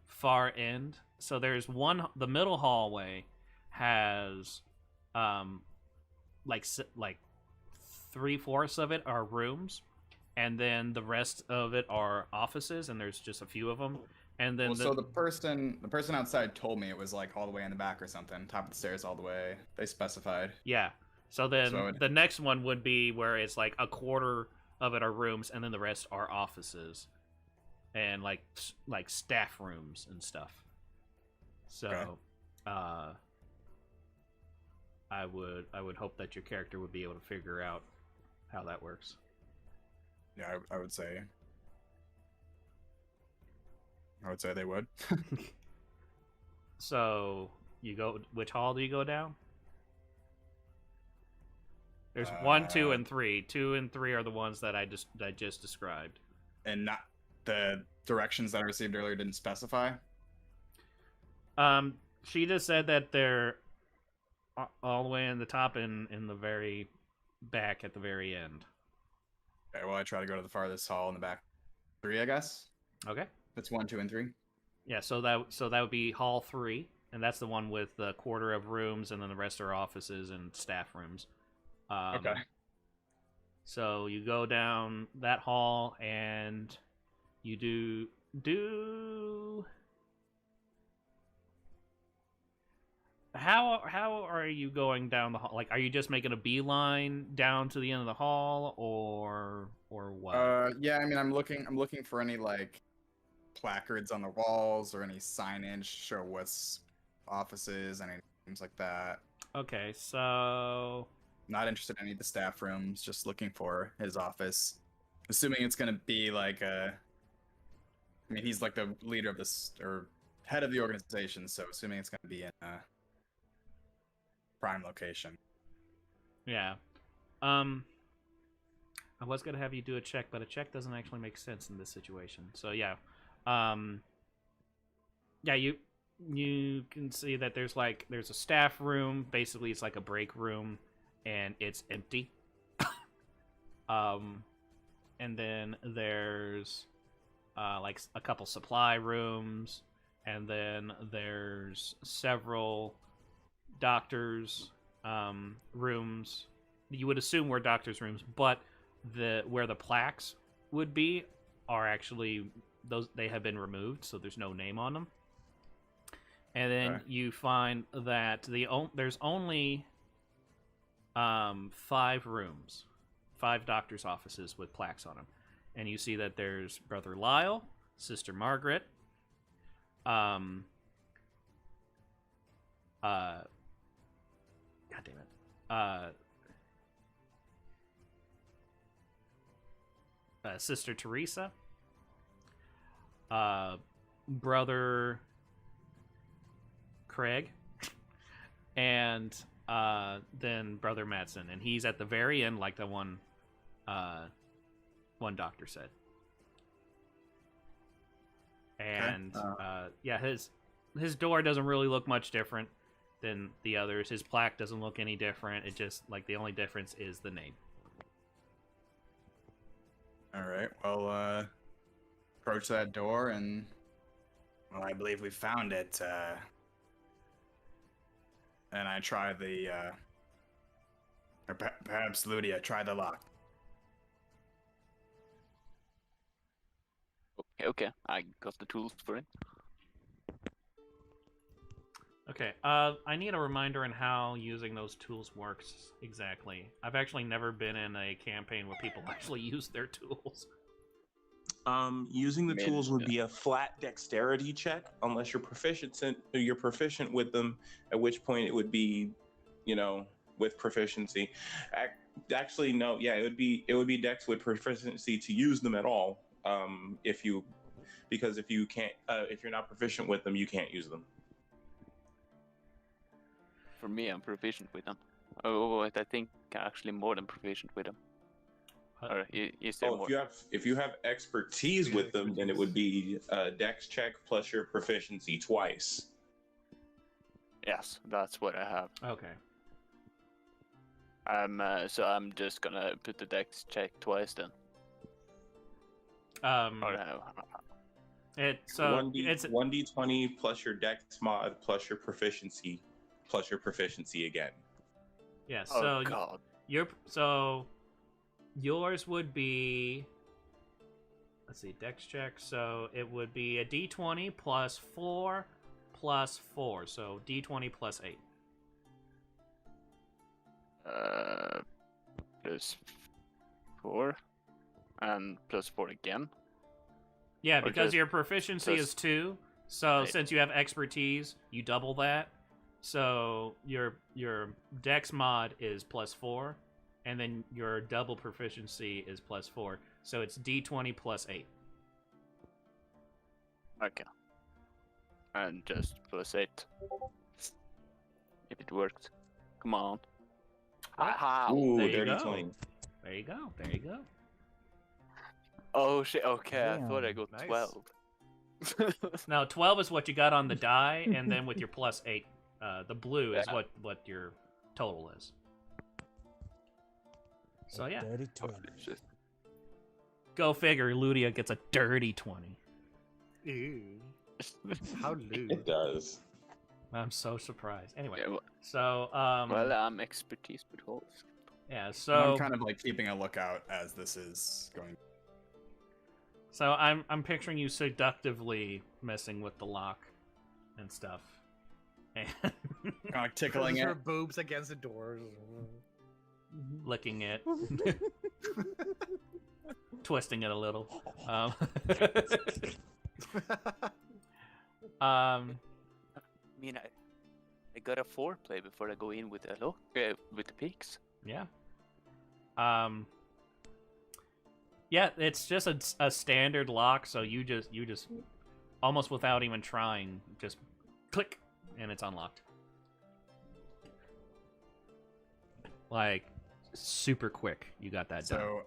[SPEAKER 1] far end. So there's the middle hallway has like 3/4 of it are rooms, and then the rest of it are offices, and there's just a few of them. And then
[SPEAKER 4] so the person outside told me it was like all the way in the back or something, top of the stairs all the way. They specified.
[SPEAKER 1] yeah. So then
[SPEAKER 4] So
[SPEAKER 1] the next one would be where it's like 1/4 of it are rooms, and then the rest are offices, and like staff rooms and stuff. So,
[SPEAKER 4] Okay.
[SPEAKER 1] I would hope that your character would be able to figure out how that works.
[SPEAKER 4] Yeah, I would say. I would say they would.
[SPEAKER 1] So you go. Which hall do you go down? There's 1, 2, and 3. 2 and 3 are the ones that I just described.
[SPEAKER 4] And not the directions that I received earlier didn't specify.
[SPEAKER 1] She just said that they're all the way in the top and in the very back at the very end.
[SPEAKER 4] Okay, well, I try to go to the farthest hall in the back. 3, I guess.
[SPEAKER 1] Okay.
[SPEAKER 4] That's 1, 2, and 3.
[SPEAKER 1] Yeah, so that would be hall 3, and that's the one with the 1/4 of rooms, and then the rest are offices and staff rooms.
[SPEAKER 4] Okay.
[SPEAKER 1] So you go down that hall, and you do. How are you going down the hall? Like, are you just making a beeline down to the end of the hall, or what?
[SPEAKER 4] Yeah, I mean, I'm looking for any like placards on the walls or any signage show what's offices and things like that.
[SPEAKER 1] Okay, so
[SPEAKER 4] Not interested in any of the staff rooms, just looking for his office. Assuming it's gonna be like I mean, he's like the leader of this or head of the organization, so assuming it's gonna be in a prime location.
[SPEAKER 1] yeah. I was gonna have you do a check, but a check doesn't actually make sense in this situation. So yeah, yeah, you can see that there's a staff room. Basically, it's like a break room, and it's empty. And then there's like a couple supply rooms, and then there's several doctors' rooms. You would assume were doctors' rooms, but where the plaques would be are actually they have been removed, so there's no name on them. And then you find that there's only 5 rooms, 5 doctors' offices with plaques on them, and you see that there's Brother Lyle, Sister Margaret, God damn it, Sister Teresa, Brother Craig, and then Brother Madsen, and he's at the very end, like the one doctor said. And yeah, his door doesn't really look much different than the others. His plaque doesn't look any different. It just like the only difference is the name.
[SPEAKER 4] All right. Well, approach that door, and well, I believe we found it. And I try the, or perhaps Ludia, try the lock.
[SPEAKER 6] Okay, I got the tools for it.
[SPEAKER 1] Okay, I need a reminder on how using those tools works exactly. I've actually never been in a campaign where people actually use their tools.
[SPEAKER 3] Using the
[SPEAKER 6] Mid,
[SPEAKER 3] tools would
[SPEAKER 6] yeah.
[SPEAKER 3] be a flat dexterity check, unless you're proficient with them. At which point it would be, with proficiency. Actually, no, yeah, it would be dex with proficiency to use them at all. Because if you can't, if you're not proficient with them, you can't use them.
[SPEAKER 6] For me, I'm proficient with them. Oh, wait, I think actually more than proficient with them. Or is there
[SPEAKER 3] Oh,
[SPEAKER 6] more?
[SPEAKER 3] if you have expertise with them, then it would be a dex check plus your proficiency twice.
[SPEAKER 6] Yes, that's what I have.
[SPEAKER 1] Okay.
[SPEAKER 6] So I'm just gonna put the dex check twice then. Or no.
[SPEAKER 1] It's
[SPEAKER 3] 1d20 plus your dex mod plus your proficiency again.
[SPEAKER 1] yeah.
[SPEAKER 6] Oh
[SPEAKER 1] So
[SPEAKER 6] god.
[SPEAKER 1] yours would be, let's see, dex check. So it would be a d20 plus 4 plus 4. So d20 plus 8.
[SPEAKER 6] Plus 4 and plus 4 again.
[SPEAKER 1] Yeah,
[SPEAKER 6] Or
[SPEAKER 1] because
[SPEAKER 6] just
[SPEAKER 1] your proficiency
[SPEAKER 6] plus
[SPEAKER 1] is 2. So
[SPEAKER 6] 8.
[SPEAKER 1] since you have expertise, you double that. So your dex mod is plus 4, and then your double proficiency is plus 4. So it's d20 plus 8.
[SPEAKER 6] Okay. And just plus 8. If it worked. Come on. Aha!
[SPEAKER 3] Ooh,
[SPEAKER 1] there you
[SPEAKER 3] dirty
[SPEAKER 1] go.
[SPEAKER 3] 20.
[SPEAKER 1] There you go. There you go.
[SPEAKER 6] Oh shit, okay, I thought I
[SPEAKER 5] Damn,
[SPEAKER 6] got
[SPEAKER 2] nice.
[SPEAKER 6] 12.
[SPEAKER 1] Now 12 is what you got on the die, and then with your plus 8, the blue is
[SPEAKER 6] Yeah.
[SPEAKER 1] what your total is. So yeah,
[SPEAKER 5] Dirty
[SPEAKER 6] Holy
[SPEAKER 5] 20.
[SPEAKER 6] shit.
[SPEAKER 1] go figure. Ludia gets a dirty 20.
[SPEAKER 2] Ew. How lewd.
[SPEAKER 3] It does.
[SPEAKER 1] I'm so surprised. Anyway,
[SPEAKER 6] Yeah,
[SPEAKER 1] so
[SPEAKER 6] well, I'm expertise with holes.
[SPEAKER 1] yeah,
[SPEAKER 4] And
[SPEAKER 1] so
[SPEAKER 4] I'm kind of like keeping a lookout as this is going.
[SPEAKER 1] so I'm picturing you seductively messing with the lock and stuff, and
[SPEAKER 4] Kind of tickling
[SPEAKER 2] Her
[SPEAKER 4] it.
[SPEAKER 2] boobs against the doors.
[SPEAKER 1] licking it, twisting it a little. Um,
[SPEAKER 6] I mean, I got a foreplay before I go in with the look, with the pics.
[SPEAKER 1] yeah. Yeah, it's just a standard lock, so you just almost without even trying, just click and it's unlocked. Like super quick, you got that done.
[SPEAKER 4] So,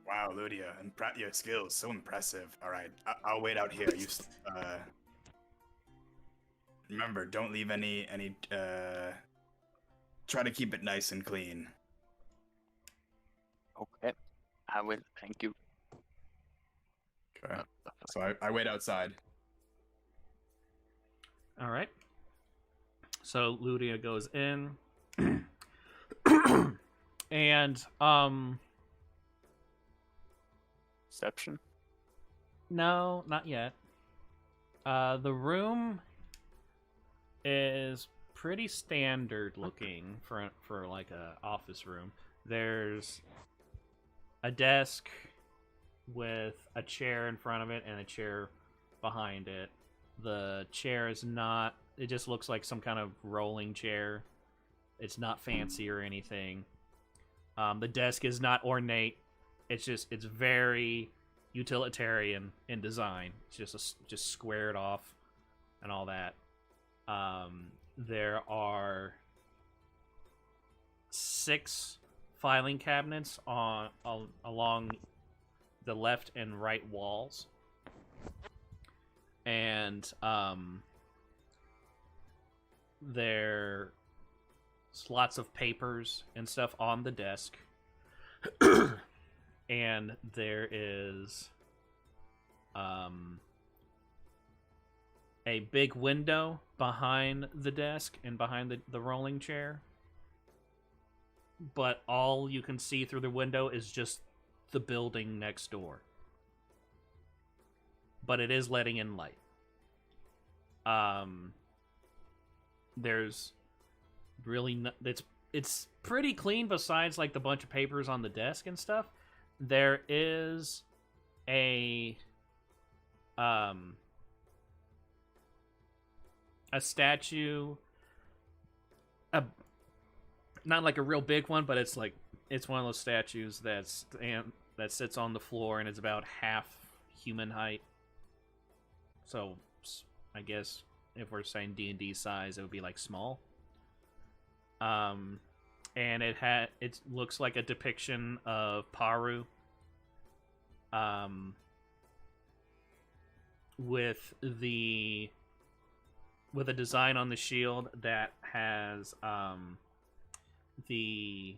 [SPEAKER 4] wow, Ludia, your skills so impressive. All right, I'll wait out here. Remember, don't leave any. Try to keep it nice and clean.
[SPEAKER 6] Okay, I will. Thank you.
[SPEAKER 4] Okay. So I wait outside.
[SPEAKER 1] All right. So Ludia goes in, and
[SPEAKER 6] Perception.
[SPEAKER 1] no, not yet. The room is pretty standard looking for like a office room. There's a desk with a chair in front of it and a chair behind it. The chair is not, it just looks like some kind of rolling chair. It's not fancy or anything. The desk is not ornate. It's very utilitarian in design. It's just squared off and all that. There are 6 filing cabinets along the left and right walls, and there's lots of papers and stuff on the desk, and there is a big window behind the desk and behind the rolling chair, but all you can see through the window is just the building next door. But it is letting in light. There's really it's pretty clean besides like the bunch of papers on the desk and stuff. There is a um a statue, a not like a real big one, but it's one of those statues that sits on the floor and is about half human height. So I guess if we're saying D&D size, it would be like small. And it looks like a depiction of Paru. With a design on the shield that has the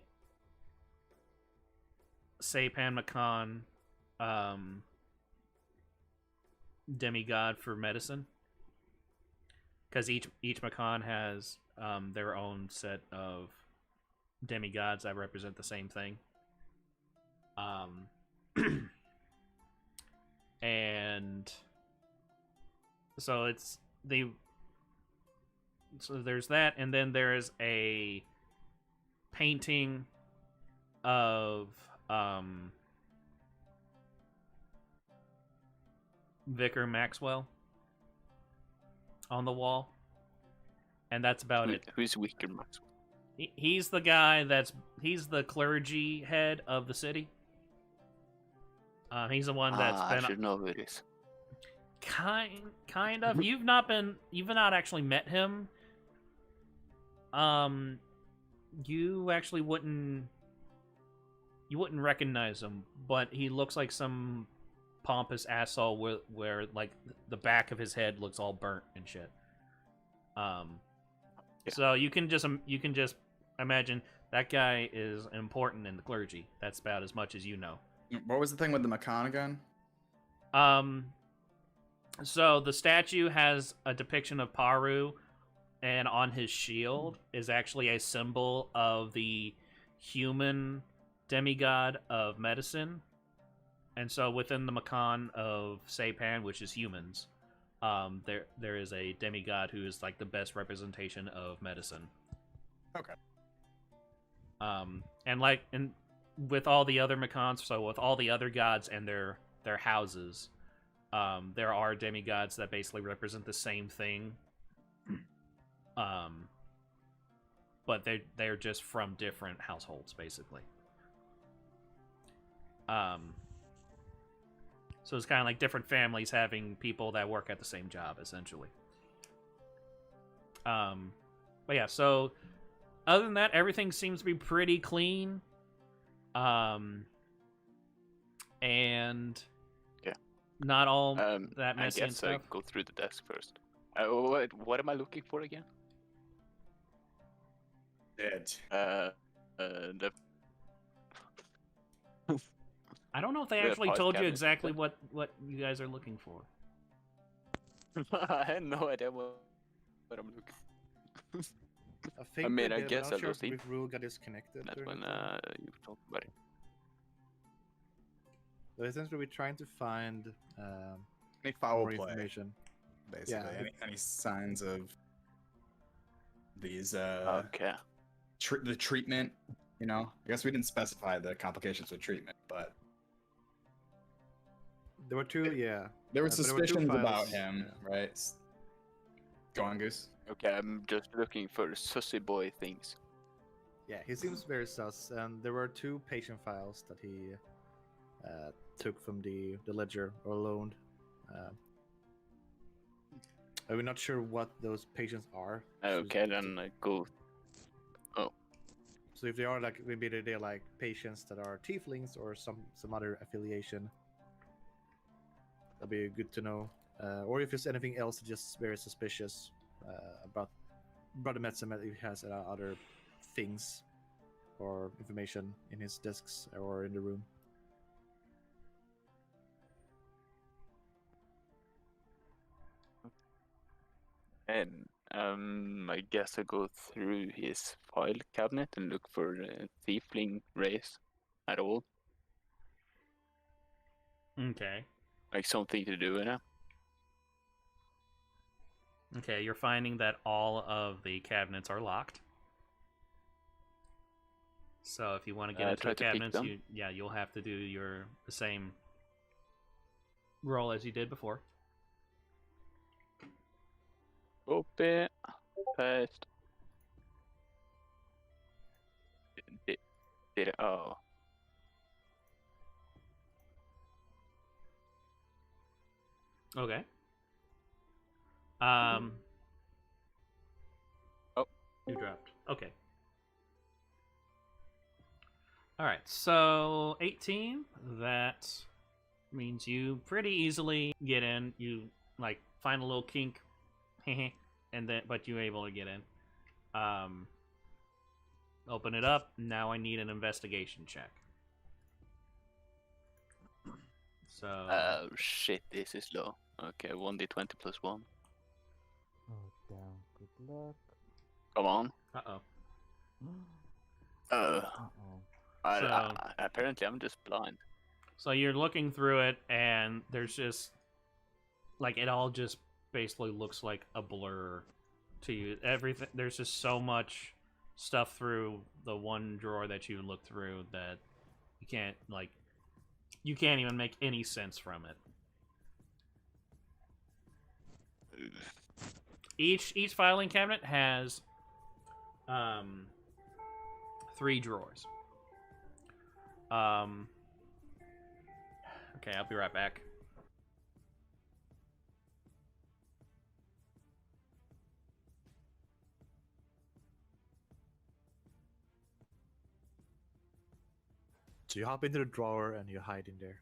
[SPEAKER 1] Saipan Makan demigod for medicine, because each Makan has their own set of demigods that represent the same thing. And so there's that, and then there's a painting of Vicar Maxwell on the wall, and that's about it.
[SPEAKER 6] Who's Vicar Maxwell?
[SPEAKER 1] He's the guy he's the clergy head of the city. He's the one that's been.
[SPEAKER 6] I should know who it is.
[SPEAKER 1] Kind of. You've not actually met him. You actually wouldn't recognize him, but he looks like some pompous asshole where like the back of his head looks all burnt and shit. Yeah. So you can just imagine that guy is important in the clergy. That's about as much as you know.
[SPEAKER 4] What was the thing with the Makan again?
[SPEAKER 1] So the statue has a depiction of Paru, and on his shield is actually a symbol of the human demigod of medicine. And so within the Makan of Saipan, which is humans, there is a demigod who is like the best representation of medicine.
[SPEAKER 4] Okay.
[SPEAKER 1] And with all the other Makans, so with all the other gods and their houses, there are demigods that basically represent the same thing. But they're just from different households, basically. So it's kind of like different families having people that work at the same job, essentially. But yeah, so other than that, everything seems to be pretty clean. And
[SPEAKER 6] yeah,
[SPEAKER 1] not all that messy
[SPEAKER 6] I
[SPEAKER 1] and
[SPEAKER 6] guess
[SPEAKER 1] stuff.
[SPEAKER 6] I go through the desk first. What am I looking for again?
[SPEAKER 4] Dead.
[SPEAKER 6] The
[SPEAKER 1] I don't know if they
[SPEAKER 6] the
[SPEAKER 1] actually
[SPEAKER 6] pod
[SPEAKER 1] told you
[SPEAKER 6] cabinet.
[SPEAKER 1] exactly what you guys are looking for.
[SPEAKER 6] I had no idea what I'm looking.
[SPEAKER 2] I think
[SPEAKER 6] I mean,
[SPEAKER 2] we
[SPEAKER 6] I
[SPEAKER 2] did,
[SPEAKER 6] guess
[SPEAKER 2] I'm not
[SPEAKER 6] I
[SPEAKER 2] sure
[SPEAKER 6] looked
[SPEAKER 2] if Rule got disconnected.
[SPEAKER 6] That's
[SPEAKER 2] or
[SPEAKER 6] when
[SPEAKER 2] anything.
[SPEAKER 6] you talked about it.
[SPEAKER 2] But essentially, we're trying to find
[SPEAKER 4] Any foul
[SPEAKER 2] more
[SPEAKER 4] play,
[SPEAKER 2] information.
[SPEAKER 4] basically.
[SPEAKER 2] Yeah.
[SPEAKER 4] Any signs of these
[SPEAKER 6] Okay.
[SPEAKER 4] the treatment, you know? I guess we didn't specify the complications with treatment, but
[SPEAKER 2] There were two, yeah.
[SPEAKER 4] there were
[SPEAKER 2] But there were two
[SPEAKER 4] suspicions about
[SPEAKER 2] files,
[SPEAKER 4] him,
[SPEAKER 2] yeah.
[SPEAKER 4] right? Go on, Goose.
[SPEAKER 6] Okay, I'm just looking for sussy boy things.
[SPEAKER 2] Yeah, he seems very sus, and there were two patient files that he took from the ledger or loaned. We're not sure what those patients are.
[SPEAKER 6] Okay, then I go.
[SPEAKER 2] So if they are like maybe they're like patients that are tieflings or some other affiliation, that'd be good to know. Or if there's anything else just very suspicious about Brother Metzem, if he has other things or information in his desks or in the room.
[SPEAKER 6] And I guess I go through his file cabinet and look for tiefling race at all.
[SPEAKER 1] Okay.
[SPEAKER 6] Like something to do with it.
[SPEAKER 1] Okay, you're finding that all of the cabinets are locked. So if you want to get into
[SPEAKER 6] Try
[SPEAKER 1] the
[SPEAKER 6] to pick
[SPEAKER 1] cabinets,
[SPEAKER 6] them.
[SPEAKER 1] you'll have to do the same roll as you did before.
[SPEAKER 6] Copy. Paste. Did it? Oh.
[SPEAKER 1] Okay.
[SPEAKER 6] Oh.
[SPEAKER 1] You dropped. Okay. All right. So 18. That means you pretty easily get in. You like find a little kink, and then but you're able to get in. Open it up. Now I need an investigation check. So.
[SPEAKER 6] Oh shit! This is low. Okay, 1d20 plus 1.
[SPEAKER 5] Oh, damn. Good luck.
[SPEAKER 6] Come on.
[SPEAKER 1] Uh-oh.
[SPEAKER 5] Uh-oh.
[SPEAKER 6] Apparently, I'm just blind.
[SPEAKER 1] So you're looking through it, and there's just like it all just basically looks like a blur to you. Everything there's just so much stuff through the one drawer that you look through that you can't even make any sense from it. Each filing cabinet has 3 drawers. Okay, I'll be right back.
[SPEAKER 2] So you hop into the drawer and you hide in there.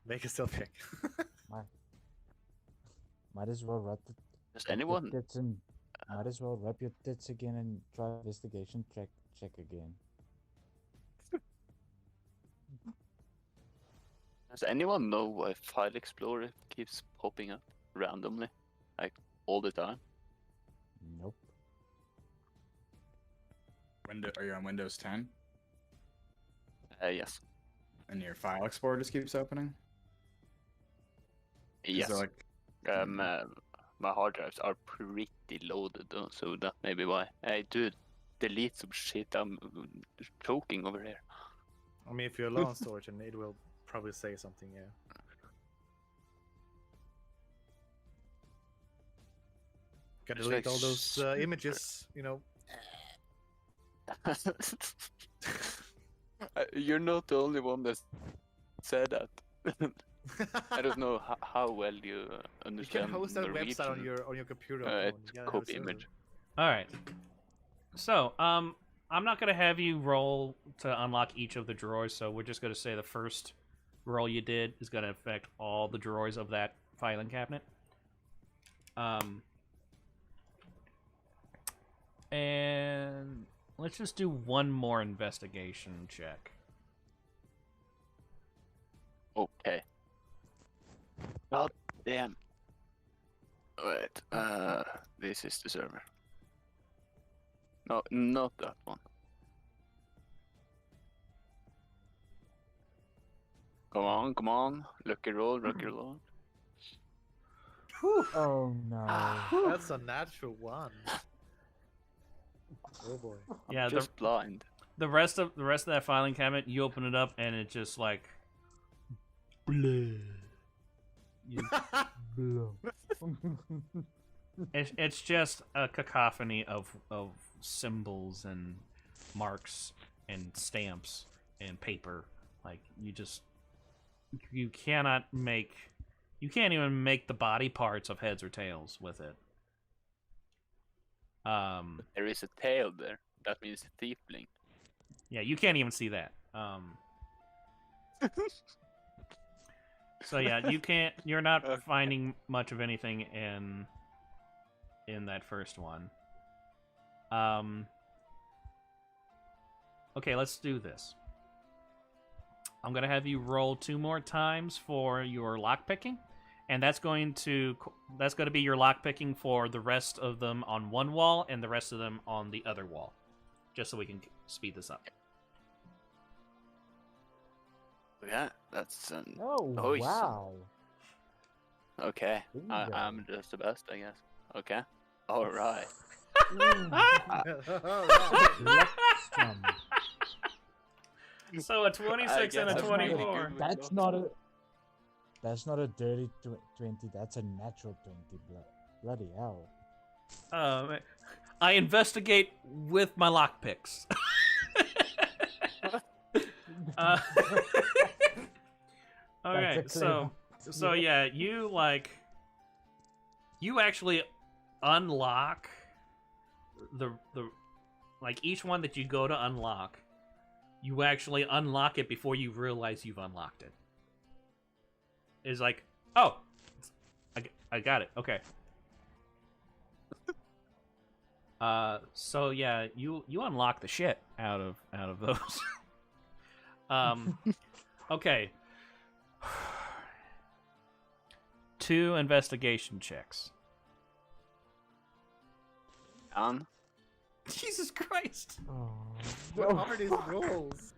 [SPEAKER 2] Make a stealth check.
[SPEAKER 5] Might as well wrap
[SPEAKER 6] Does anyone?
[SPEAKER 5] Might as well wrap your tits again and try investigation check again.
[SPEAKER 6] Does anyone know why File Explorer keeps popping up randomly, like all the time?
[SPEAKER 5] Nope.
[SPEAKER 4] Are you on Windows 10?
[SPEAKER 6] Yes.
[SPEAKER 4] And your File Explorer just keeps opening?
[SPEAKER 6] Yes.
[SPEAKER 4] Is it
[SPEAKER 6] My hard drives are pretty loaded though, so that may be why. Hey, dude, delete some shit. I'm choking over here.
[SPEAKER 2] I mean, if you're low on storage, and it will probably say something, yeah. Gotta
[SPEAKER 6] It's
[SPEAKER 2] delete
[SPEAKER 6] like
[SPEAKER 2] all those images, you know.
[SPEAKER 6] You're not the only one that said that. I don't know how well you
[SPEAKER 2] You
[SPEAKER 6] understand
[SPEAKER 2] can host that
[SPEAKER 6] Norwegian.
[SPEAKER 2] website on your computer.
[SPEAKER 6] It's copy image.
[SPEAKER 1] All right. So, I'm not gonna have you roll to unlock each of the drawers. So we're just gonna say the first roll you did is gonna affect all the drawers of that filing cabinet. And let's just do one more investigation check.
[SPEAKER 6] Okay. God damn. Wait, this is the server. No, not that one. Come on. Lucky roll.
[SPEAKER 5] Oh no.
[SPEAKER 2] That's a natural one. Oh boy.
[SPEAKER 1] Yeah,
[SPEAKER 6] Just blind.
[SPEAKER 1] the rest of that filing cabinet, you open it up and it just like bleh. It's just a cacophony of symbols and marks and stamps and paper. Like you can't even make the body parts of heads or tails with it.
[SPEAKER 6] There is a tail there. That means tiefling.
[SPEAKER 1] Yeah, you can't even see that. So yeah, you're not
[SPEAKER 6] Okay.
[SPEAKER 1] finding much of anything in that first one. Okay, let's do this. I'm gonna have you roll 2 more times for your lockpicking, and that's going to be your lockpicking for the rest of them on one wall and the rest of them on the other wall, just so we can speed this up.
[SPEAKER 6] Yeah, that's an...
[SPEAKER 5] Oh,
[SPEAKER 6] Nice.
[SPEAKER 5] wow.
[SPEAKER 6] Okay,
[SPEAKER 5] Bingo.
[SPEAKER 6] I'm just the best, I guess. Okay. Alright.
[SPEAKER 1] So a 26 and a
[SPEAKER 6] guess I'm
[SPEAKER 1] 24.
[SPEAKER 5] That's not a That's not a dirty 20. That's a natural 20. Bloody hell.
[SPEAKER 1] I investigate with my lockpicks. uh, okay,
[SPEAKER 5] That's a
[SPEAKER 1] so
[SPEAKER 5] clever-
[SPEAKER 1] yeah, you actually unlock the like each one that you go to unlock. You actually unlock it before you realize you've unlocked it. It's like, oh, I got it. Okay. So yeah, you unlock the shit out of those. Okay. 2 investigation checks. Jesus Christ.
[SPEAKER 5] Oh,
[SPEAKER 2] What
[SPEAKER 5] no.
[SPEAKER 2] are these rolls?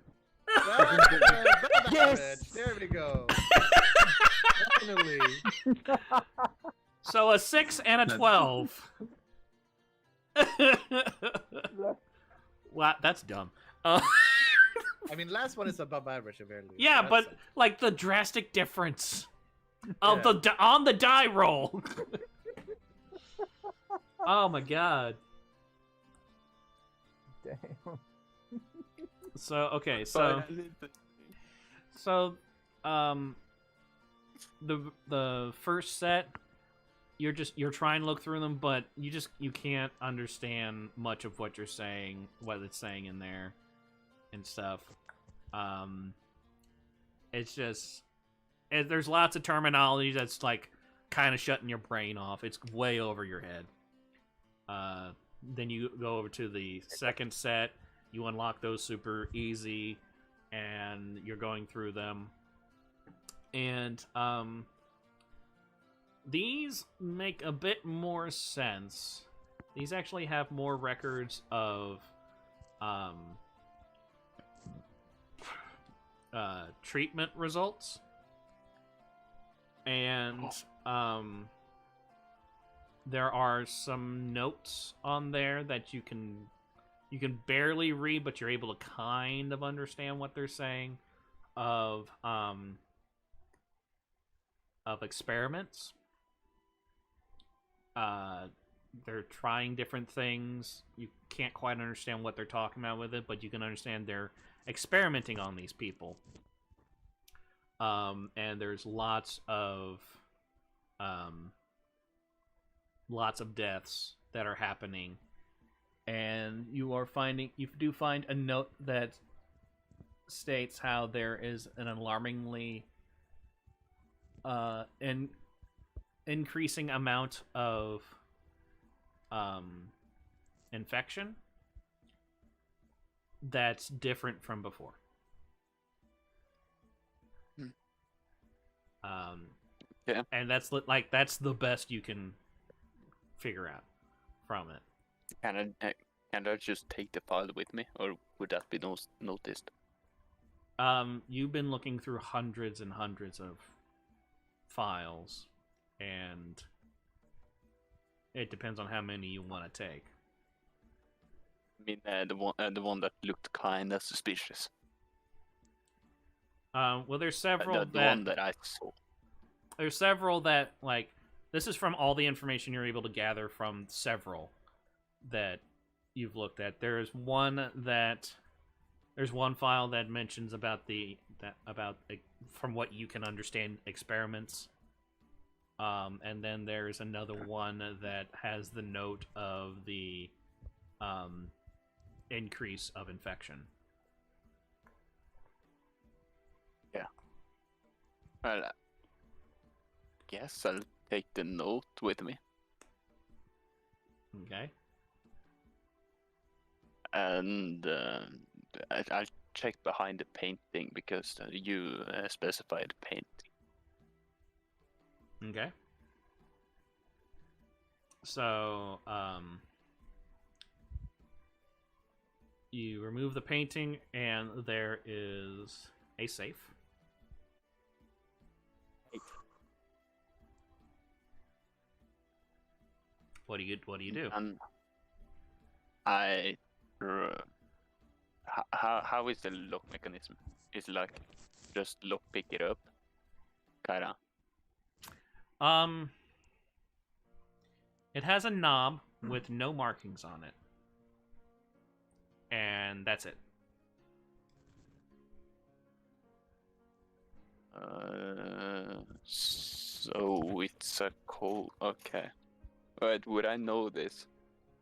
[SPEAKER 5] Yes!
[SPEAKER 2] There we go. Finally.
[SPEAKER 1] So a 6 and a
[SPEAKER 8] That's-
[SPEAKER 1] 12. Wow, that's dumb.
[SPEAKER 2] I mean, last one is above average, apparently.
[SPEAKER 1] Yeah,
[SPEAKER 2] That's-
[SPEAKER 1] but like the drastic difference of
[SPEAKER 2] Yeah.
[SPEAKER 1] on the die roll. Oh my god.
[SPEAKER 5] Damn.
[SPEAKER 1] So okay, so the first set, you're trying to look through them, but you can't understand much of what you're saying, what it's saying in there, and stuff. It's just there's lots of terminology that's like kind of shutting your brain off. It's way over your head. Then you go over to the second set. You unlock those super easy, and you're going through them. And these make a bit more sense. These actually have more records of treatment results. And there are some notes on there that you can barely read, but you're able to kind of understand what they're saying of experiments. They're trying different things. You can't quite understand what they're talking about with it, but you can understand they're experimenting on these people. And there's lots of deaths that are happening, and you do find a note that states how there is an alarmingly increasing amount of infection that's different from before.
[SPEAKER 6] Yeah.
[SPEAKER 1] And that's the best you can figure out from it.
[SPEAKER 6] Can I just take the file with me, or would that be noticed?
[SPEAKER 1] You've been looking through hundreds and hundreds of files, and it depends on how many you want to take.
[SPEAKER 6] I mean, the one that looked kind of suspicious.
[SPEAKER 1] Well, there's several
[SPEAKER 6] The one that I saw.
[SPEAKER 1] There's several that, like, this is from all the information you're able to gather from several that you've looked at. There's one file that mentions about from what you can understand, experiments. And then there's another one that has the note of the increase of infection.
[SPEAKER 6] Yeah. Well, I guess I'll take the note with me.
[SPEAKER 1] Okay.
[SPEAKER 6] And I'll check behind the painting because you specified painting.
[SPEAKER 1] Okay. So, you remove the painting, and there is a safe. What do you do?
[SPEAKER 6] And how is the lock mechanism? Is it like just lock pick it up, kinda,
[SPEAKER 1] Um, it has a knob with no markings on it, and that's it.
[SPEAKER 6] So it's a cold. Okay. But would I know this?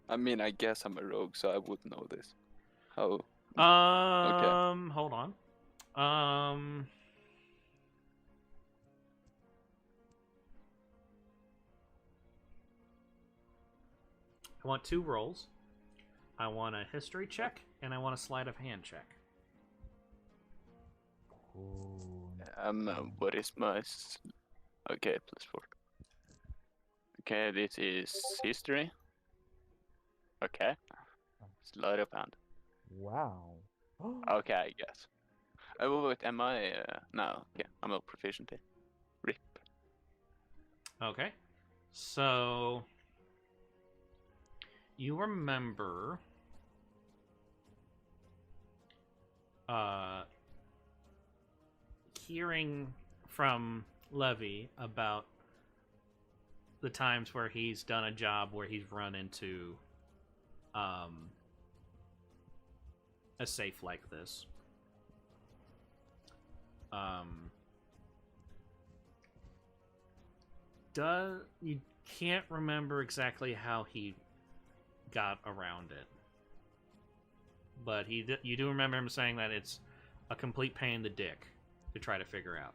[SPEAKER 6] I mean, I guess I'm a rogue, so I would know this. How? Okay.
[SPEAKER 1] Hold on. Um, I want 2 rolls. I want a history check, and I want a sleight of hand check.
[SPEAKER 6] What is my? Okay, +4. Okay, this is history. Okay. Sleight of hand.
[SPEAKER 5] Wow.
[SPEAKER 6] Okay, I guess. Wait, am I? No. Okay, I'm not proficiency. Rip.
[SPEAKER 1] Okay. So you remember hearing from Levy about the times where he's done a job where he's run into a safe like this. You can't remember exactly how he got around it, but you do remember him saying that it's a complete pain in the dick to try to figure out.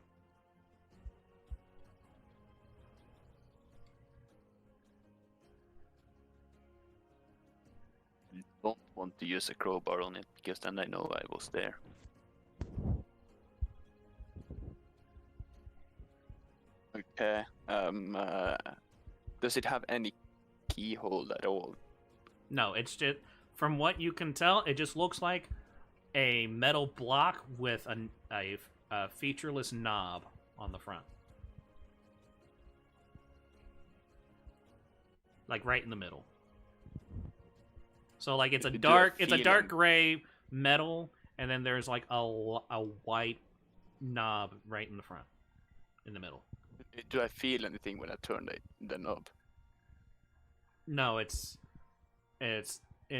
[SPEAKER 6] Don't want to use a crowbar on it because then I know I was there. Okay. Does it have any keyhole at all?
[SPEAKER 1] No, it's just, from what you can tell, it just looks like a metal block with a featureless knob on the front, like right in the middle. So like it's a dark gray metal, and then there's like a white knob right in the front, in the middle.
[SPEAKER 6] Do I feel anything when I turn the knob?
[SPEAKER 1] No, it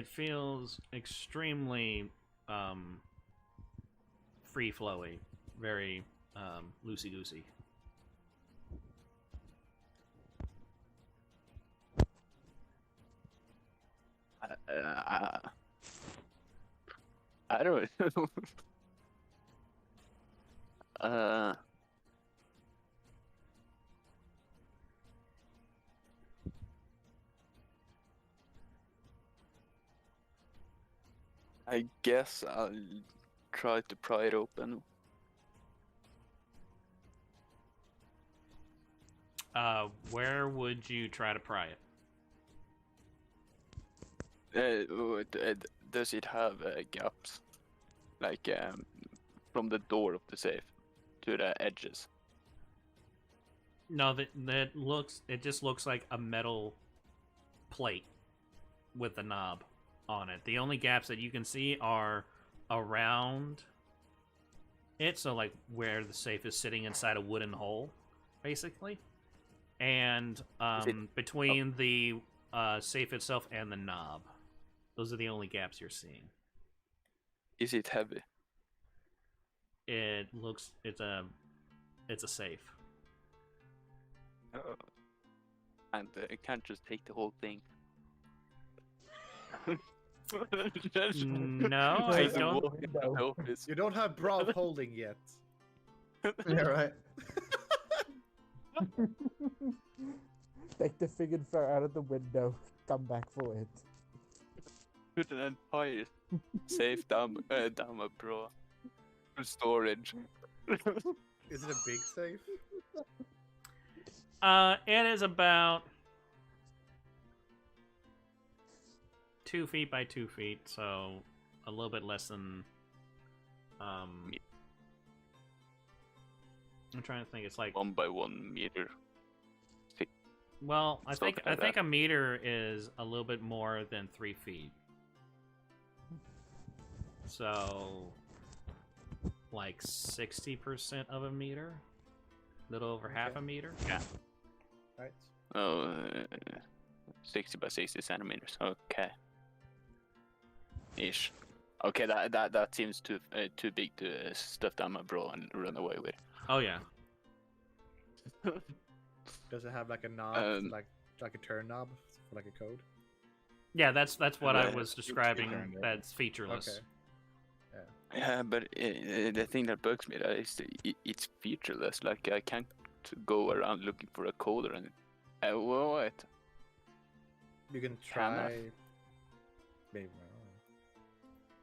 [SPEAKER 1] feels extremely free flowy, very loosey goosey.
[SPEAKER 6] I don't know. I guess I'll try to pry it open.
[SPEAKER 1] Where would you try to pry it?
[SPEAKER 6] Does it have gaps, like from the door of the safe to the edges?
[SPEAKER 1] No, it just looks like a metal plate with a knob on it. The only gaps that you can see are around it, so like where the safe is sitting inside a wooden hole, basically, and between the safe itself and the knob. Those are the only gaps you're seeing.
[SPEAKER 6] Is it heavy?
[SPEAKER 1] It's a safe.
[SPEAKER 6] And it can't just take the whole thing.
[SPEAKER 1] No, I don't.
[SPEAKER 2] You don't have Brav holding yet.
[SPEAKER 9] Yeah, right.
[SPEAKER 5] Take the friggin' fur out of the window. Come back for it.
[SPEAKER 6] Put an entire safe down my bra. For storage.
[SPEAKER 2] Is it a big safe?
[SPEAKER 1] It is about 2 feet by 2 feet, so a little bit less than. I'm trying to think. It's like
[SPEAKER 6] 1 by 1 meter.
[SPEAKER 1] Well, I think a meter is a little bit more than 3 feet. So, like 60% of a meter, a little over half a meter.
[SPEAKER 6] Yeah.
[SPEAKER 2] Right.
[SPEAKER 6] Oh, 60 by 60 centimeters. Okay. Ish. Okay, that seems too big to stuff down my bra and run away with.
[SPEAKER 1] Oh yeah.
[SPEAKER 2] Does it have like a knob, like a turn knob for like a code?
[SPEAKER 1] Yeah, that's what I
[SPEAKER 4] Yeah,
[SPEAKER 1] was
[SPEAKER 4] you
[SPEAKER 1] describing.
[SPEAKER 4] turned it.
[SPEAKER 1] That's featureless.
[SPEAKER 2] Okay.
[SPEAKER 6] Yeah, but the thing that bugs me that is it's featureless. Like I can't go around looking for a coder and what?
[SPEAKER 2] You can
[SPEAKER 6] Can I?
[SPEAKER 2] try. Maybe. I don't know.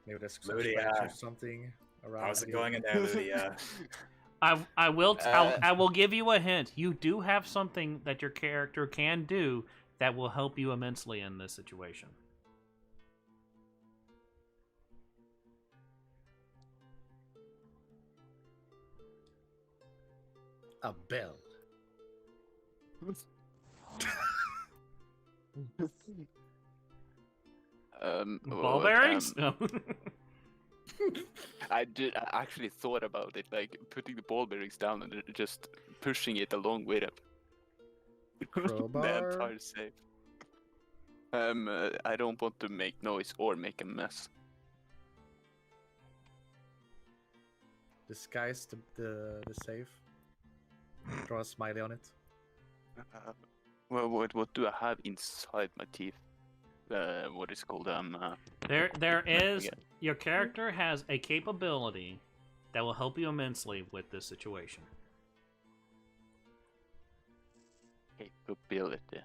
[SPEAKER 2] Maybe there's some
[SPEAKER 4] Ludia.
[SPEAKER 2] scratch or something around.
[SPEAKER 4] How's it
[SPEAKER 2] here.
[SPEAKER 4] going in there, Ludia?
[SPEAKER 1] I will give you a hint. You do have something that your character can do that will help you immensely in this situation.
[SPEAKER 2] A bell.
[SPEAKER 1] Ball bearings? No.
[SPEAKER 6] I actually thought about it, like putting the ball bearings down and just pushing it along with it. The
[SPEAKER 2] Crowbar?
[SPEAKER 6] entire safe. I don't want to make noise or make a mess.
[SPEAKER 2] Disguise the safe. Draw a smiley on it.
[SPEAKER 6] Well, what do I have inside my teeth? What is it called?
[SPEAKER 1] There is
[SPEAKER 6] forget.
[SPEAKER 1] your character has a capability that will help you immensely with this situation.
[SPEAKER 6] Capability.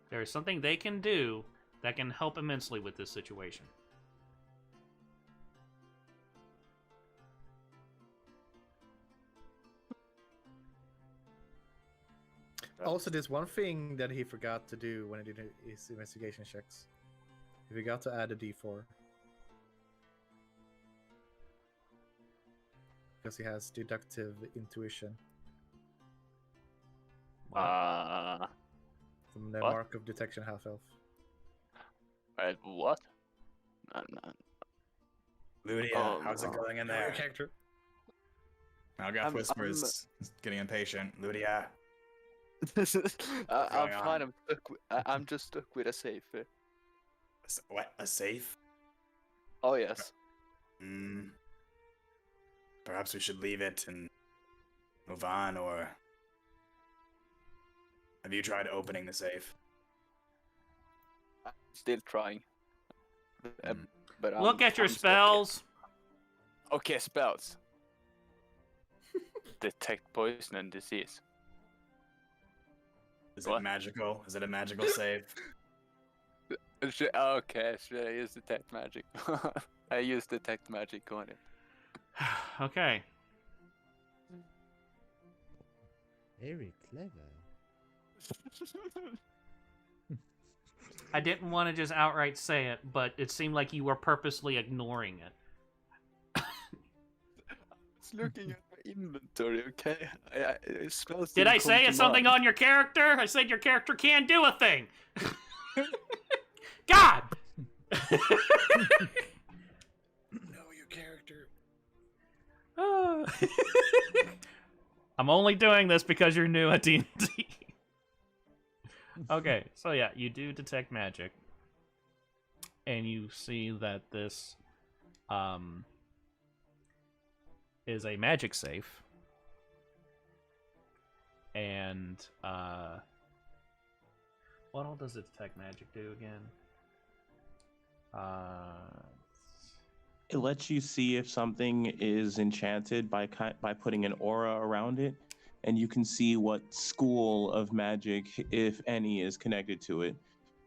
[SPEAKER 1] There is something they can do that can help immensely with this situation.
[SPEAKER 2] Also, there's one thing that he forgot to do when he did his investigation checks. He forgot to add a D4. Because he has deductive intuition.
[SPEAKER 1] Wow.
[SPEAKER 2] From the
[SPEAKER 6] What?
[SPEAKER 2] mark of detection half-elf.
[SPEAKER 6] What? No.
[SPEAKER 4] Ludia,
[SPEAKER 6] Oh,
[SPEAKER 4] how's it
[SPEAKER 6] no.
[SPEAKER 4] going in
[SPEAKER 2] Your
[SPEAKER 4] there?
[SPEAKER 2] character.
[SPEAKER 4] Malgath whispers, getting impatient. Ludia,
[SPEAKER 6] I'm
[SPEAKER 4] going
[SPEAKER 6] fine.
[SPEAKER 4] on?
[SPEAKER 6] I'm just stuck with a safe.
[SPEAKER 4] what? A safe?
[SPEAKER 6] Oh yes.
[SPEAKER 4] Hmm. Perhaps we should leave it and move on, or have you tried opening the safe?
[SPEAKER 6] I'm still trying.
[SPEAKER 4] Hmm.
[SPEAKER 6] But
[SPEAKER 1] Look at your
[SPEAKER 6] I'm stuck.
[SPEAKER 1] spells.
[SPEAKER 6] Okay, spells. Detect poison and disease.
[SPEAKER 4] Is
[SPEAKER 6] What?
[SPEAKER 4] it magical? Is it a magical save?
[SPEAKER 6] Should I use detect magic? I use detect magic on it.
[SPEAKER 1] Okay.
[SPEAKER 5] Very clever.
[SPEAKER 1] I didn't want to just outright say it, but it seemed like you were purposely ignoring it.
[SPEAKER 6] It's looking at my inventory, okay? Spells
[SPEAKER 1] Did
[SPEAKER 6] didn't
[SPEAKER 1] I
[SPEAKER 6] come
[SPEAKER 1] say
[SPEAKER 6] to
[SPEAKER 1] it's something
[SPEAKER 6] mind.
[SPEAKER 1] on your character? I said your character can do a thing. God!
[SPEAKER 2] Know your character.
[SPEAKER 1] I'm only doing this because you're new at D&D. Okay, so yeah, you do detect magic. And you see that this is a magic safe. And what all does it detect magic do again?
[SPEAKER 3] It lets you see if something is enchanted by putting an aura around it, and you can see what school of magic, if any, is connected to it.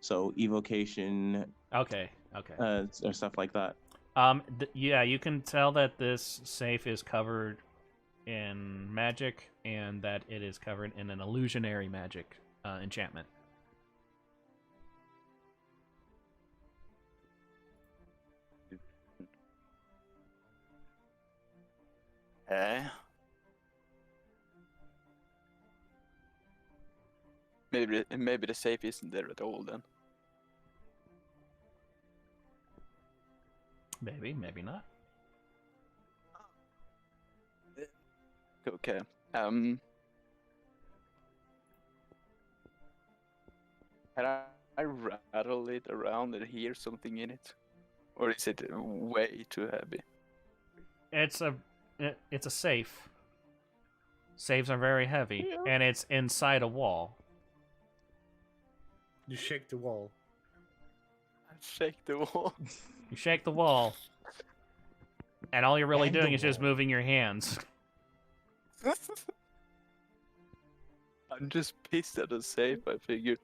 [SPEAKER 3] So evocation,
[SPEAKER 1] Okay.
[SPEAKER 3] or stuff like that.
[SPEAKER 1] Yeah, you can tell that this safe is covered in magic and that it is covered in an illusionary magic enchantment.
[SPEAKER 6] Eh? Maybe the safe isn't there at all then.
[SPEAKER 1] Maybe, maybe not.
[SPEAKER 6] Okay. Can I rattle it around and hear something in it? Or is it way too heavy?
[SPEAKER 1] It's a safe. Safes are very heavy,
[SPEAKER 6] Yeah.
[SPEAKER 1] and it's inside a wall.
[SPEAKER 2] You shake the wall.
[SPEAKER 6] I shake the wall.
[SPEAKER 1] You shake the wall, and all you're really
[SPEAKER 5] And the
[SPEAKER 1] doing is just
[SPEAKER 5] wall.
[SPEAKER 1] moving your hands.
[SPEAKER 6] I'm just pissed at the safe, I figured.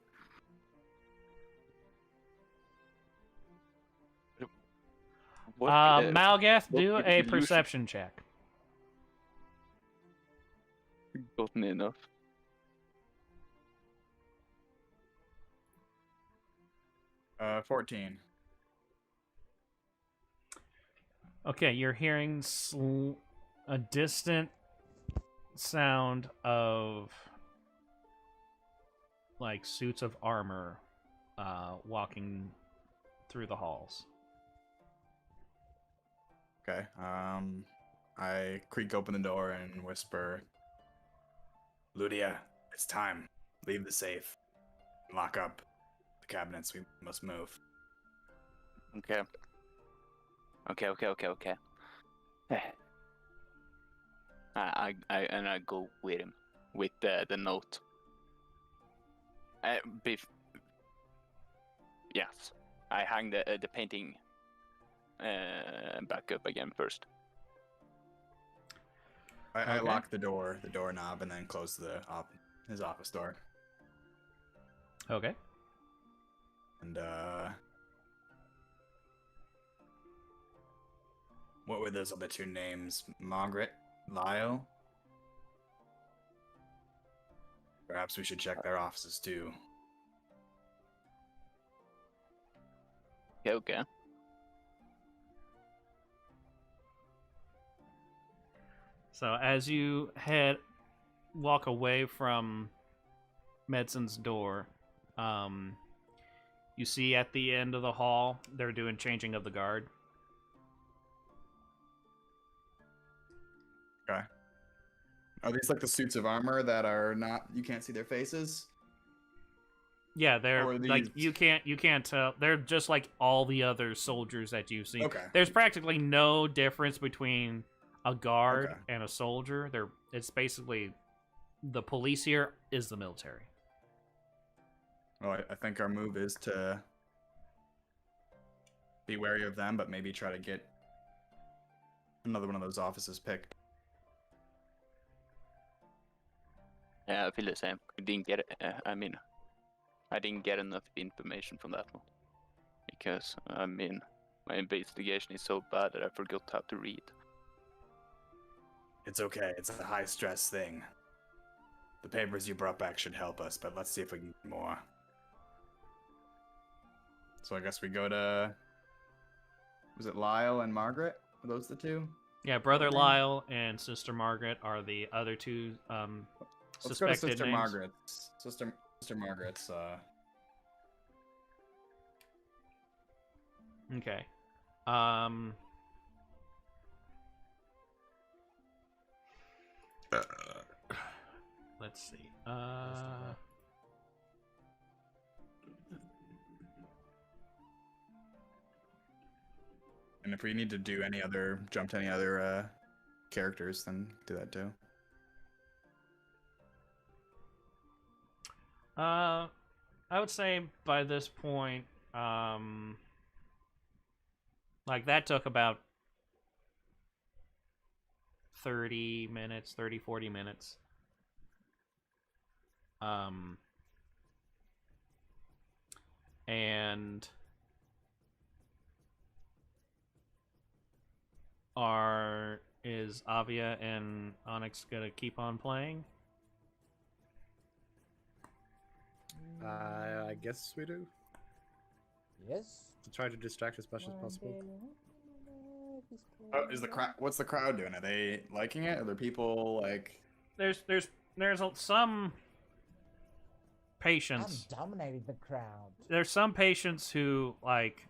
[SPEAKER 6] What,
[SPEAKER 1] Malgath,
[SPEAKER 6] what
[SPEAKER 1] do
[SPEAKER 6] would
[SPEAKER 1] a
[SPEAKER 6] you
[SPEAKER 1] perception check.
[SPEAKER 6] gotten enough?
[SPEAKER 4] Uh, 14.
[SPEAKER 1] Okay, you're hearing a distant sound of like suits of armor walking through the halls.
[SPEAKER 4] Okay. I creak open the door and whisper, Ludia, it's time. Leave the safe. Lock up the cabinets. We must move.
[SPEAKER 6] Okay. Okay. I go with him with the note. Yes, I hang the painting back up again first.
[SPEAKER 4] I
[SPEAKER 1] Okay.
[SPEAKER 4] lock the doorknob, and then close his office door.
[SPEAKER 1] Okay.
[SPEAKER 4] And what were those other two names? Margaret, Lyle? Perhaps we should check their offices too.
[SPEAKER 6] Okay.
[SPEAKER 1] So as you walk away from Medson's door, you see at the end of the hall they're doing changing of the guard.
[SPEAKER 4] Okay. Are these like the suits of armor that are not, you can't see their faces?
[SPEAKER 1] Yeah, they're
[SPEAKER 4] Or are
[SPEAKER 1] like
[SPEAKER 4] these-
[SPEAKER 1] you can't tell. They're just like all the other soldiers that you've seen.
[SPEAKER 4] Okay.
[SPEAKER 1] There's practically no difference between a guard
[SPEAKER 4] Okay.
[SPEAKER 1] and a soldier. It's basically the police here is the military.
[SPEAKER 4] Well, I think our move is to be wary of them, but maybe try to get another one of those offices picked.
[SPEAKER 6] Yeah, I feel the same. I didn't get it. I didn't get enough information from that one because my investigation is so bad that I forgot how to read.
[SPEAKER 4] It's okay. It's a high stress thing. The papers you brought back should help us, but let's see if we can get more. So I guess we go to... Was it Lyle and Margaret? Are those the two?
[SPEAKER 1] Yeah, brother
[SPEAKER 4] Okay.
[SPEAKER 1] Lyle and sister Margaret are the other two
[SPEAKER 4] Let's go to
[SPEAKER 1] suspected
[SPEAKER 4] Sister
[SPEAKER 1] names.
[SPEAKER 4] Margaret's. Sister Margaret's,
[SPEAKER 1] Okay. Let's see.
[SPEAKER 4] And if we need to do jump to any other characters, then do that too.
[SPEAKER 1] I would say by this point, like that took about 30 minutes, 30, 40 minutes. And is Avia and Onyx gonna keep on playing?
[SPEAKER 2] I guess we do.
[SPEAKER 5] Yes.
[SPEAKER 2] To try to distract as much as possible.
[SPEAKER 4] Is the crowd? What's the crowd doing? Are they liking it? Are there people like?
[SPEAKER 1] There's some
[SPEAKER 5] I'm
[SPEAKER 1] patients.
[SPEAKER 5] dominating the crowd.
[SPEAKER 1] There's some patients who like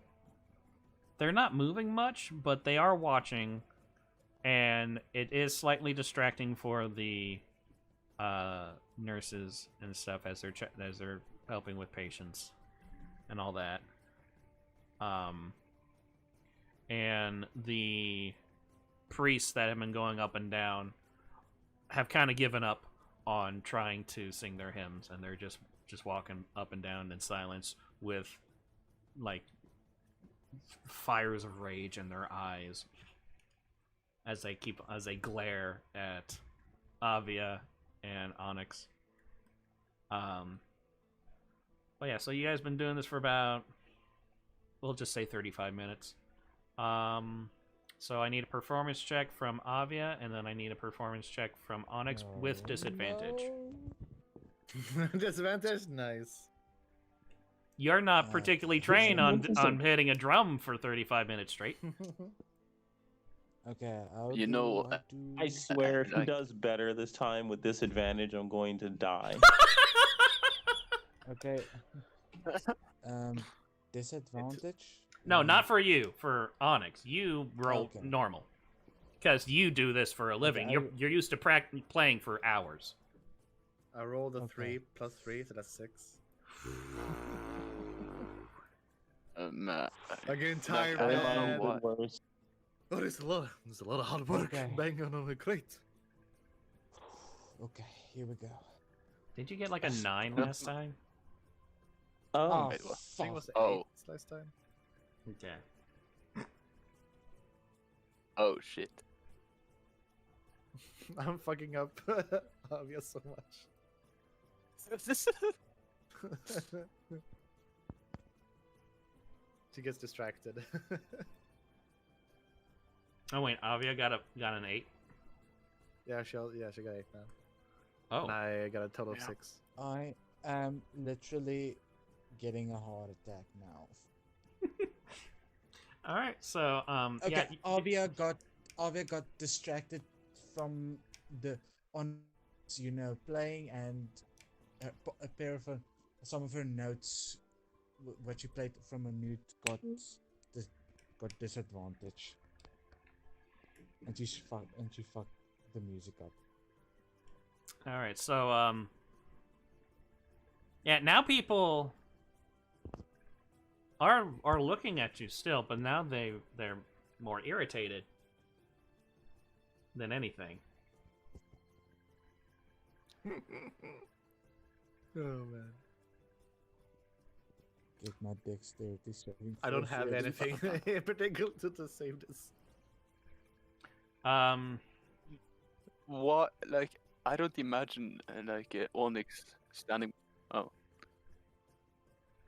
[SPEAKER 1] they're not moving much, but they are watching, and it is slightly distracting for the nurses and stuff as they're helping with patients. and all that. And the priests that have been going up and down have kind of given up on trying to sing their hymns, and they're just walking up and down in silence with like fires of rage in their eyes as they glare at Avia and Onyx. But yeah, so you guys been doing this for about, we'll just say 35 minutes. So I need a performance check from Avia, and then I need a performance check from Onyx with disadvantage.
[SPEAKER 2] Disadvantage? Nice.
[SPEAKER 1] You're not particularly trained on hitting a drum for 35 minutes straight.
[SPEAKER 5] Okay,
[SPEAKER 10] I swear, if he does better this time with disadvantage, I'm going to die.
[SPEAKER 5] Okay. Disadvantage?
[SPEAKER 1] No, not for you. For Onyx, you roll normal, because you do this for a living.
[SPEAKER 5] Okay,
[SPEAKER 1] You're used to playing for hours.
[SPEAKER 2] I rolled a 3 plus 3, so that's 6. Like an entire band. Oh, there's a lot of hard work banging on a crate.
[SPEAKER 5] Okay, here we go.
[SPEAKER 1] Did you get like a 9 last time?
[SPEAKER 5] Oh,
[SPEAKER 2] I think it was 8 last time.
[SPEAKER 1] Okay.
[SPEAKER 6] Oh shit.
[SPEAKER 2] I'm fucking up Avia so much. She gets distracted.
[SPEAKER 1] Oh wait, Avia got an 8.
[SPEAKER 2] Yeah, she got 8 now.
[SPEAKER 1] Oh.
[SPEAKER 2] And I got a total of 6.
[SPEAKER 5] I am literally getting a heart attack now.
[SPEAKER 1] All right, so
[SPEAKER 5] okay,
[SPEAKER 1] yeah.
[SPEAKER 5] Avia got distracted from the playing, and a pair of some of her notes, what she played from a mute, got disadvantage, and she fucked the music up.
[SPEAKER 1] All right, so yeah, now people are looking at you still, but now they're more irritated than anything.
[SPEAKER 2] Oh man.
[SPEAKER 5] Get my dexterity saving.
[SPEAKER 2] I don't have anything in particular to save this.
[SPEAKER 6] What? Like, I don't imagine Onyx standing. Oh.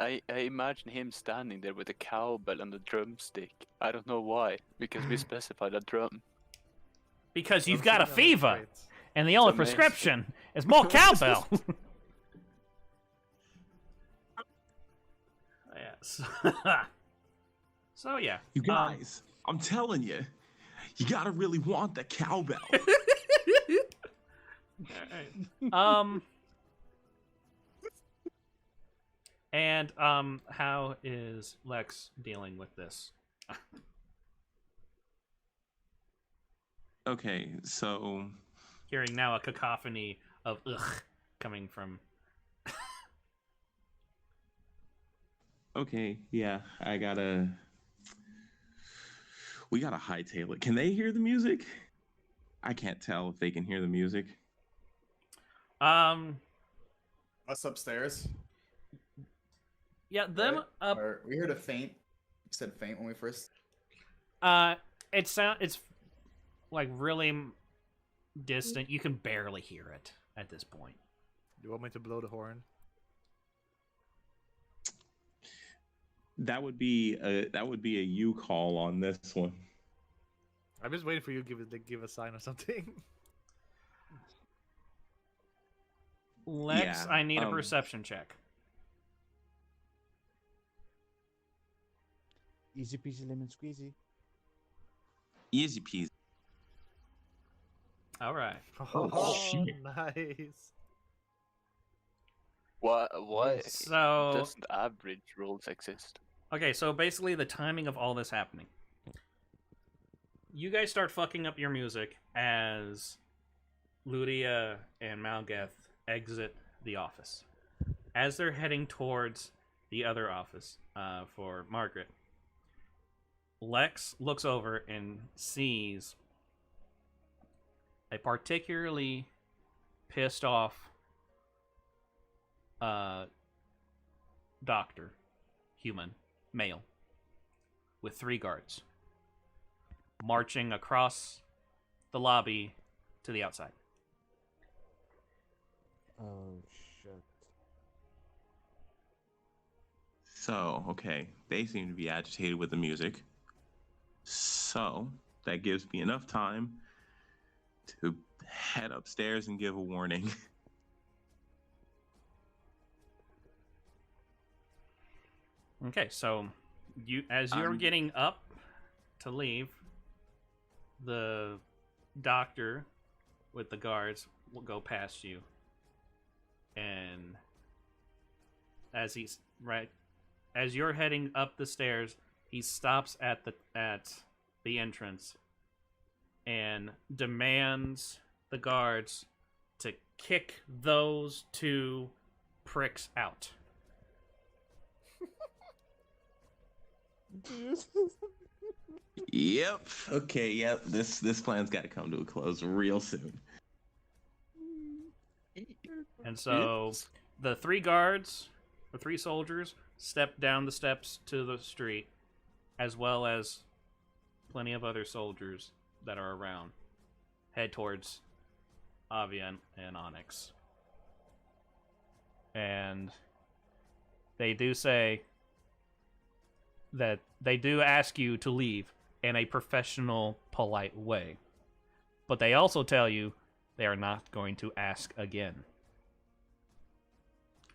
[SPEAKER 6] I imagine him standing there with a cowbell and a drumstick. I don't know why, because we specified a drum.
[SPEAKER 1] Because you've got a fever, and the only prescription is more cowbell. Yes. So yeah.
[SPEAKER 8] You guys, I'm telling you, you gotta really want the cowbell.
[SPEAKER 1] Alright. And how is Lex dealing with this?
[SPEAKER 8] Okay, so
[SPEAKER 1] Hearing now a cacophony of ugh coming from.
[SPEAKER 8] okay, yeah, we gotta hightail it. Can they hear the music? I can't tell if they can hear the music.
[SPEAKER 11] Us upstairs.
[SPEAKER 1] Yeah, them up.
[SPEAKER 11] We heard a faint. You said faint when we first.
[SPEAKER 1] It's like really distant. You can barely hear it at this point.
[SPEAKER 2] You want me to blow the horn?
[SPEAKER 8] That would be a you call on this one.
[SPEAKER 2] I'm just waiting for you to give a sign or something.
[SPEAKER 1] Lex,
[SPEAKER 8] Yeah,
[SPEAKER 1] I need a perception check.
[SPEAKER 5] Easy peasy lemon squeezy.
[SPEAKER 8] Easy peasy.
[SPEAKER 1] All right.
[SPEAKER 2] Oh, shit. Nice.
[SPEAKER 6] Why
[SPEAKER 1] So
[SPEAKER 6] doesn't average rules exist?
[SPEAKER 1] okay, so basically the timing of all this happening. You guys start fucking up your music as Ludia and Malgeth exit the office. As they're heading towards the other office for Margaret. Lex looks over and sees a particularly pissed off doctor, human, male, with 3 guards, marching across the lobby to the outside.
[SPEAKER 5] Oh shit.
[SPEAKER 3] So, okay, they seem to be agitated with the music. So, that gives me enough time to head upstairs and give a warning.
[SPEAKER 1] Okay, so as you're getting up to leave, the doctor with the guards will go past you, and as you're heading up the stairs, he stops at the entrance and demands the guards to kick those 2 pricks out.
[SPEAKER 3] Yep. Okay, yep. This plan's got to come to a close real soon.
[SPEAKER 1] And so the 3 guards, the 3 soldiers, step down the steps to the street, as well as plenty of other soldiers that are around. Head towards Avia and Onyx. And they do say that they do ask you to leave in a professional, polite way. But they also tell you they are not going to ask again.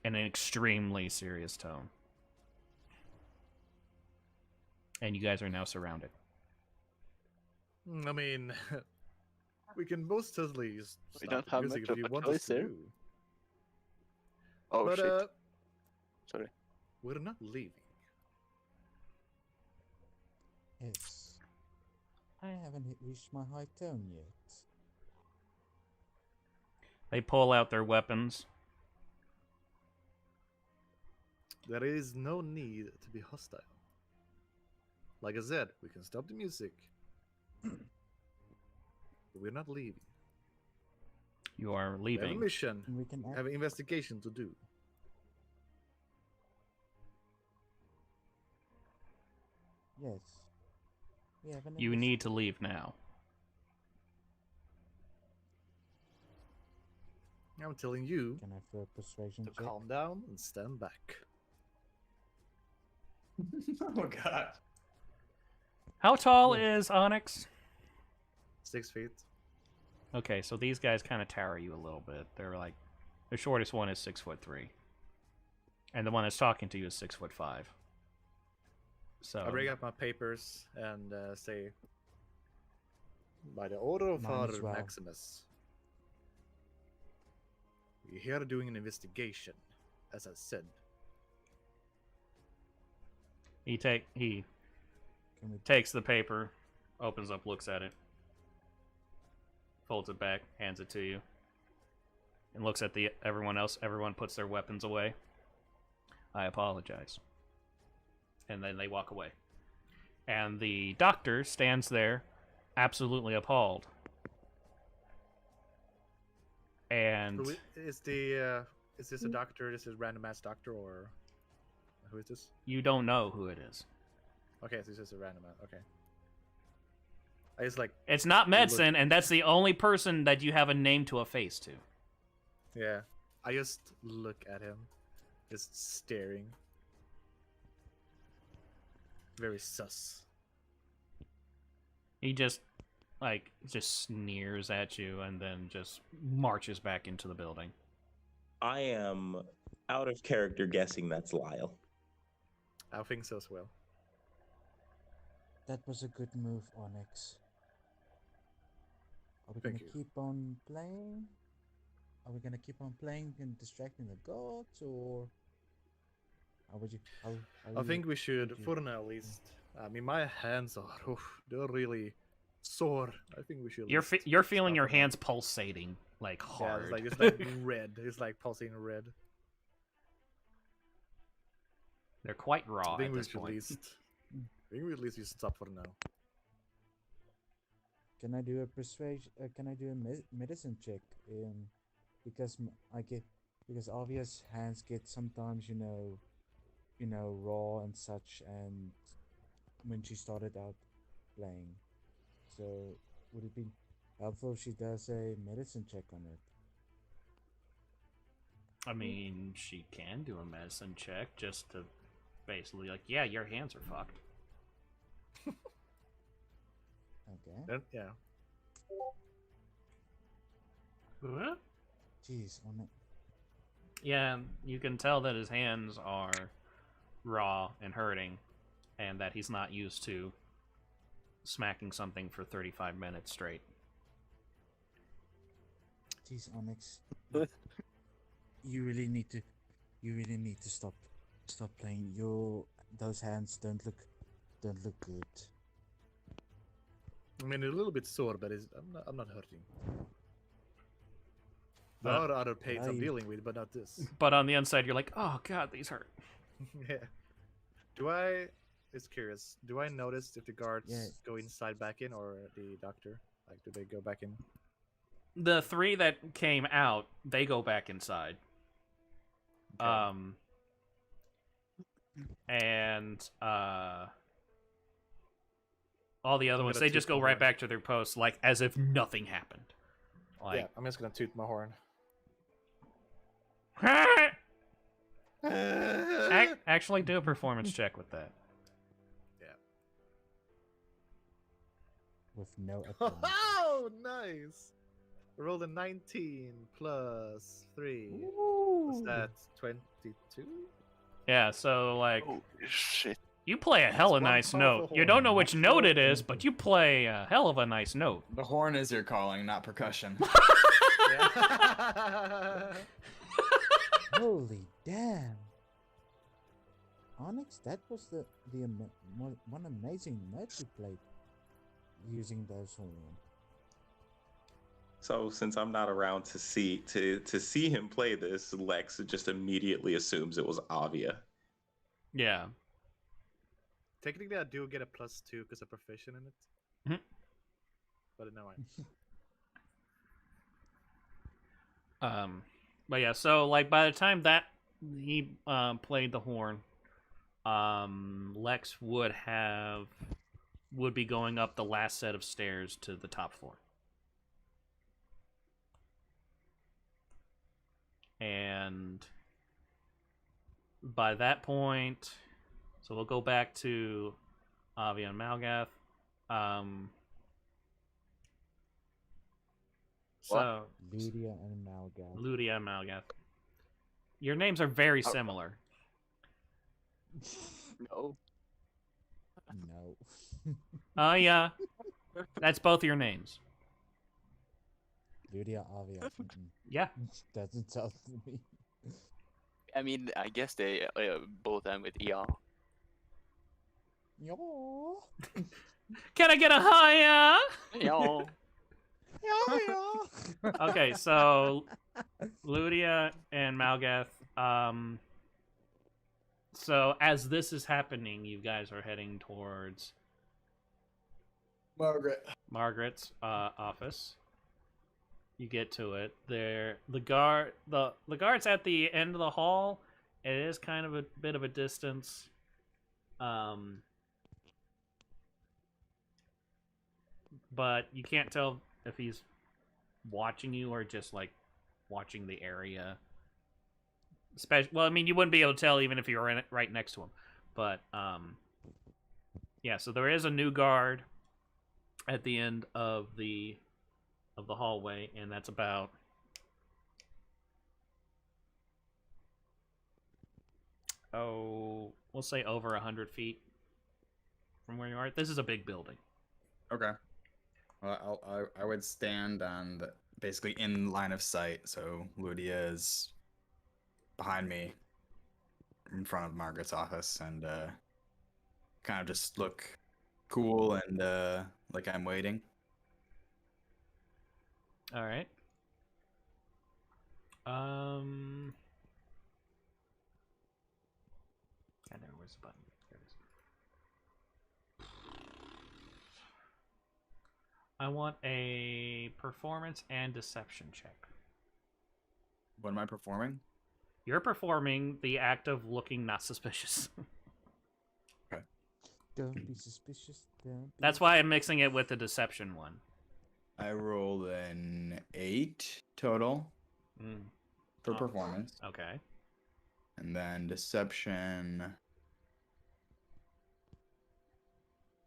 [SPEAKER 1] In an extremely serious tone. And you guys are now surrounded.
[SPEAKER 2] I mean, we can most certainly
[SPEAKER 6] We don't
[SPEAKER 2] stop the
[SPEAKER 6] have
[SPEAKER 2] music
[SPEAKER 6] much
[SPEAKER 2] if
[SPEAKER 6] of
[SPEAKER 2] you
[SPEAKER 6] a
[SPEAKER 2] want
[SPEAKER 6] choice
[SPEAKER 2] us to
[SPEAKER 6] here.
[SPEAKER 2] do.
[SPEAKER 6] Oh
[SPEAKER 2] But,
[SPEAKER 6] shit. Sorry.
[SPEAKER 2] we're not leaving.
[SPEAKER 5] Yes. I haven't reached my high tone yet.
[SPEAKER 1] They pull out their weapons.
[SPEAKER 2] There is no need to be hostile. Like I said, we can stop the music. But we're not leaving.
[SPEAKER 1] You are
[SPEAKER 2] We have a
[SPEAKER 1] leaving.
[SPEAKER 2] mission.
[SPEAKER 5] We can
[SPEAKER 2] We have an investigation to do.
[SPEAKER 5] Yes. We have an
[SPEAKER 1] You need to leave now.
[SPEAKER 2] I'm telling you
[SPEAKER 5] Can I throw a persuasion
[SPEAKER 2] to
[SPEAKER 5] check?
[SPEAKER 2] calm down and stand back.
[SPEAKER 11] Oh god.
[SPEAKER 1] How tall
[SPEAKER 5] Yeah.
[SPEAKER 1] is Onyx?
[SPEAKER 2] 6 feet.
[SPEAKER 1] Okay, so these guys kind of tower you a little bit. They're like, the shortest one is 6'3", and the one that's talking to you is 6'5". So
[SPEAKER 2] I bring up my papers and say, by the order of
[SPEAKER 5] Mine
[SPEAKER 2] Father
[SPEAKER 5] as well.
[SPEAKER 2] Maximus, we're here doing an investigation, as I said.
[SPEAKER 1] he
[SPEAKER 5] Can we
[SPEAKER 1] takes the paper, opens up, looks at it, folds it back, hands it to you, and looks at everyone else. Everyone puts their weapons away. I apologize. And then they walk away. And the doctor stands there, absolutely appalled. And
[SPEAKER 2] Who is the is this a doctor? This is a random ass doctor, or who is this?
[SPEAKER 1] you don't know who it is.
[SPEAKER 2] Okay, so this is a random ass. Okay. I just like,
[SPEAKER 1] It's not
[SPEAKER 2] look-
[SPEAKER 1] medicine, and that's the only person that you have a name to a face to.
[SPEAKER 2] yeah. I just look at him, just staring. Very sus.
[SPEAKER 1] He just sneers at you and then just marches back into the building.
[SPEAKER 3] I am out of character guessing that's Lyle.
[SPEAKER 2] I think so as well.
[SPEAKER 5] That was a good move, Onyx. Are we
[SPEAKER 2] Thank
[SPEAKER 5] gonna
[SPEAKER 2] you.
[SPEAKER 5] keep on playing? Are we gonna keep on playing and distracting the gods, or how would you?
[SPEAKER 2] I think we should,
[SPEAKER 5] thinking?
[SPEAKER 2] for now at least. I mean, my hands are, they're really sore. I think we should.
[SPEAKER 1] You're
[SPEAKER 2] at least
[SPEAKER 1] you're feeling
[SPEAKER 2] stop
[SPEAKER 1] your
[SPEAKER 2] for now.
[SPEAKER 1] hands pulsating like
[SPEAKER 2] Yeah,
[SPEAKER 1] hard.
[SPEAKER 2] it's like red. It's like pulsing red.
[SPEAKER 1] They're quite raw
[SPEAKER 2] I think
[SPEAKER 1] at
[SPEAKER 2] we
[SPEAKER 1] this
[SPEAKER 2] should
[SPEAKER 1] point.
[SPEAKER 2] at least stop for now.
[SPEAKER 5] Can I do a persuasion? Can I do a medicine check? Because because obvious hands get sometimes raw and such, and when she started out playing, so would it be helpful if she does a medicine check on it?
[SPEAKER 1] I mean, she can do a medicine check just to basically like, yeah, your hands are fucked.
[SPEAKER 5] Okay.
[SPEAKER 2] Yeah.
[SPEAKER 1] What?
[SPEAKER 5] Jeez, on it.
[SPEAKER 1] Yeah, you can tell that his hands are raw and hurting, and that he's not used to smacking something for 35 minutes straight.
[SPEAKER 5] Jeez, Onyx. You really need to stop playing. Those hands don't look good.
[SPEAKER 2] I mean, a little bit sore, but I'm not hurting. There are other pains I'm dealing with, but not this.
[SPEAKER 1] But on the inside, you're like, oh god, these hurt.
[SPEAKER 2] Yeah. It's curious. Do I notice if the guards go inside back in, or the doctor? Like, do they go back in?
[SPEAKER 1] The 3 that came out, they go back inside.
[SPEAKER 2] Okay.
[SPEAKER 1] And all the other ones, they just go right back to their posts, like as if nothing happened. Like,
[SPEAKER 2] yeah, I'm just gonna toot my horn.
[SPEAKER 1] Actually, do a performance check with that.
[SPEAKER 2] Yeah.
[SPEAKER 5] With no.
[SPEAKER 2] Oh, nice! I rolled a 19 plus 3. What's that? 22?
[SPEAKER 1] Yeah, so like,
[SPEAKER 6] Holy shit.
[SPEAKER 1] you play a hella nice note. You don't know which note it is, but you play a hell of a nice note.
[SPEAKER 4] The horn is your calling, not percussion.
[SPEAKER 5] Holy damn! Onyx, that was one amazing note you played using those horns.
[SPEAKER 3] So since I'm not around to see him play this, Lex just immediately assumes it was Avia.
[SPEAKER 1] Yeah.
[SPEAKER 2] Technically, I do get a +2 because I'm proficient in it.
[SPEAKER 1] Mhm.
[SPEAKER 2] But no,
[SPEAKER 1] But yeah, so like by the time that he played the horn, Lex would be going up the last set of stairs to the top floor. And by that point, so we'll go back to Avi and Malgath. So
[SPEAKER 5] Ludia and Malgath.
[SPEAKER 1] Ludia and Malgath. Your names are very similar.
[SPEAKER 6] No.
[SPEAKER 5] No.
[SPEAKER 1] Oh yeah, that's both your names.
[SPEAKER 5] Ludia, Avia.
[SPEAKER 1] Yeah.
[SPEAKER 5] Doesn't sound to me.
[SPEAKER 6] I mean, I guess they both end with ER.
[SPEAKER 5] Yo.
[SPEAKER 1] Can I get a hiya?
[SPEAKER 6] Yo.
[SPEAKER 1] Okay, so Ludia and Malgath. So as this is happening, you guys are heading towards Margaret's office. You get to it. The guard's at the end of the hall. It is kind of a bit of a distance. But you can't tell if he's watching you or just like watching the area. Well, I mean, you wouldn't be able to tell even if you were right next to him. But yeah. So there is a new guard at the end of the hallway, and that's about we'll say over 100 feet from where you are. This is a big building.
[SPEAKER 4] Okay. Well, I would stand on basically in line of sight, so Ludia is behind me, in front of Margaret's office, and kind of just look cool and like I'm waiting.
[SPEAKER 1] All right. God, Where's the button? There it is. I want a performance and deception check.
[SPEAKER 4] What am I performing?
[SPEAKER 1] You're performing the act of looking not suspicious.
[SPEAKER 5] Don't be suspicious. Don't be
[SPEAKER 1] That's why I'm mixing it with the deception one.
[SPEAKER 4] I rolled an 8 total for performance.
[SPEAKER 1] Okay.
[SPEAKER 4] And then deception,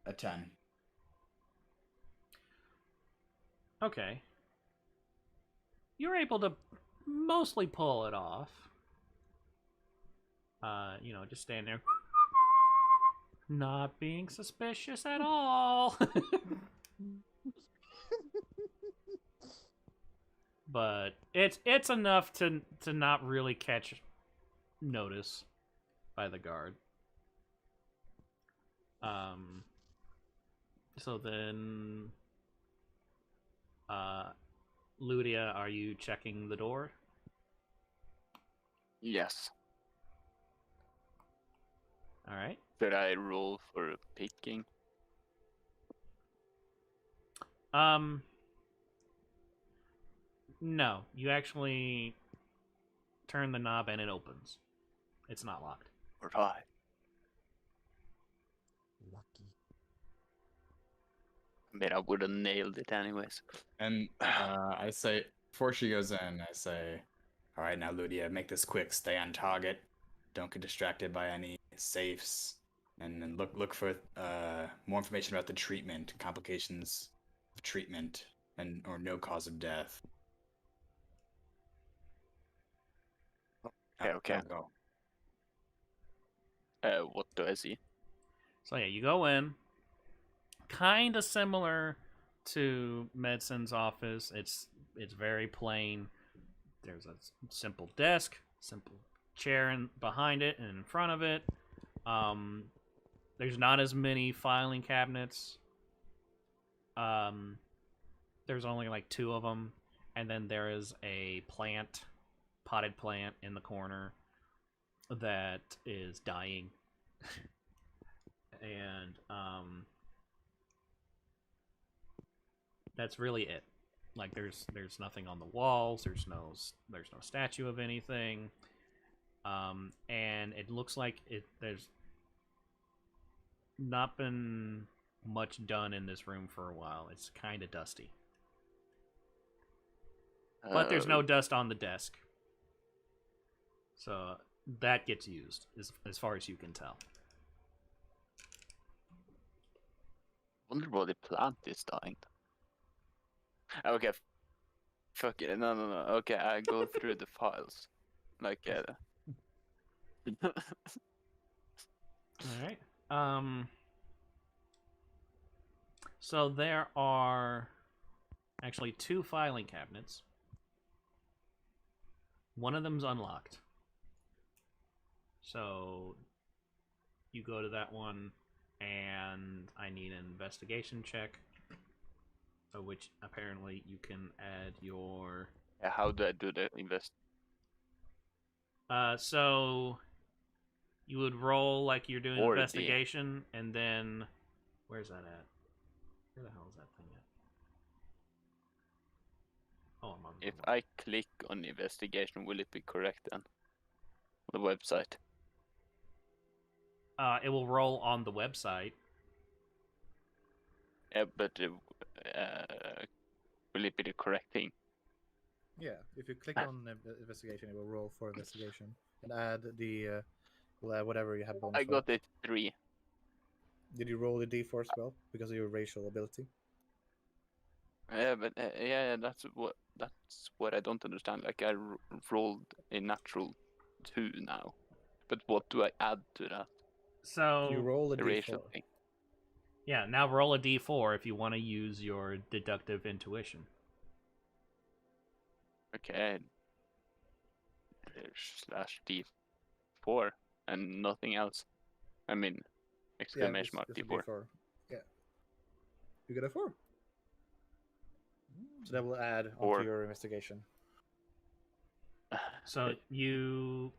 [SPEAKER 4] a 10.
[SPEAKER 1] Okay. You're able to mostly pull it off. Just stand there. Not being suspicious at all. But it's enough to not really catch notice by the guard. So then Ludia, are you checking the door?
[SPEAKER 6] Yes.
[SPEAKER 1] All right.
[SPEAKER 6] Should I roll for picking?
[SPEAKER 1] No. You actually turn the knob and it opens. It's not locked.
[SPEAKER 6] Right.
[SPEAKER 5] lucky.
[SPEAKER 6] I mean, I would have nailed it anyways.
[SPEAKER 4] And I say, before she goes in, I say, all right, now, Ludia, make this quick. Stay on target. Don't get distracted by any safes. And then look for more information about the treatment, complications of treatment, or no cause of death.
[SPEAKER 6] Okay.
[SPEAKER 4] Go.
[SPEAKER 6] What do I see?
[SPEAKER 1] So yeah, you go in. Kind of similar to Medicine's office. It's very plain. There's a simple desk, simple chair behind it and in front of it. There's not as many filing cabinets. There's only like 2 of them, and then there is a potted plant in the corner that is dying. And that's really it. Like there's nothing on the walls. There's no statue of anything. And it looks like there's not been much done in this room for a while. It's kind of dusty. But there's no dust on the desk. So that gets used as far as you can tell.
[SPEAKER 6] Wonder why the plant is dying. Okay. Fuck it. No. Okay, I go through the files. Like,
[SPEAKER 1] All right. So there are actually 2 filing cabinets. One of them's unlocked. So you go to that one, and I need an investigation check, which apparently you can add your...
[SPEAKER 6] how do I do the invest?
[SPEAKER 1] So you would roll like you're doing
[SPEAKER 6] 40.
[SPEAKER 1] investigation, and then... Where's that at? Where the hell is that thing at? Oh, I'm on
[SPEAKER 6] If I click on investigation, will it be correct then? On the website.
[SPEAKER 1] It will roll on the website.
[SPEAKER 6] Yeah, but will it be the correct thing?
[SPEAKER 2] Yeah, if you click on investigation, it will roll for investigation and add the whatever you have bonus.
[SPEAKER 6] I got it 3.
[SPEAKER 2] Did you roll the D4 as well because of your racial ability?
[SPEAKER 6] Yeah, but that's what I don't understand. Like I rolled a natural 2 now, but what do I add to that?
[SPEAKER 1] So
[SPEAKER 2] you roll a
[SPEAKER 6] the
[SPEAKER 2] D4.
[SPEAKER 6] racial thing.
[SPEAKER 1] Yeah, now roll a d4 if you want to use your deductive intuition.
[SPEAKER 6] Okay. /D4 and nothing else. I mean, exclamation mark
[SPEAKER 2] it's a
[SPEAKER 6] D4.
[SPEAKER 2] Yeah. You get a 4. So that will add
[SPEAKER 6] 4.
[SPEAKER 2] onto your investigation.
[SPEAKER 1] So you...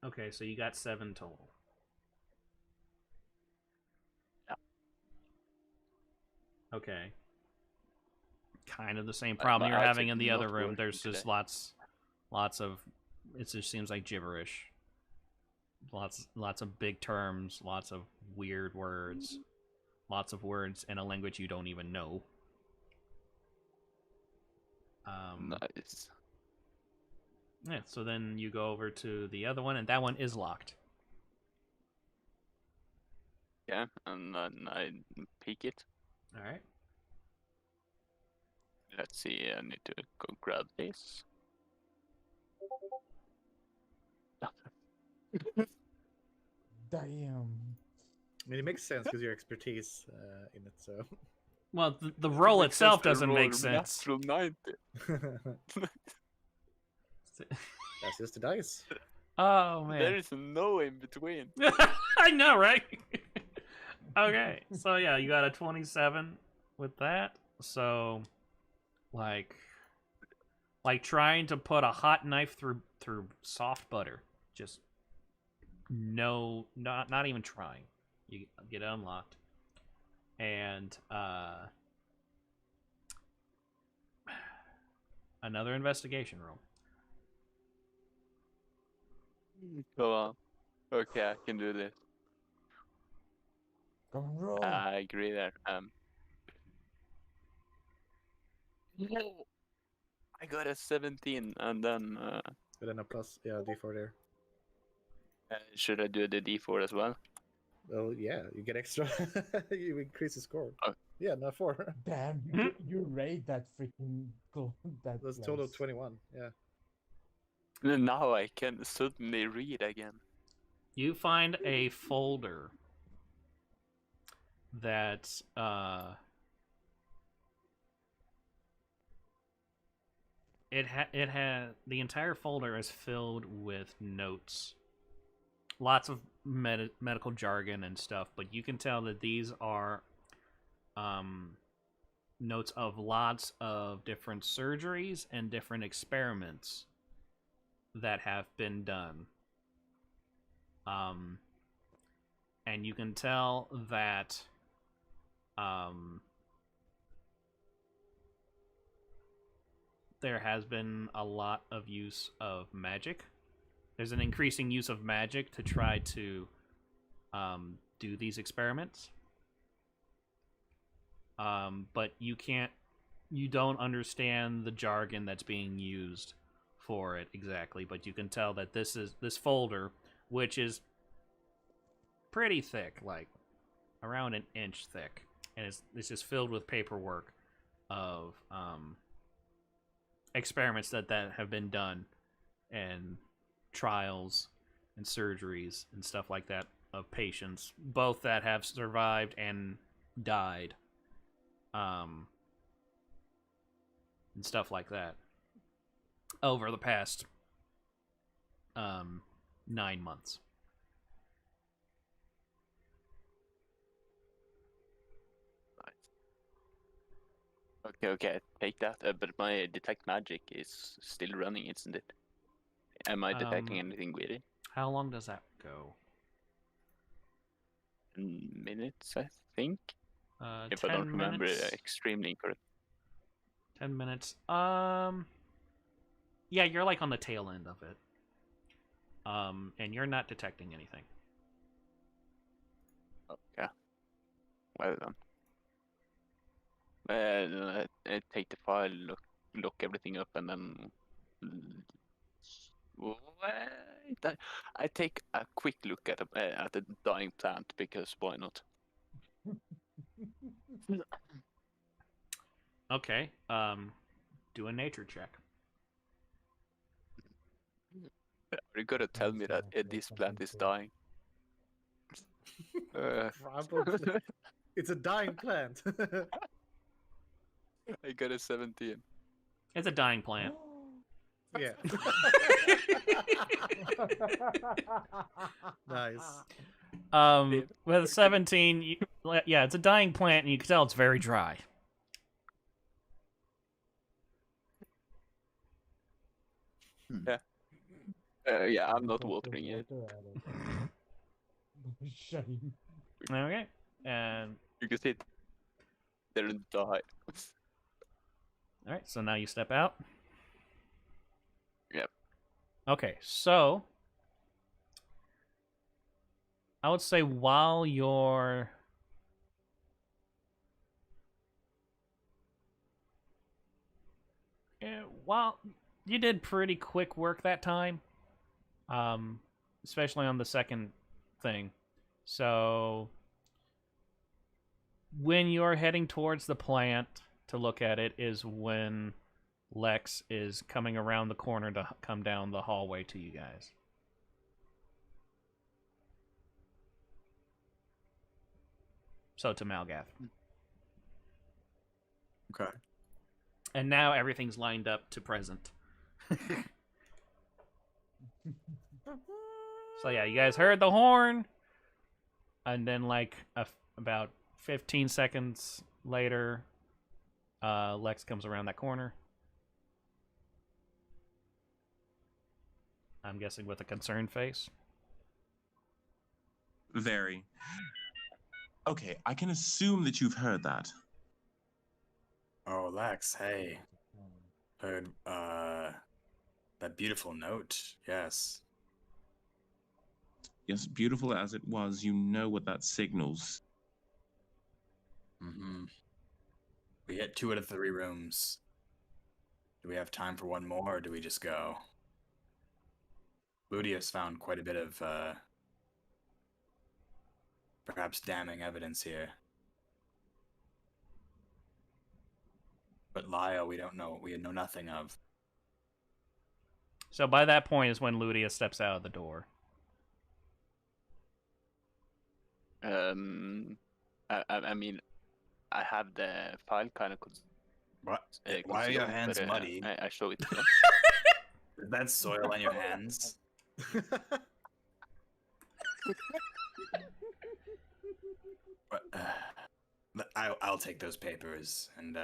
[SPEAKER 1] Okay, so you got 7 total.
[SPEAKER 6] Yeah.
[SPEAKER 1] Okay. Kind of the same problem you're
[SPEAKER 6] I
[SPEAKER 1] having
[SPEAKER 6] took
[SPEAKER 1] in the other
[SPEAKER 6] not
[SPEAKER 1] room.
[SPEAKER 6] working
[SPEAKER 1] There's just
[SPEAKER 6] today.
[SPEAKER 1] lots of. It just seems like gibberish. Lots of big terms. Lots of weird words. Lots of words in a language you don't even know.
[SPEAKER 6] Nice.
[SPEAKER 1] Yeah. So then you go over to the other one, and that one is locked.
[SPEAKER 6] Yeah, and then I peek it.
[SPEAKER 1] All right.
[SPEAKER 6] Let's see. I need to go grab this.
[SPEAKER 5] Damn.
[SPEAKER 2] I mean, it makes sense because your expertise in it. So.
[SPEAKER 1] Well, the roll
[SPEAKER 6] Because
[SPEAKER 1] itself
[SPEAKER 6] I
[SPEAKER 1] doesn't make
[SPEAKER 6] rolled
[SPEAKER 1] sense.
[SPEAKER 6] Natural 90.
[SPEAKER 2] That's just the dice.
[SPEAKER 1] Oh man.
[SPEAKER 6] There is no in between.
[SPEAKER 1] I know, right? Okay, so yeah, you got a 27 with that. So, like trying to put a hot knife through soft butter. Just not even trying. You get it unlocked, and another investigation roll.
[SPEAKER 6] Go on. Okay, I can do this.
[SPEAKER 5] Go and roll.
[SPEAKER 6] I agree there. I got a 17, and then
[SPEAKER 2] But then a plus, yeah, D4 there.
[SPEAKER 6] should I do the D4 as well?
[SPEAKER 2] Well, yeah, you get extra. You increase the score.
[SPEAKER 6] Oh.
[SPEAKER 2] Yeah, not 4.
[SPEAKER 5] Damn, you raid that freaking that
[SPEAKER 2] That's
[SPEAKER 5] place.
[SPEAKER 2] total of 21. Yeah.
[SPEAKER 6] Now I can suddenly read again.
[SPEAKER 1] You find a folder that the entire folder is filled with notes, lots of medical jargon and stuff, but you can tell that these are notes of lots of different surgeries and different experiments that have been done. And you can tell that there has been a lot of use of magic. There's an increasing use of magic to try to do these experiments. But you don't understand the jargon that's being used for it exactly, but you can tell that this folder, which is pretty thick, like around an inch thick, and it's just filled with paperwork of experiments that have been done, and trials and surgeries and stuff like that of patients, both that have survived and died, and stuff like that over the past 9 months.
[SPEAKER 6] Okay, take that. But my detect magic is still running, isn't it? Am I detecting anything weird?
[SPEAKER 1] How long does that go?
[SPEAKER 6] Minutes, I think. If
[SPEAKER 1] 10
[SPEAKER 6] I don't remember
[SPEAKER 1] minutes.
[SPEAKER 6] extremely incorrect.
[SPEAKER 1] 10 minutes. Yeah, you're like on the tail end of it. And you're not detecting anything.
[SPEAKER 6] Okay. Well done. I take the file, look everything up, and then wait, I take a quick look at the dying plant, because why not?
[SPEAKER 1] Okay. Do a nature check.
[SPEAKER 6] Are you gonna tell me that this plant is dying?
[SPEAKER 2] Probably. It's a dying plant.
[SPEAKER 6] I got a 17.
[SPEAKER 1] It's a dying plant.
[SPEAKER 2] Yeah. Nice.
[SPEAKER 1] With a 17, yeah, it's a dying plant, and you can tell it's very dry.
[SPEAKER 6] Yeah. Yeah, I'm not
[SPEAKER 5] Put the
[SPEAKER 6] watering it.
[SPEAKER 5] water at it. Shame.
[SPEAKER 1] Okay, and
[SPEAKER 6] You can sit there and die.
[SPEAKER 1] all right. So now you step out.
[SPEAKER 6] Yep.
[SPEAKER 1] Okay, so I would say while you're while you did pretty quick work that time, especially on the second thing. So when you're heading towards the plant to look at it is when Lex is coming around the corner to come down the hallway to you guys. So to Malgath.
[SPEAKER 4] Okay.
[SPEAKER 1] And now everything's lined up to present. So yeah, you guys heard the horn. And then like about 15 seconds later, Lex comes around that corner. I'm guessing with a concerned face.
[SPEAKER 8] Very. Okay, I can assume that you've heard that.
[SPEAKER 4] Oh, Lex, hey. Heard, that beautiful note. Yes.
[SPEAKER 8] Yes, beautiful as it was, you know what that signals.
[SPEAKER 4] Mm-hmm. We hit 2 out of 3 rooms. Do we have time for one more, or do we just go? Ludius found quite a bit of, perhaps damning evidence here. But Lyle, we don't know. We know nothing of.
[SPEAKER 1] So by that point is when Ludia steps out of the door.
[SPEAKER 6] I mean, I have the file kind of.
[SPEAKER 4] What? Why are your hands muddy?
[SPEAKER 6] I show it to them.
[SPEAKER 4] Is that soil on your hands? I'll take those papers and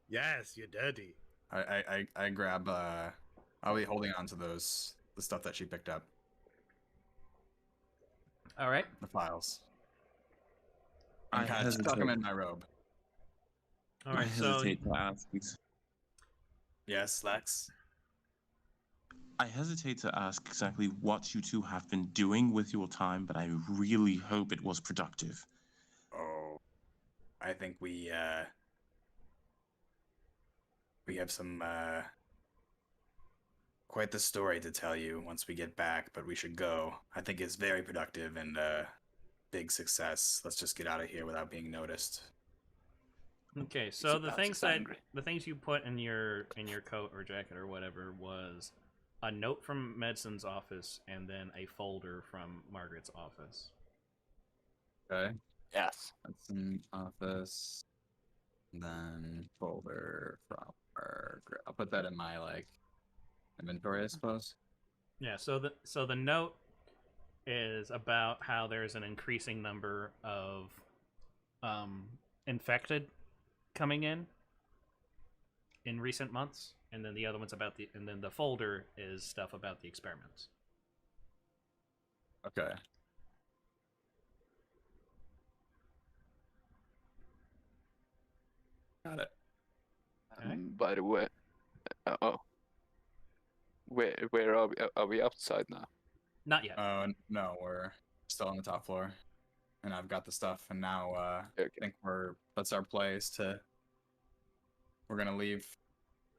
[SPEAKER 2] Yes, you're dirty.
[SPEAKER 4] I grab I'll be holding on to the stuff that she picked up.
[SPEAKER 1] All right.
[SPEAKER 4] The files.
[SPEAKER 8] I
[SPEAKER 4] I'm kind of stuck them in my robe.
[SPEAKER 1] All right.
[SPEAKER 8] I hesitate to ask.
[SPEAKER 4] Yes, Lex.
[SPEAKER 8] I hesitate to ask exactly what you two have been doing with your time, but I really hope it was productive.
[SPEAKER 4] Oh, I think we have some quite the story to tell you once we get back, but we should go. I think it's very productive and big success. Let's just get out of here without being noticed.
[SPEAKER 1] Okay, so the things
[SPEAKER 6] angry.
[SPEAKER 1] the things you put in your coat or jacket or whatever was a note from Medson's office and then a folder from Margaret's office.
[SPEAKER 4] Okay.
[SPEAKER 6] Yes.
[SPEAKER 4] That's in office. Then folder from Margaret. I'll put that in my inventory, I suppose.
[SPEAKER 1] Yeah, so the note is about how there's an increasing number of infected coming in recent months, and then the other one's about and then the folder is stuff about the experiments.
[SPEAKER 4] Okay. Got it.
[SPEAKER 1] Okay.
[SPEAKER 6] By the way, where are we? Are we outside now?
[SPEAKER 1] Not yet.
[SPEAKER 4] No, we're still on the top floor, and I've got the stuff. And now
[SPEAKER 6] Okay.
[SPEAKER 4] I think that's our place we're gonna leave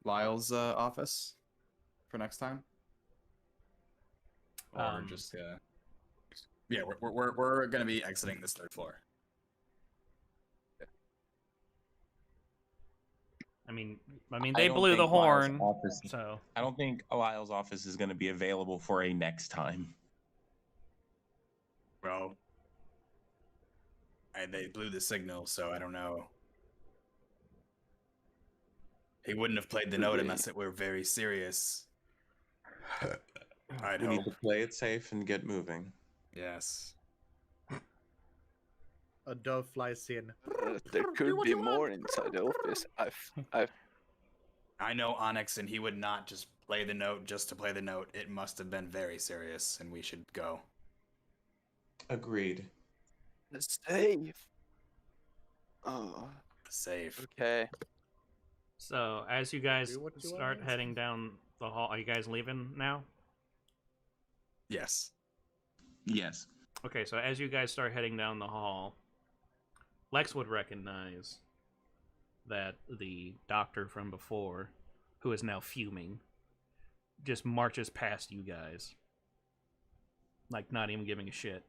[SPEAKER 4] Lyle's office for next time, or just yeah, we're gonna be exiting this 3rd floor.
[SPEAKER 1] I mean, they blew the horn, so
[SPEAKER 3] I don't think Lyle's office is going to be available for a next time.
[SPEAKER 4] Well, they blew the signal, so I don't know. He wouldn't have played the note unless it were very serious. I'd
[SPEAKER 3] We
[SPEAKER 4] hope.
[SPEAKER 3] need to play it safe and get moving.
[SPEAKER 4] Yes.
[SPEAKER 2] A dove flies in.
[SPEAKER 6] There could be more inside the office.
[SPEAKER 4] I know Onyx, and he would not just play the note just to play the note. It must have been very serious, and we should go.
[SPEAKER 3] Agreed.
[SPEAKER 6] The safe. Oh,
[SPEAKER 4] Safe.
[SPEAKER 6] okay.
[SPEAKER 1] So as you guys
[SPEAKER 2] Do what you
[SPEAKER 1] start
[SPEAKER 2] want.
[SPEAKER 1] heading down the hall, are you guys leaving now?
[SPEAKER 4] Yes.
[SPEAKER 8] Yes.
[SPEAKER 1] Okay, so as you guys start heading down the hall, Lex would recognize that the doctor from before, who is now fuming, just marches past you guys. Like, not even giving a shit.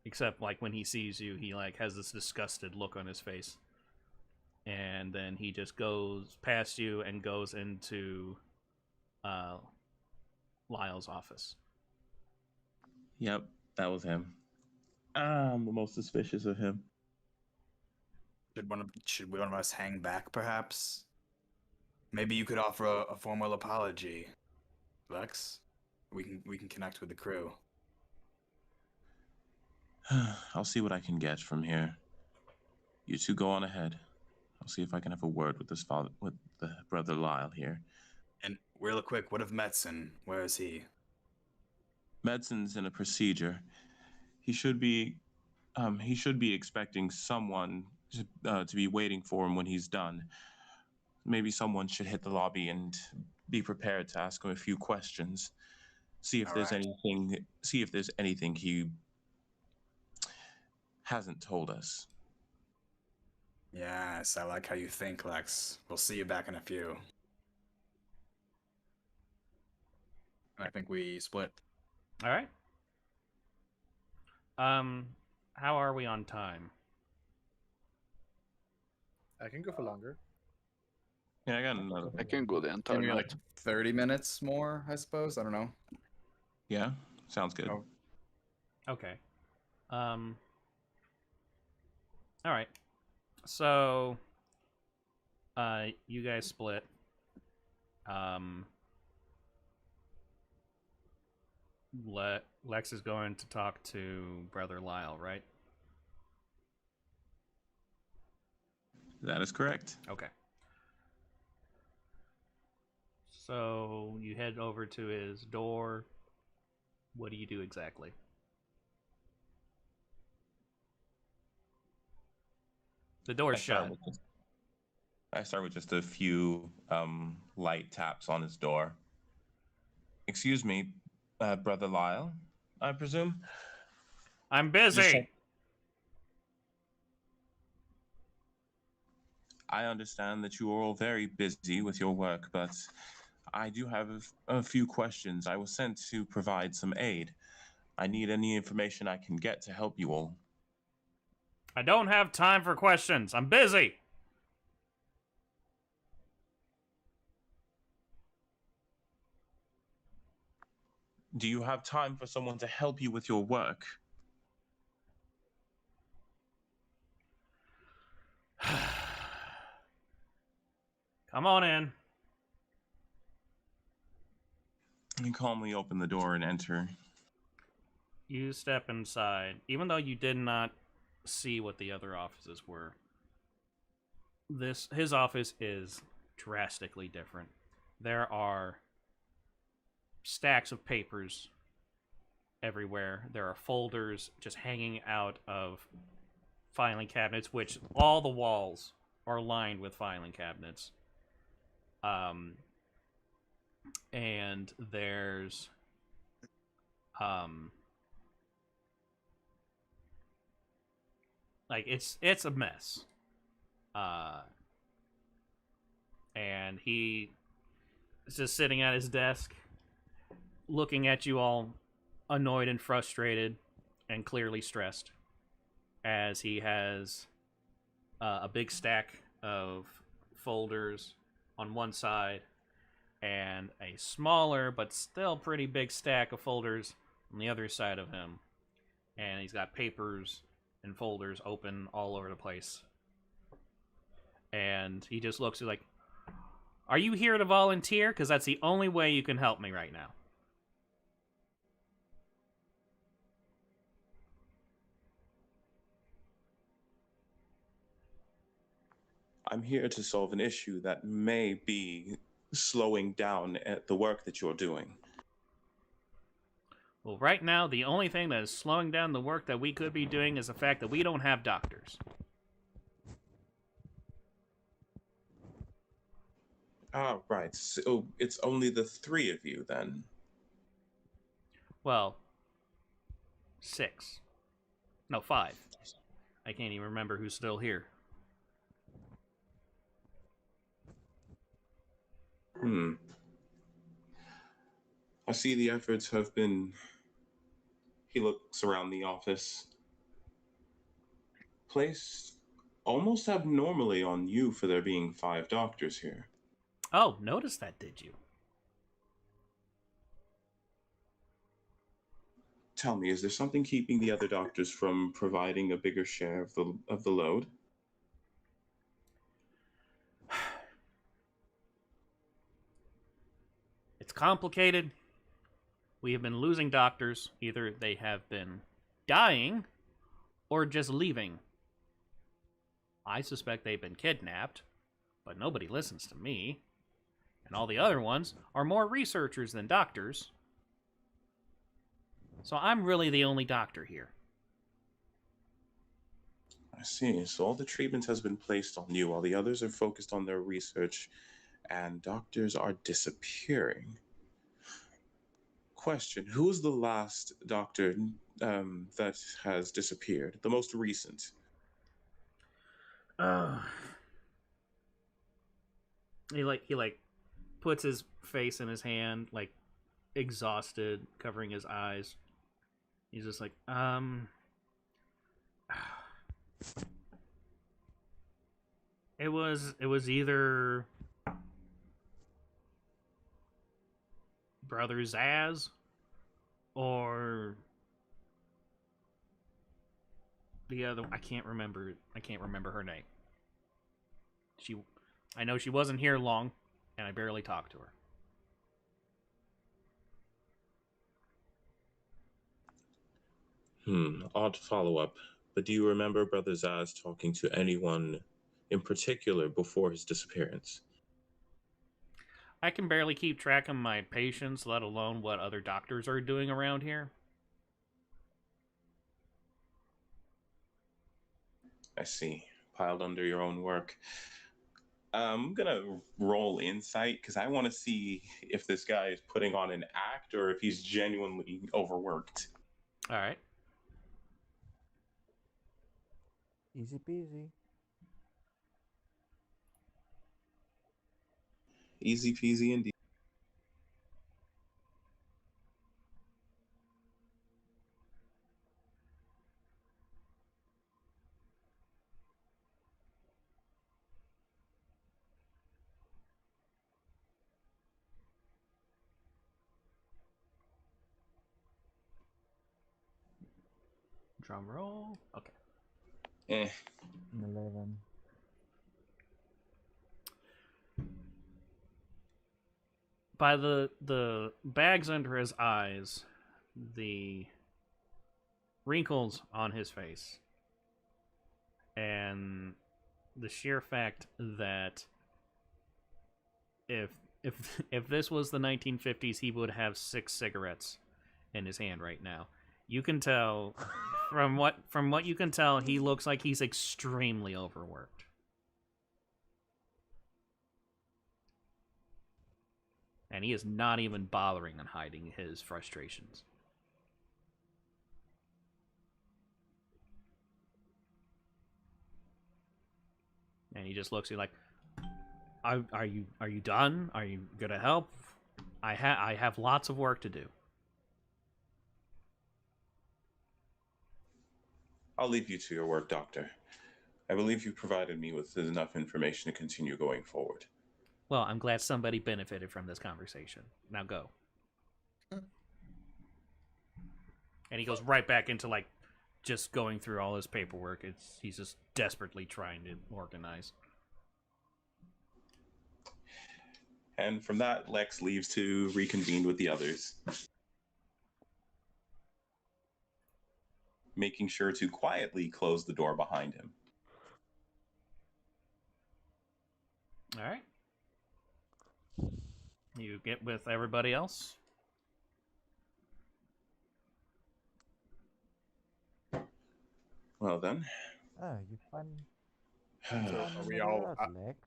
[SPEAKER 1] Except, like, when he sees you, he, like, has this disgusted look on his face. And then he just goes past you and goes into Lyle's office.
[SPEAKER 8] Yep, that was him. I'm the most suspicious of him.
[SPEAKER 4] Should one of us hang back, perhaps? Maybe you could offer a formal apology, Lex. We can connect with the crew.
[SPEAKER 8] I'll see what I can get from here. You two go on ahead. I'll see if I can have a word with with the brother Lyle here.
[SPEAKER 4] And real quick, what of Metzen? Where is he?
[SPEAKER 8] Medson's in a procedure. He should be expecting someone to be waiting for him when he's done. Maybe someone should hit the lobby and be prepared to ask him a few questions. See if there's anything he hasn't told us.
[SPEAKER 4] Yes, I like how you think, Lex. We'll see you back in a few. I think we split.
[SPEAKER 1] All right. How are we on time?
[SPEAKER 2] I can go for longer.
[SPEAKER 8] Yeah, I got another.
[SPEAKER 6] I can go the entire
[SPEAKER 11] Maybe
[SPEAKER 6] night.
[SPEAKER 11] like 30 minutes more, I suppose. I don't know.
[SPEAKER 8] Yeah, sounds good.
[SPEAKER 11] Oh.
[SPEAKER 1] Okay. All right. So, you guys split. Lex is going to talk to Brother Lyle, right?
[SPEAKER 8] That is correct.
[SPEAKER 1] Okay. So you head over to his door. What do you do exactly? The door's shut.
[SPEAKER 8] I start with just a few light taps on his door. Excuse me, Brother Lyle, I presume?
[SPEAKER 1] I'm busy!
[SPEAKER 8] I understand that you are all very busy with your work, but I do have a few questions. I was sent to provide some aid. I need any information I can get to help you all.
[SPEAKER 1] I don't have time for questions. I'm busy!
[SPEAKER 8] Do you have time for someone to help you with your work?
[SPEAKER 1] Come on in.
[SPEAKER 8] You calmly open the door and enter.
[SPEAKER 1] You step inside. Even though you did not see what the other offices were, his office is drastically different. There are stacks of papers everywhere. There are folders just hanging out of filing cabinets, which all the walls are lined with filing cabinets. And there's like it's a mess. And he is just sitting at his desk looking at you all annoyed and frustrated and clearly stressed as he has a big stack of folders on one side and a smaller but still pretty big stack of folders on the other side of him. And he's got papers and folders open all over the place. And he just looks like, are you here to volunteer? Because that's the only way you can help me right now.
[SPEAKER 8] I'm here to solve an issue that may be slowing down at the work that you're doing?
[SPEAKER 1] Well, right now, the only thing that is slowing down the work that we could be doing is the fact that we don't have doctors.
[SPEAKER 8] Ah, right. So it's only the three of you then.
[SPEAKER 1] Well, 6. No, 5. I can't even remember who's still here.
[SPEAKER 8] I see the efforts have been. He looks around the office. Placed almost abnormally on you for there being 5 doctors here.
[SPEAKER 1] Oh, notice that, did you?
[SPEAKER 8] Tell me, is there something keeping the other doctors from providing a bigger share of the load?
[SPEAKER 1] It's complicated. We have been losing doctors. Either they have been dying or just leaving. I suspect they've been kidnapped, but nobody listens to me. And all the other ones are more researchers than doctors. So I'm really the only doctor here.
[SPEAKER 8] I see. So all the treatment has been placed on you, while the others are focused on their research, and doctors are disappearing. Question: who is the last doctor that has disappeared? The most recent?
[SPEAKER 1] He puts his face in his hand, like exhausted, covering his eyes. He's just like, It was either Brother Zaz or the other. I can't remember her name. I know she wasn't here long, and I barely talked to her.
[SPEAKER 8] Odd follow-up. But do you remember Brother Zaz talking to anyone in particular before his disappearance?
[SPEAKER 1] I can barely keep track of my patients, let alone what other doctors are doing around here.
[SPEAKER 8] I see. Piled under your own work. I'm gonna roll insight because I want to see if this guy is putting on an act or if he's genuinely overworked.
[SPEAKER 1] All right.
[SPEAKER 5] Easy peasy.
[SPEAKER 8] Easy peasy indeed.
[SPEAKER 1] Drum roll. Okay.
[SPEAKER 5] 11.
[SPEAKER 1] By the bags under his eyes, the wrinkles on his face, and the sheer fact that if this was the 1950s, he would have 6 cigarettes in his hand right now. You can tell from what you can tell, he looks like he's extremely overworked. And he is not even bothering on hiding his frustrations. And he just looks at you like, are you done? Are you gonna help? I have lots of work to do.
[SPEAKER 8] I'll leave you to your work, Doctor. I believe you provided me with enough information to continue going forward.
[SPEAKER 1] Well, I'm glad somebody benefited from this conversation. Now go. And he goes right back into like just going through all his paperwork. He's just desperately trying to organize.
[SPEAKER 8] And from that, Lex leaves to reconvene with the others, making sure to quietly close the door behind him.
[SPEAKER 1] All right. You get with everybody else.
[SPEAKER 8] Well then.
[SPEAKER 5] Oh, you fun.
[SPEAKER 4] So are we
[SPEAKER 5] another
[SPEAKER 4] all?
[SPEAKER 5] out, Lex.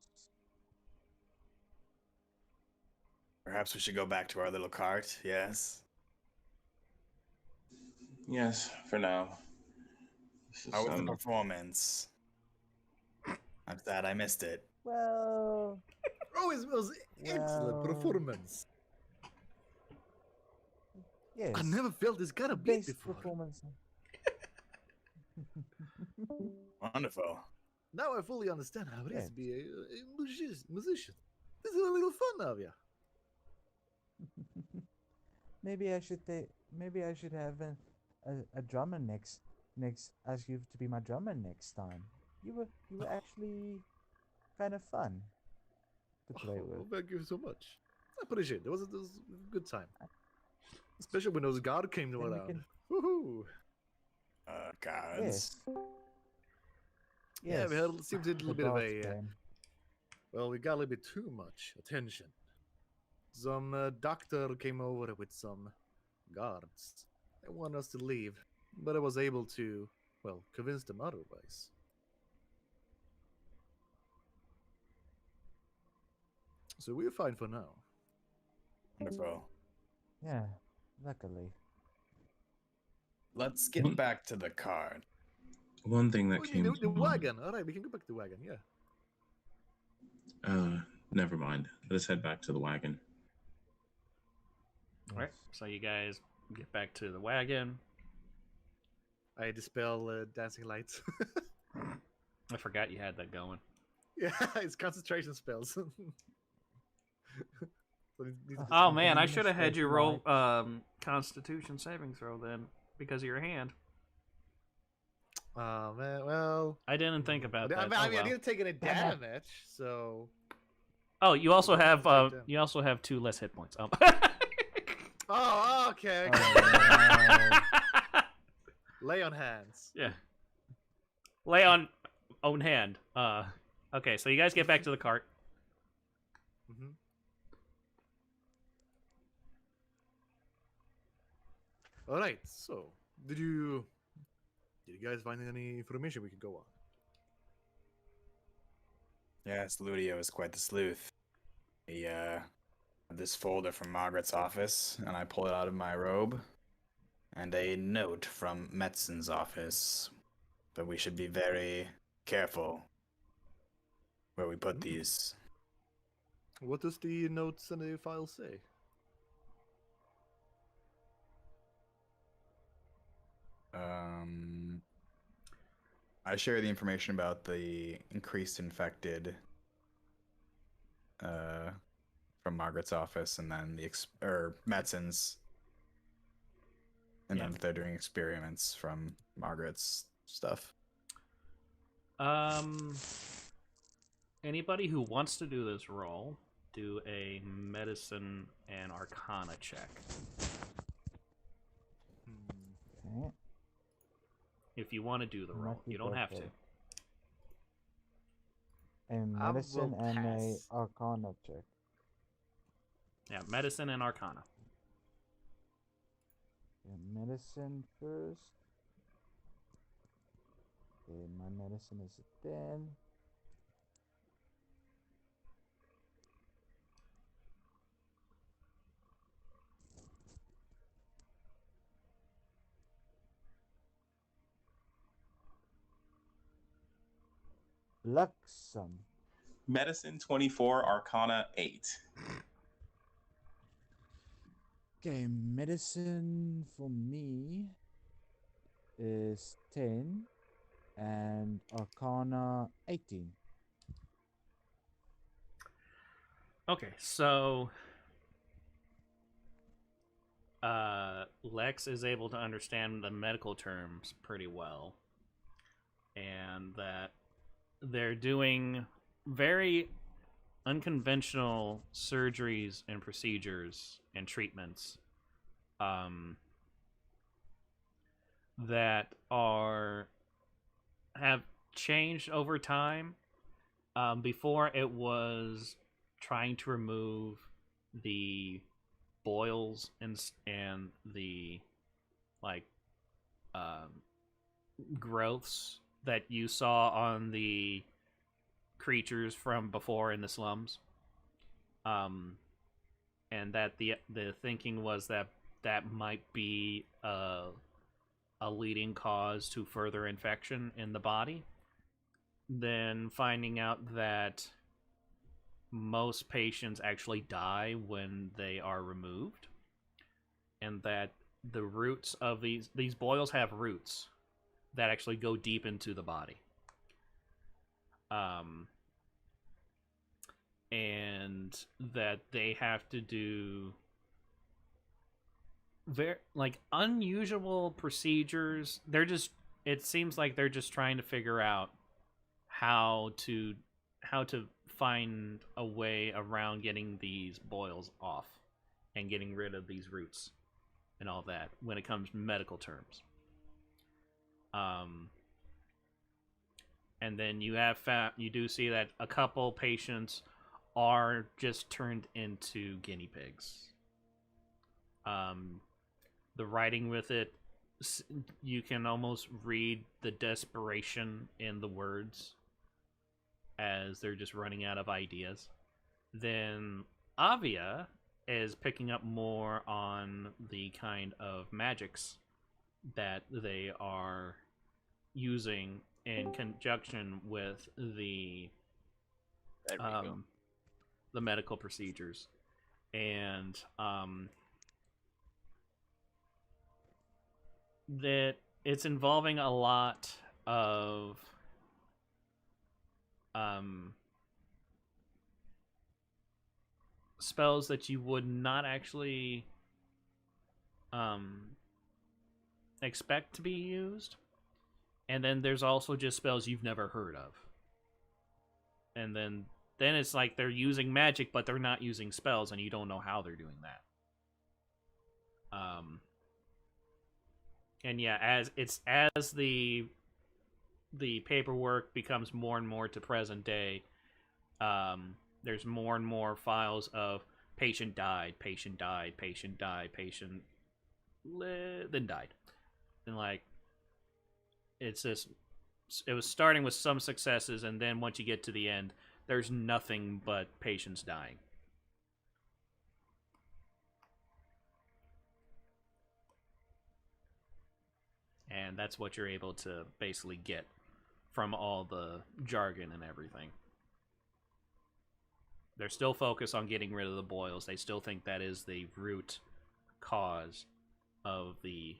[SPEAKER 4] Perhaps we should go back to our little cart. Yes.
[SPEAKER 8] Yes, for now. This is
[SPEAKER 4] How was the performance? I'm sad I missed it.
[SPEAKER 5] Well,
[SPEAKER 2] Oh, it was excellent
[SPEAKER 5] Well-
[SPEAKER 2] performance.
[SPEAKER 5] yes.
[SPEAKER 2] I never felt this kind of beat
[SPEAKER 5] best
[SPEAKER 2] before.
[SPEAKER 5] performance.
[SPEAKER 4] Wonderful.
[SPEAKER 2] Now I fully understand how it is
[SPEAKER 5] Yeah.
[SPEAKER 2] to be a musician. This is a little fun of you.
[SPEAKER 5] Maybe I should maybe I should have a drummer next. Ask you to be my drummer next time. You were actually kind of fun to play
[SPEAKER 2] Oh,
[SPEAKER 5] with.
[SPEAKER 2] thank you so much. I appreciate it. It was a good time. Especially when those guards came
[SPEAKER 5] Then we
[SPEAKER 2] around.
[SPEAKER 5] can-
[SPEAKER 2] Woohoo!
[SPEAKER 4] Guards.
[SPEAKER 5] Yes.
[SPEAKER 2] Yeah, we had seemed a
[SPEAKER 5] the
[SPEAKER 2] little bit of
[SPEAKER 5] guards
[SPEAKER 2] a.
[SPEAKER 5] came.
[SPEAKER 2] Well, we got a little bit too much attention. Some doctor came over with some guards. They wanted us to leave, but I was able to, well, convince them otherwise. So we're fine for now.
[SPEAKER 4] Wonderful.
[SPEAKER 5] Yeah, luckily.
[SPEAKER 4] Let's get back to the cart.
[SPEAKER 8] One thing that
[SPEAKER 2] Oh,
[SPEAKER 8] came
[SPEAKER 2] the
[SPEAKER 8] to mind.
[SPEAKER 2] wagon. All right, we can go back to the wagon. Yeah.
[SPEAKER 8] Never mind. Let's head back to the wagon.
[SPEAKER 1] All right.
[SPEAKER 5] Yes.
[SPEAKER 1] So you guys get back to the wagon.
[SPEAKER 2] I dispel dancing lights.
[SPEAKER 1] I forgot you had that going.
[SPEAKER 2] Yeah, it's concentration spells. So it needs to
[SPEAKER 1] Oh
[SPEAKER 2] be-
[SPEAKER 1] man, I
[SPEAKER 5] Illuminate
[SPEAKER 1] should have had you roll
[SPEAKER 5] lights.
[SPEAKER 1] Constitution saving throw then because of your hand.
[SPEAKER 2] Oh man, well,
[SPEAKER 1] I didn't think about that.
[SPEAKER 2] I
[SPEAKER 1] Oh,
[SPEAKER 2] I
[SPEAKER 1] well.
[SPEAKER 2] didn't take any damage, so.
[SPEAKER 1] Oh, you also
[SPEAKER 2] Don't
[SPEAKER 1] have
[SPEAKER 2] take damage.
[SPEAKER 1] you also have 2 less hit points. Oh.
[SPEAKER 2] Oh, okay.
[SPEAKER 5] Oh,
[SPEAKER 2] Lay on hands.
[SPEAKER 1] Yeah. Lay on own hand. Okay, so you guys get back to the cart.
[SPEAKER 2] Mm-hmm. All right. So, did you guys find any information we could go on?
[SPEAKER 4] Yes, Ludio is quite the sleuth. He had this folder from Margaret's office, and I pull it out of my robe, and a note from Metzen's office. But we should be very careful where we put these.
[SPEAKER 2] What does the notes and the file say?
[SPEAKER 4] I share the information about the increased infected from Margaret's office, and then the Metzen's, and
[SPEAKER 1] Yeah.
[SPEAKER 4] then they're doing experiments from Margaret's stuff.
[SPEAKER 1] Anybody who wants to do this roll, do a medicine and arcana check.
[SPEAKER 5] okay.
[SPEAKER 1] If you want to do the roll,
[SPEAKER 5] Might be
[SPEAKER 1] you don't have to.
[SPEAKER 5] perfect. A medicine
[SPEAKER 2] will
[SPEAKER 5] and a
[SPEAKER 2] pass.
[SPEAKER 5] arcana check.
[SPEAKER 1] Yeah, medicine and arcana.
[SPEAKER 5] Okay, medicine first. Okay, my medicine is a 10. Luxum.
[SPEAKER 8] Medicine 24, Arcana 8.
[SPEAKER 5] Okay, medicine for me is 10 and arcana 18.
[SPEAKER 1] Okay, so Lex is able to understand the medical terms pretty well, and that they're doing very unconventional surgeries and procedures and treatments that have changed over time. Before it was trying to remove the boils and the like growths that you saw on the creatures from before in the slums. And that the thinking was that that might be a leading cause to further infection in the body. Then finding out that most patients actually die when they are removed, and that the roots of these boils have roots that actually go deep into the body. And that they have to do very unusual procedures. It seems like they're just trying to figure out how to find a way around getting these boils off and getting rid of these roots and all that when it comes to medical terms. And then you do see that a couple patients are just turned into guinea pigs. The writing with it, you can almost read the desperation in the words as they're just running out of ideas. Then Avia is picking up more on the kind of magics that they are using in conjunction with the medical procedures. And that it's involving a lot of spells that you would not actually expect to be used. And then there's also just spells you've never heard of. And then it's like they're using magic, but they're not using spells, and you don't know how they're doing that. And yeah, as the paperwork becomes more and more to present day, there's more and more files of patient died, patient died, patient died, patient then died. And like, it's just, it was starting with some successes, and then once you get to the end, there's nothing but patients dying. And that's what you're able to basically get from all the jargon and everything. They're still focused on getting rid of the boils. They still think that is the root cause of the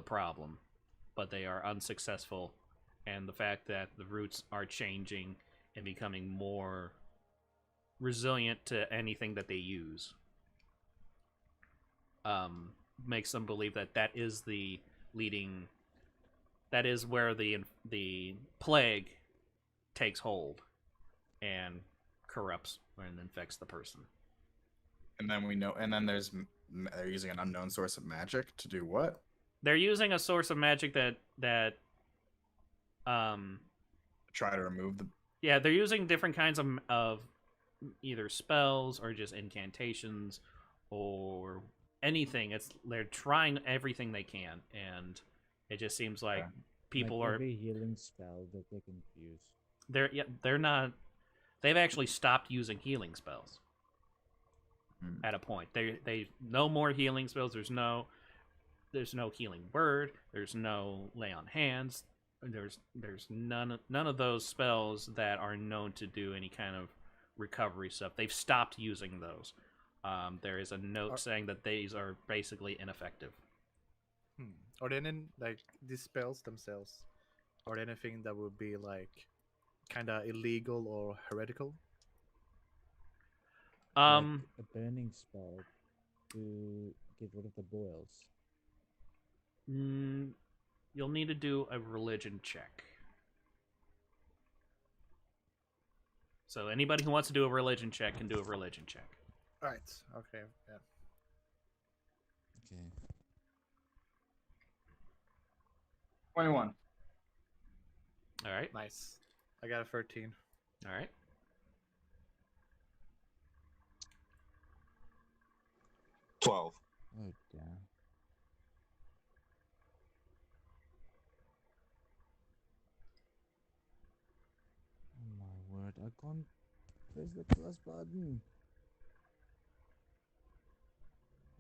[SPEAKER 1] problem, but they are unsuccessful. And the fact that the roots are changing and becoming more resilient to anything that they use makes them believe that that is the leading. That is where the plague takes hold and corrupts and infects the person.
[SPEAKER 11] And then we know. And then they're using an unknown source of magic to do what?
[SPEAKER 1] They're using a source of magic that
[SPEAKER 11] try to remove the.
[SPEAKER 1] Yeah, they're using different kinds of either spells or just incantations or anything. They're trying everything they can, and it just seems like people are
[SPEAKER 5] every healing spell that they can use.
[SPEAKER 1] They're not. They've actually stopped using healing spells. At a point, they no more healing spells. There's no healing word. There's no lay on hands. There's none of those spells that are known to do any kind of recovery stuff. They've stopped using those. There is a note saying that these are basically ineffective.
[SPEAKER 2] Are there any, like, these spells themselves, are there anything that would be like kind of illegal or heretical?
[SPEAKER 5] Like a burning spell to get rid of the boils.
[SPEAKER 1] You'll need to do a religion check. So anybody who wants to do a religion check can do a religion check.
[SPEAKER 2] All right. Okay. Yeah.
[SPEAKER 5] Okay.
[SPEAKER 11] 21.
[SPEAKER 1] All right.
[SPEAKER 2] Nice. I got a 13.
[SPEAKER 1] All right.
[SPEAKER 8] 12.
[SPEAKER 5] Oh dear. Oh my word, I can't press the plus button.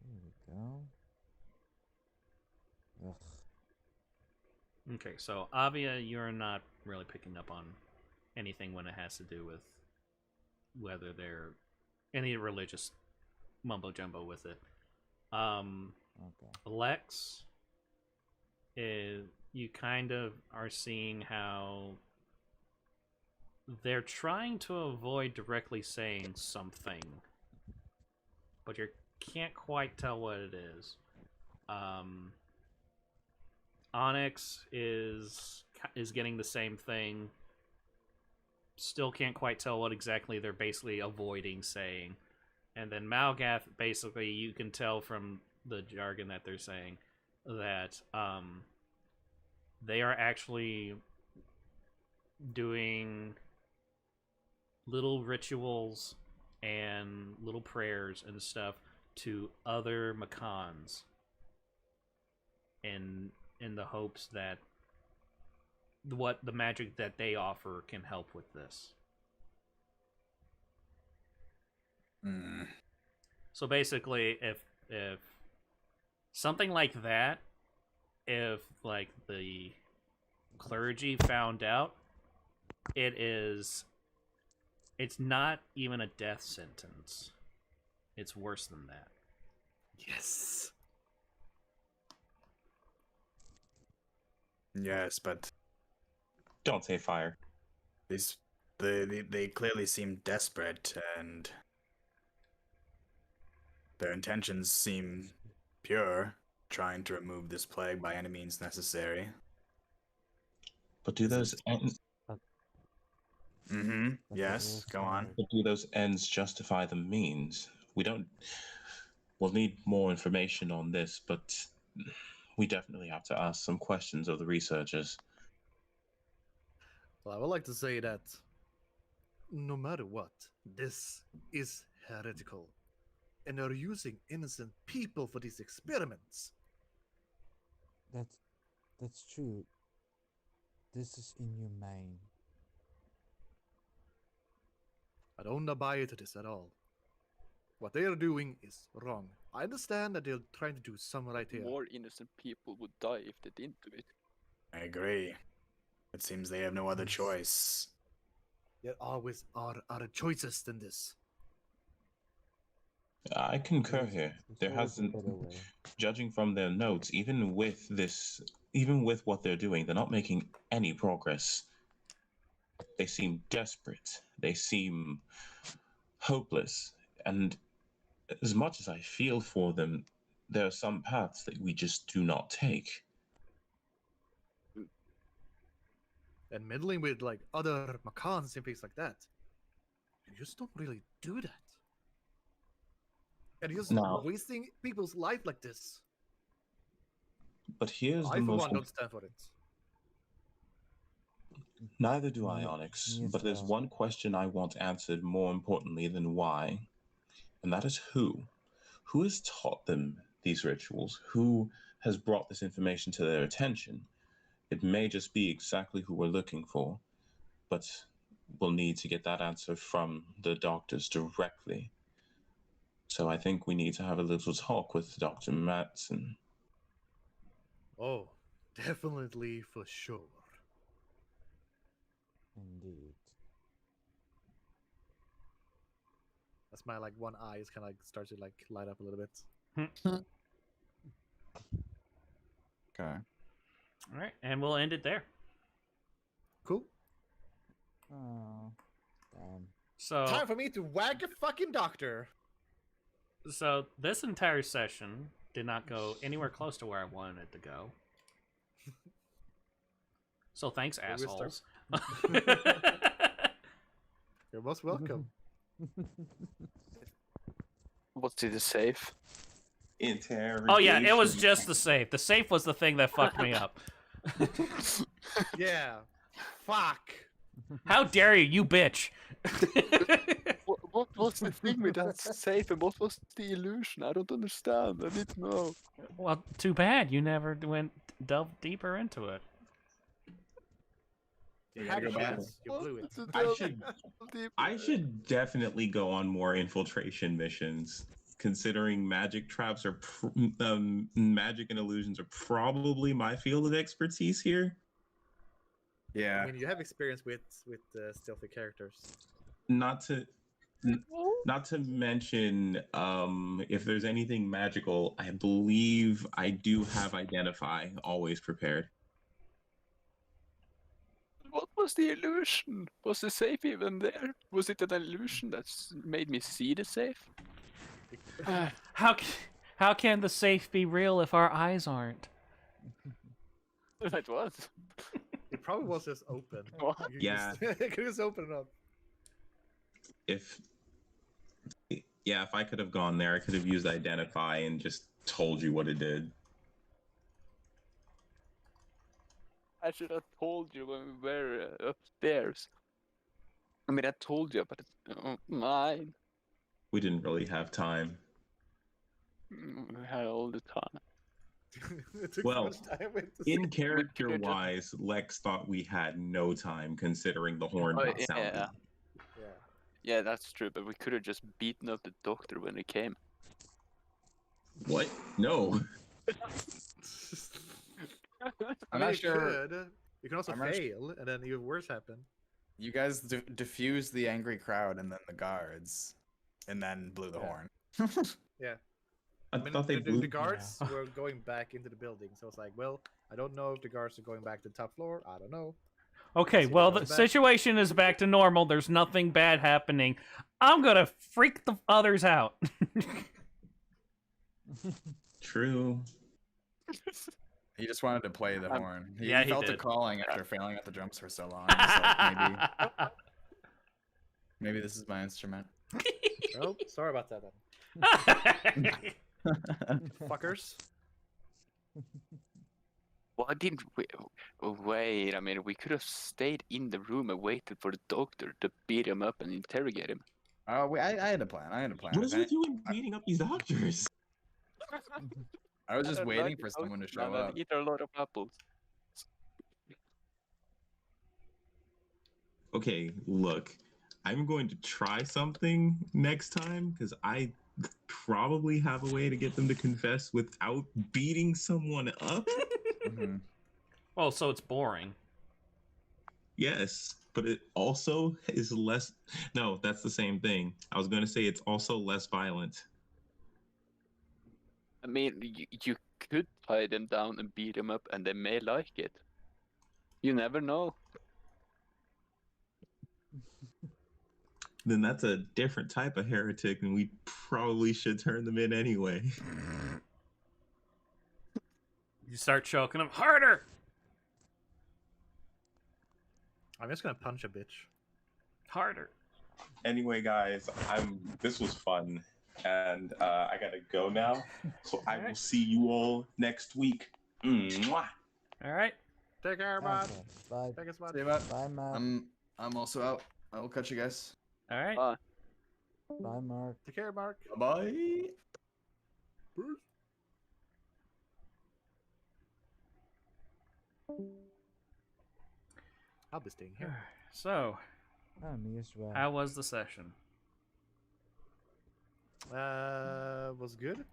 [SPEAKER 5] There we go. Ugh.
[SPEAKER 1] Okay, so Avia, you're not really picking up on anything when it has to do with whether they're any religious mumbo jumbo with it.
[SPEAKER 5] Okay.
[SPEAKER 1] Lex, you kind of are seeing how they're trying to avoid directly saying something, but you can't quite tell what it is. Onyx is getting the same thing. Still can't quite tell what exactly they're basically avoiding saying. And then Malgath, basically, you can tell from the jargon that they're saying that they are actually doing little rituals and little prayers and stuff to other Macans in the hopes that what the magic that they offer can help with this. So basically, if something like that, if like the clergy found out, it's not even a death sentence. It's worse than that.
[SPEAKER 2] Yes.
[SPEAKER 4] Yes, but
[SPEAKER 8] Don't say fire.
[SPEAKER 4] they clearly seem desperate, and their intentions seem pure, trying to remove this plague by any means necessary.
[SPEAKER 8] But do those ends?
[SPEAKER 4] Mm-hmm.
[SPEAKER 5] But
[SPEAKER 4] Yes. Go on.
[SPEAKER 8] But do those ends justify the means? We don't. We'll need more information on this, but we definitely have to ask some questions of the researchers.
[SPEAKER 2] Well, I would like to say that no matter what, this is heretical. And they're using innocent people for these experiments.
[SPEAKER 5] That's true. This is inhumane.
[SPEAKER 2] I don't buy into this at all. What they are doing is wrong. I understand that they're trying to do some right here.
[SPEAKER 6] More innocent people would die if they didn't do it.
[SPEAKER 4] I agree. It seems they have no other
[SPEAKER 5] Yes.
[SPEAKER 4] choice.
[SPEAKER 2] There always are other choices than this.
[SPEAKER 8] I concur
[SPEAKER 5] There's-
[SPEAKER 8] here.
[SPEAKER 5] there's
[SPEAKER 8] There
[SPEAKER 5] always a
[SPEAKER 8] hasn't,
[SPEAKER 5] better way.
[SPEAKER 8] judging from their notes, even with what they're doing, they're not making any progress. They seem desperate. They seem hopeless. And as much as I feel for them, there are some paths that we just do not take.
[SPEAKER 2] And meddling with like other Macans and things like that. You just don't really do that. And you're just
[SPEAKER 8] Now-
[SPEAKER 2] wasting people's life like this.
[SPEAKER 8] But here's
[SPEAKER 2] I,
[SPEAKER 8] the
[SPEAKER 2] for
[SPEAKER 8] most.
[SPEAKER 2] one, don't stand for it.
[SPEAKER 8] Neither do I,
[SPEAKER 5] Ye-
[SPEAKER 8] Onyx.
[SPEAKER 5] yes,
[SPEAKER 8] But there's
[SPEAKER 5] sir.
[SPEAKER 8] one question I want answered more importantly than why, and that is who. Who has taught them these rituals? Who has brought this information to their attention? It may just be exactly who we're looking for, but we'll need to get that answer from the doctors directly. So I think we need to have a little talk with Dr. Matson.
[SPEAKER 2] Oh, definitely for sure.
[SPEAKER 5] Indeed.
[SPEAKER 2] That's my like one eye is kind of like starts to like light up a little bit.
[SPEAKER 11] Okay.
[SPEAKER 1] All right, and we'll end it there.
[SPEAKER 2] Cool.
[SPEAKER 5] Oh, damn.
[SPEAKER 1] So
[SPEAKER 2] Time for me to whack a fucking doctor.
[SPEAKER 1] So this entire session did not go anywhere close to where I wanted it to go. So thanks,
[SPEAKER 2] Well, we'll
[SPEAKER 1] assholes.
[SPEAKER 2] You're most welcome.
[SPEAKER 6] What's it, safe?
[SPEAKER 1] Oh yeah, it was just the safe. The safe was the thing that fucked me up.
[SPEAKER 2] Yeah. Fuck.
[SPEAKER 1] How dare you, you bitch!
[SPEAKER 6] What was the thing with that safe and what was the illusion? I don't understand. I need to know.
[SPEAKER 1] Well, too bad you never delved deeper into it.
[SPEAKER 2] You
[SPEAKER 11] gotta
[SPEAKER 2] had a
[SPEAKER 11] go back.
[SPEAKER 2] chance, you blew it.
[SPEAKER 3] I should definitely go on more infiltration missions, considering magic traps are magic and illusions are probably my field of expertise here.
[SPEAKER 11] Yeah.
[SPEAKER 2] I mean, you have experience with stealthy characters.
[SPEAKER 3] Not to mention, if there's anything magical, I believe I do have identify always prepared.
[SPEAKER 6] What was the illusion? Was the safe even there? Was it an illusion that made me see the safe?
[SPEAKER 1] How can the safe be real if our eyes aren't?
[SPEAKER 6] It was.
[SPEAKER 2] It probably was just open.
[SPEAKER 3] Yeah.
[SPEAKER 2] It could just open it up.
[SPEAKER 3] If I could have gone there, I could have used identify and just told you what it did.
[SPEAKER 6] I should have told you when we were upstairs. I mean, I told you, but it's mine.
[SPEAKER 3] We didn't really have time.
[SPEAKER 6] We had all the time.
[SPEAKER 2] It took
[SPEAKER 3] Well,
[SPEAKER 2] so much time with the
[SPEAKER 3] in
[SPEAKER 2] safe.
[SPEAKER 3] character wise, Lex thought we had no time considering the horn
[SPEAKER 6] Oh,
[SPEAKER 3] got sounded.
[SPEAKER 2] Yeah.
[SPEAKER 6] Yeah, that's true, but we could have just beaten up the doctor when he came.
[SPEAKER 3] What? No.
[SPEAKER 11] I'm
[SPEAKER 2] I mean,
[SPEAKER 11] not sure.
[SPEAKER 2] You can also
[SPEAKER 11] I'm not
[SPEAKER 2] fail, and then even worse happen.
[SPEAKER 11] You guys diffused the angry crowd and then the guards, and then blew the horn.
[SPEAKER 2] Yeah.
[SPEAKER 3] I
[SPEAKER 2] mean,
[SPEAKER 3] thought they
[SPEAKER 2] the
[SPEAKER 3] blew.
[SPEAKER 2] guards were going back into the building, so it's like, well, I don't know if the guards are going back to the top floor. I don't know.
[SPEAKER 1] Okay,
[SPEAKER 2] See
[SPEAKER 1] well,
[SPEAKER 2] what's
[SPEAKER 1] the
[SPEAKER 2] back.
[SPEAKER 1] situation is back to normal. There's nothing bad happening. I'm gonna freak the others out.
[SPEAKER 3] True.
[SPEAKER 11] He just wanted to play the horn. He
[SPEAKER 1] yeah, he
[SPEAKER 11] felt
[SPEAKER 1] did.
[SPEAKER 11] a calling after failing at the drums for so long. He's like, maybe this is my instrument.
[SPEAKER 2] Oh, sorry about that, then. Fuckers.
[SPEAKER 6] Why didn't we wait? I mean, we could have stayed in the room and waited for the doctor to beat him up and interrogate him.
[SPEAKER 11] Oh, I had a plan. I had a plan.
[SPEAKER 3] What is with you and beating up these doctors?
[SPEAKER 11] I was just
[SPEAKER 6] don't
[SPEAKER 11] waiting
[SPEAKER 6] like
[SPEAKER 11] for
[SPEAKER 6] it.
[SPEAKER 11] someone to show
[SPEAKER 6] And I
[SPEAKER 11] up.
[SPEAKER 6] eat a lot of apples.
[SPEAKER 3] Okay, look. I'm going to try something next time because I probably have a way to get them to confess without beating someone up.
[SPEAKER 1] Oh, so it's boring.
[SPEAKER 3] Yes, but it also is less. No, that's the same thing. I was going to say it's also less violent.
[SPEAKER 6] I mean, you could tie them down and beat them up, and they may like it. You never know.
[SPEAKER 3] Then that's a different type of heretic, and we probably should turn them in anyway.
[SPEAKER 1] You start choking them harder.
[SPEAKER 2] I'm just gonna punch a bitch.
[SPEAKER 1] Harder.
[SPEAKER 3] Anyway, guys, this was fun, and I gotta go now. So I will see you all next week. Mwah.
[SPEAKER 1] All right.
[SPEAKER 2] Take care, bud.
[SPEAKER 5] Bye.
[SPEAKER 2] Take us, bud.
[SPEAKER 11] See you, bud.
[SPEAKER 5] Bye, Matt.
[SPEAKER 11] I'm also out. I will catch you guys.
[SPEAKER 1] All right.
[SPEAKER 6] Bye.
[SPEAKER 5] Bye, Mark.
[SPEAKER 2] Take care, Mark.
[SPEAKER 11] Bye.
[SPEAKER 2] I'll be staying here.
[SPEAKER 1] So,
[SPEAKER 5] Me as well.
[SPEAKER 1] how was the session?
[SPEAKER 2] Was good.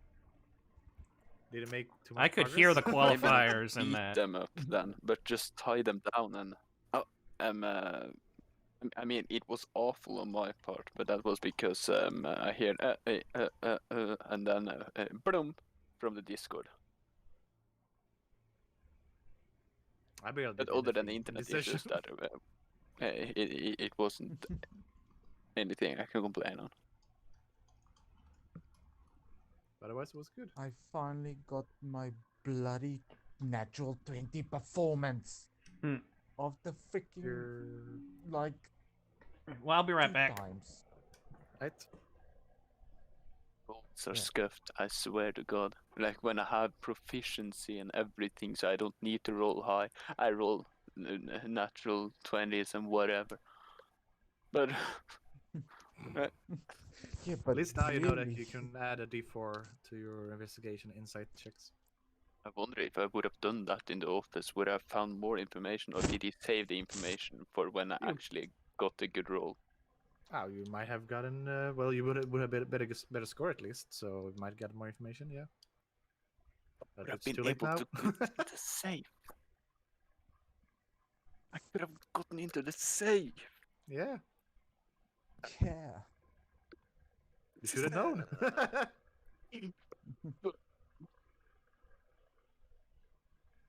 [SPEAKER 2] Did it make too much
[SPEAKER 1] I could hear the
[SPEAKER 2] progress?
[SPEAKER 1] qualifiers in
[SPEAKER 6] Beat
[SPEAKER 1] that.
[SPEAKER 6] them up then, but just tie them down and. I mean, it was awful on my part, but that was because I hear and then boom from the Discord.
[SPEAKER 2] I barely
[SPEAKER 6] But
[SPEAKER 2] did
[SPEAKER 6] other than the
[SPEAKER 2] anything
[SPEAKER 6] internet
[SPEAKER 2] this
[SPEAKER 6] issues,
[SPEAKER 2] session.
[SPEAKER 6] that it wasn't anything I can complain on.
[SPEAKER 2] Otherwise, it was good.
[SPEAKER 5] I finally got my bloody natural 20 performance of the freaking like.
[SPEAKER 1] Well, I'll be right
[SPEAKER 5] 2
[SPEAKER 1] back.
[SPEAKER 5] times.
[SPEAKER 2] Right.
[SPEAKER 6] Rolls are scuffed, I swear to God. Like when I have proficiency and everything, so I don't need to roll high. I roll natural 20s and whatever. But
[SPEAKER 5] Yeah, but
[SPEAKER 2] At least now you know that
[SPEAKER 5] clearly-
[SPEAKER 2] you can add a D4 to your investigation insight checks.
[SPEAKER 6] I wonder if I would have done that in the office, would I have found more information, or did he save the information for when I actually got a good roll?
[SPEAKER 2] Oh, you might have gotten. Well, you would have better score at least, so you might get more information. Yeah. But
[SPEAKER 6] Would have
[SPEAKER 2] it's
[SPEAKER 6] been
[SPEAKER 2] too late
[SPEAKER 6] able
[SPEAKER 2] now.
[SPEAKER 6] to get into the safe. I could have gotten into the safe.
[SPEAKER 2] Yeah.
[SPEAKER 5] Yeah.
[SPEAKER 2] You should have known.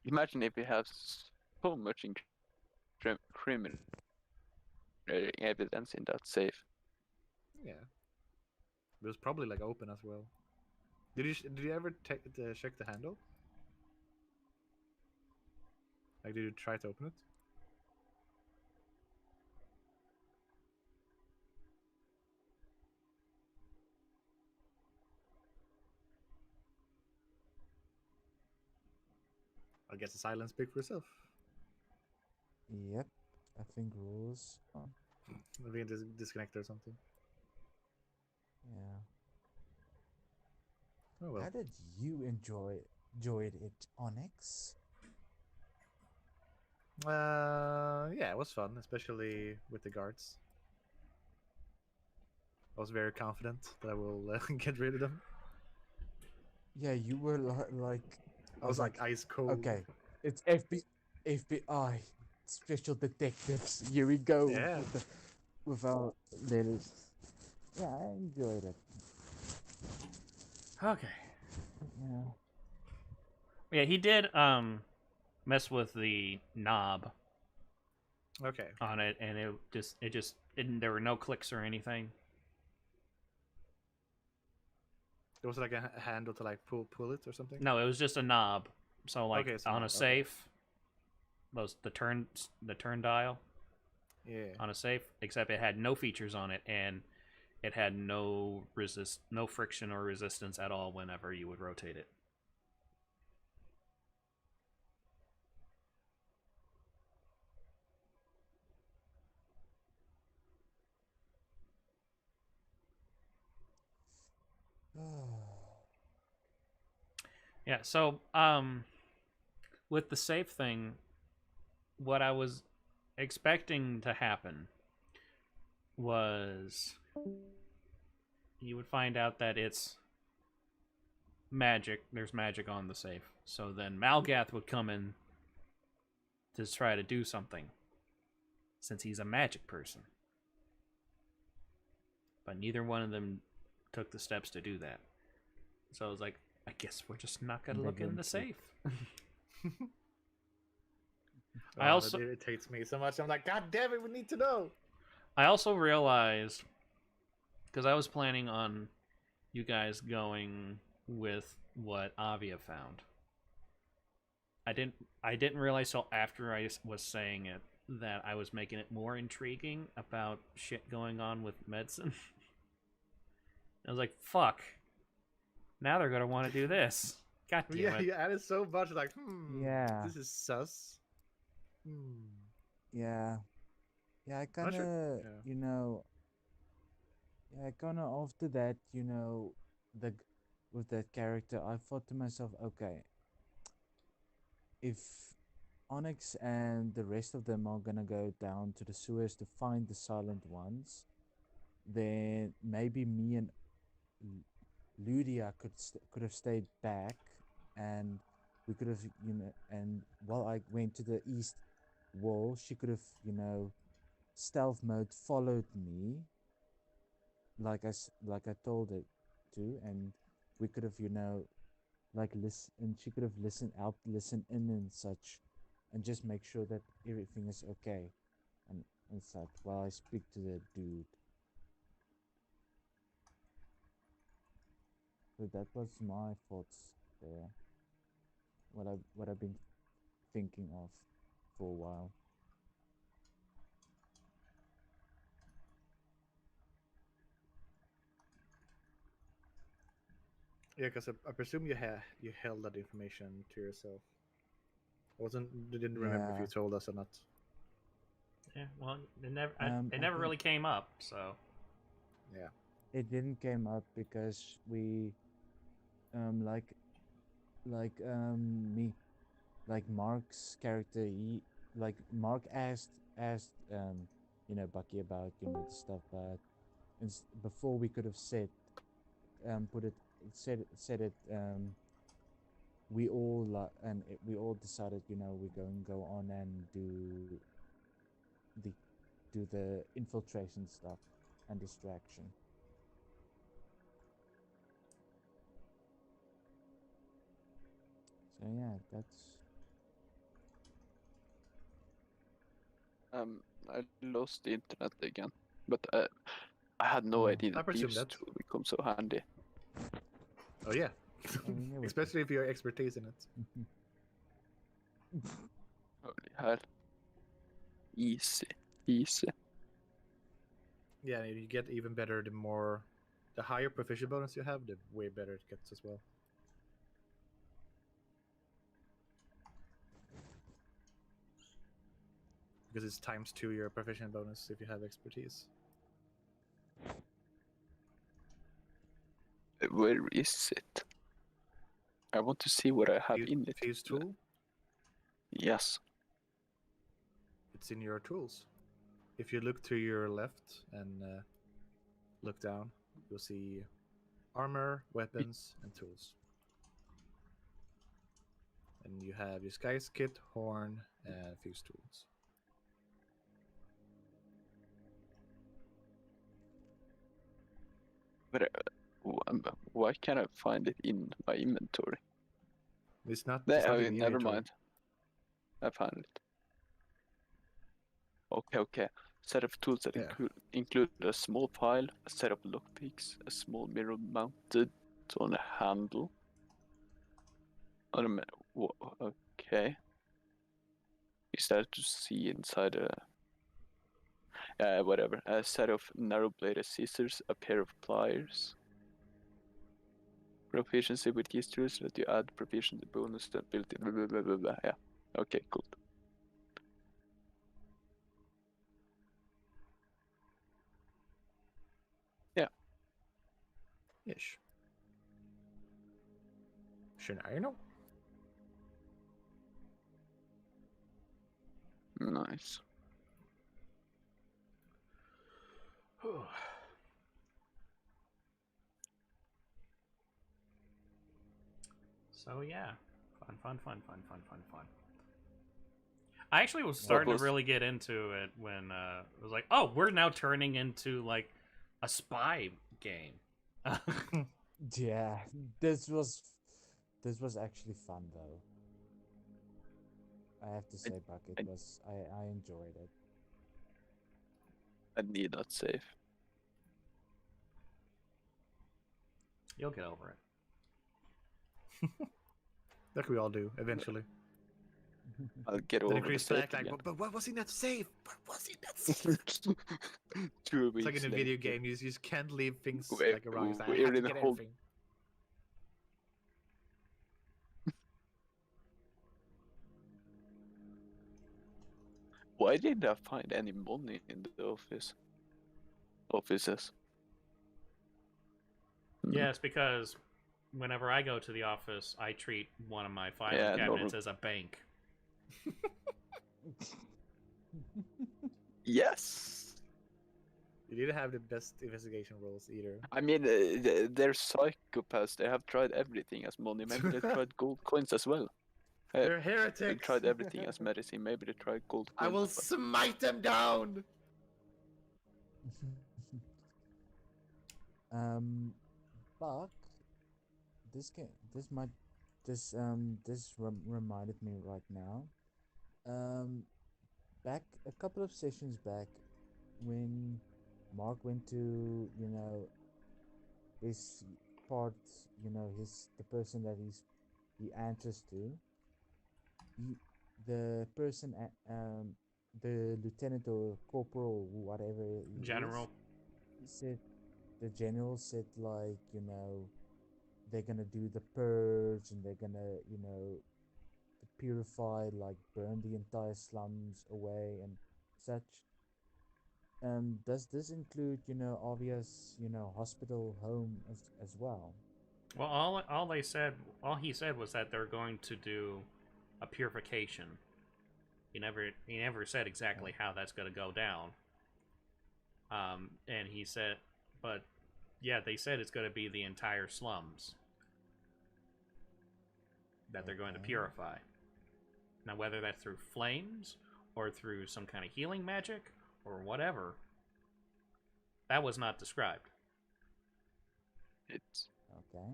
[SPEAKER 6] Imagine if we have so much criminal evidence in that safe.
[SPEAKER 2] Yeah. It was probably like open as well. Did you ever check the handle? Like, did you try to open it? I guess the silence speak for itself.
[SPEAKER 5] Yep. I think rules. Oh,
[SPEAKER 2] Maybe disconnect or something.
[SPEAKER 5] yeah.
[SPEAKER 2] Oh well.
[SPEAKER 5] How did you enjoyed it, Onyx?
[SPEAKER 2] Yeah, it was fun, especially with the guards. I was very confident that I will get rid of them.
[SPEAKER 5] Yeah, you were like.
[SPEAKER 2] I was like ice cold.
[SPEAKER 5] Okay, it's FBI, special detectives. Here we go.
[SPEAKER 2] Yeah.
[SPEAKER 5] With our letters. Yeah, I enjoyed it.
[SPEAKER 1] Okay.
[SPEAKER 5] Yeah.
[SPEAKER 1] Yeah, he did mess with the knob
[SPEAKER 2] Okay.
[SPEAKER 1] on it, and there were no clicks or anything.
[SPEAKER 2] There was like a handle to like pull it or something.
[SPEAKER 1] No, it was just a knob. So like
[SPEAKER 2] Okay, it's
[SPEAKER 1] on
[SPEAKER 2] knob,
[SPEAKER 1] a
[SPEAKER 2] okay.
[SPEAKER 1] safe, the turn dial
[SPEAKER 2] Yeah.
[SPEAKER 1] on a safe, except it had no features on it, and it had no friction or resistance at all whenever you would rotate it. Yeah, so with the safe thing, what I was expecting to happen was you would find out that it's magic. There's magic on the safe. So then Malgath would come in to try to do something, since he's a magic person. But neither one of them took the steps to do that. So I was like, I guess we're just not gonna look in the safe. I also
[SPEAKER 2] It irritates me so much. I'm like, God damn it, we need to know.
[SPEAKER 1] I also realized, because I was planning on you guys going with what Avia found. I didn't realize till after I was saying it that I was making it more intriguing about shit going on with medicine. I was like, fuck. Now they're gonna want to do this. God damn
[SPEAKER 2] Yeah,
[SPEAKER 1] it.
[SPEAKER 2] you added so much. Like,
[SPEAKER 5] Yeah.
[SPEAKER 2] this is sus.
[SPEAKER 5] Yeah. Yeah, I
[SPEAKER 2] Not
[SPEAKER 5] kind of,
[SPEAKER 2] sure- yeah.
[SPEAKER 5] you know, yeah, kind of after that, with that character, I thought to myself, okay, if Onyx and the rest of them are gonna go down to the sewers to find the silent ones, then maybe me and Ludia could have stayed back, and we could have, and while I went to the east wall, she could have, stealth mode followed me, like I told it to, and we could have, like listen, and she could have listened in and such, and just make sure that everything is okay, and such while I speak to the dude. So that was my thoughts there. What I've been thinking of for a while.
[SPEAKER 2] Yeah, because I presume you held that information to yourself. Didn't remember if you
[SPEAKER 5] Yeah.
[SPEAKER 2] told us or not.
[SPEAKER 1] Yeah, well, it never
[SPEAKER 5] I
[SPEAKER 1] really
[SPEAKER 5] think-
[SPEAKER 1] came up, so.
[SPEAKER 2] Yeah.
[SPEAKER 5] It didn't came up because we um like me like Mark's character, he like Mark asked Bucky about the stuff, but before we could have said put it said it we all decided we're going to go on and the do the infiltration stuff and distraction. So yeah, that's
[SPEAKER 6] I lost the internet again, but I had no
[SPEAKER 5] Oh.
[SPEAKER 6] idea
[SPEAKER 2] I
[SPEAKER 6] that
[SPEAKER 2] presume
[SPEAKER 6] these
[SPEAKER 2] that.
[SPEAKER 6] two become so handy.
[SPEAKER 2] Oh yeah.
[SPEAKER 5] yeah,
[SPEAKER 2] Especially if you're expertise in it.
[SPEAKER 6] Holy hell. Easy. Easy.
[SPEAKER 2] Yeah, you get even better the higher proficiency bonus you have, the way better it gets as well. Because it's times 2 your proficiency bonus if you have expertise.
[SPEAKER 6] Where is it? I want to see what I have in it.
[SPEAKER 2] Fuse tool?
[SPEAKER 6] Yes.
[SPEAKER 2] It's in your tools. If you look to your left and look down, you'll see armor, weapons, and tools. And you have your Sky's kit, horn, and fuse tools.
[SPEAKER 6] But why can't I find it in my inventory?
[SPEAKER 2] It's not in the
[SPEAKER 6] Never
[SPEAKER 2] inventory.
[SPEAKER 6] mind. I found it. Okay. Set of tools that include a small file, a set of lockpicks, a small mirror mounted on a handle. Okay. Is that to see inside whatever. A set of narrow bladed scissors, a pair of pliers. Proficiency with these tools let you add proficiency bonus to ability. Blah, blah, blah, blah, blah. Yeah. Okay, cool. Yeah.
[SPEAKER 2] Ish. Shinano?
[SPEAKER 6] Nice.
[SPEAKER 1] So yeah, fun. I actually was starting to really get into it when it was like, oh, we're now turning into like a spy game.
[SPEAKER 5] yeah. This was actually fun though. I have to say, Buck, I enjoyed it.
[SPEAKER 6] I need that save.
[SPEAKER 1] You'll get over it.
[SPEAKER 2] Like we all do eventually.
[SPEAKER 6] I'll get over
[SPEAKER 2] Chris
[SPEAKER 6] the
[SPEAKER 2] back
[SPEAKER 6] save
[SPEAKER 2] like,
[SPEAKER 6] again.
[SPEAKER 2] but what was in that save? What was in that save?
[SPEAKER 6] 2 weeks
[SPEAKER 2] It's like in a
[SPEAKER 6] later.
[SPEAKER 2] video game, you just can't leave things
[SPEAKER 6] We're-
[SPEAKER 2] like around. It's like, I
[SPEAKER 6] we're
[SPEAKER 2] have to
[SPEAKER 6] in a
[SPEAKER 2] get
[SPEAKER 6] whole-
[SPEAKER 2] everything.
[SPEAKER 6] Why didn't I find any money in the offices?
[SPEAKER 1] Yeah, it's because whenever I go to the office, I treat one of my filing cabinets as a bank.
[SPEAKER 6] Yes.
[SPEAKER 2] You didn't have the best investigation rolls either.
[SPEAKER 6] I mean, they're psychopaths. They have tried everything as money. Maybe they tried gold coins as well.
[SPEAKER 2] They're heretics.
[SPEAKER 6] They tried everything as medicine. Maybe they tried gold coins.
[SPEAKER 2] I will smite them down.
[SPEAKER 5] Buck, this reminded me right now. Back a couple of sessions back, when Mark went to his part, the person that he answers to. The person the lieutenant or corporal, whatever he
[SPEAKER 1] General.
[SPEAKER 5] is, he said the general said, like, they're gonna do the purge and they're gonna purify, like burn the entire slums away and such. does this include, obvious, hospital, home as well?
[SPEAKER 1] Well, all he said was that they're going to do a purification. He never said exactly how that's going to go down. And he said, but yeah, they said it's going to be the entire slums that they're going to purify. Now, whether that's through flames or through some kind of healing magic or whatever, that was not described.
[SPEAKER 6] It's
[SPEAKER 5] Okay.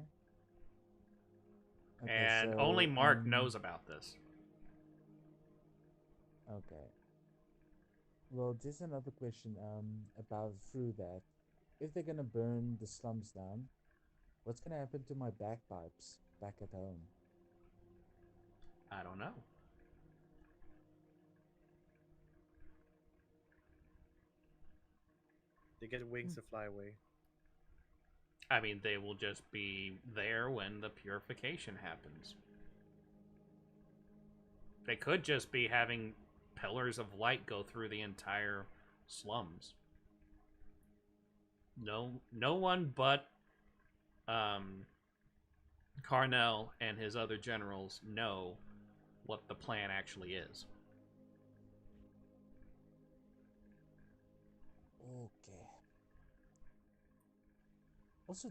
[SPEAKER 1] And
[SPEAKER 5] so,
[SPEAKER 1] only Mark knows about this.
[SPEAKER 5] Okay. Well, just another question about through that. If they're gonna burn the slums down, what's gonna happen to my bagpipes back at home?
[SPEAKER 1] I don't know.
[SPEAKER 2] They get wings to fly away.
[SPEAKER 1] I mean, they will just be there when the purification happens. They could just be having pillars of light go through the entire slums. No one but Carnell and his other generals know what the plan actually is.
[SPEAKER 5] Okay. Also,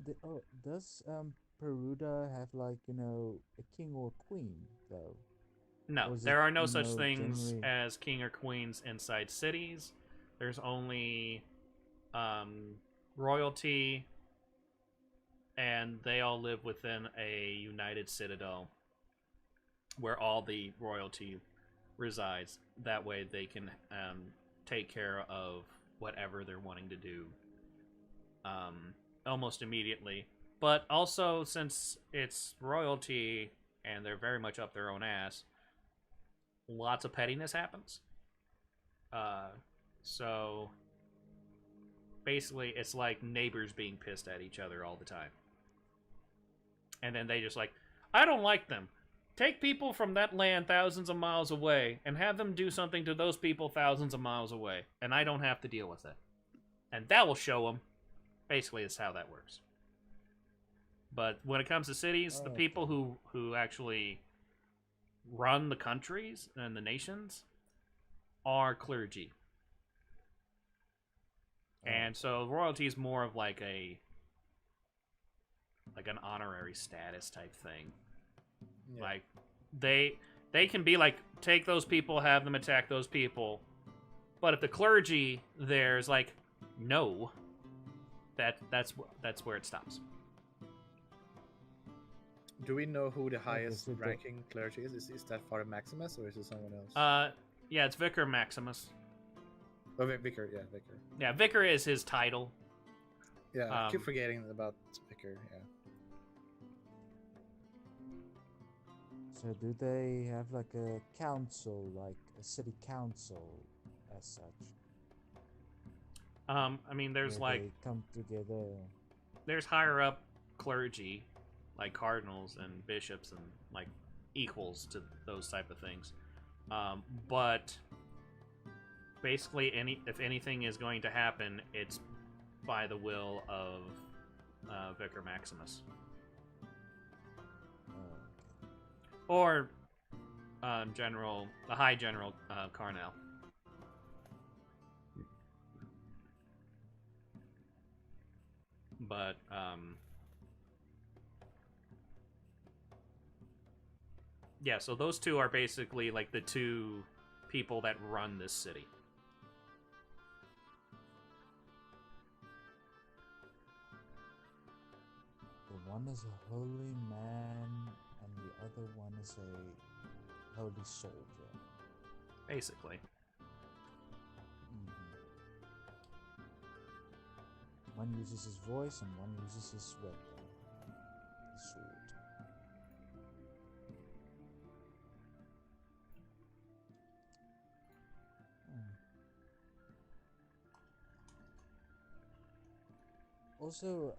[SPEAKER 5] does Peruda have like a king or queen though?
[SPEAKER 1] No, there are no such things as king or queens inside cities. There's only royalty, and they all live within a united citadel where all the royalty resides. That way they can take care of whatever they're wanting to do almost immediately. But also, since it's royalty and they're very much up their own ass, lots of pettiness happens. So basically, it's like neighbors being pissed at each other all the time. And then they just like, I don't like them. Take people from that land thousands of miles away and have them do something to those people thousands of miles away, and I don't have to deal with it. And that will show them. Basically, that's how that works. But when it comes to cities, the people who actually run the countries and the nations are clergy. And so royalty is more of like an honorary status type thing. Yeah. Like they can be like, take those people, have them attack those people. But if the clergy there's like, no, that's where it stops.
[SPEAKER 2] Do we know who the highest ranking clergy is? Is that Father Maximus or is it someone else?
[SPEAKER 1] Yeah, it's Vicar Maximus.
[SPEAKER 2] Oh, Vicar, yeah, Vicar.
[SPEAKER 1] Yeah, Vicar is his title.
[SPEAKER 2] Yeah, I keep forgetting about Vicar, yeah.
[SPEAKER 5] So do they have like a council, like a city council as such?
[SPEAKER 1] I mean, there's
[SPEAKER 5] where
[SPEAKER 1] like
[SPEAKER 5] they come together.
[SPEAKER 1] There's higher up clergy, like cardinals and bishops and like equals to those type of things. But basically, if anything is going to happen, it's by the will of Vicar Maximus. Or the High General Carnell. But yeah, so those two are basically like the two people that run this city.
[SPEAKER 5] The one is a holy man, and the other one is a holy soldier.
[SPEAKER 1] Basically.
[SPEAKER 5] One uses his voice, and one uses his weapon, his sword. Also,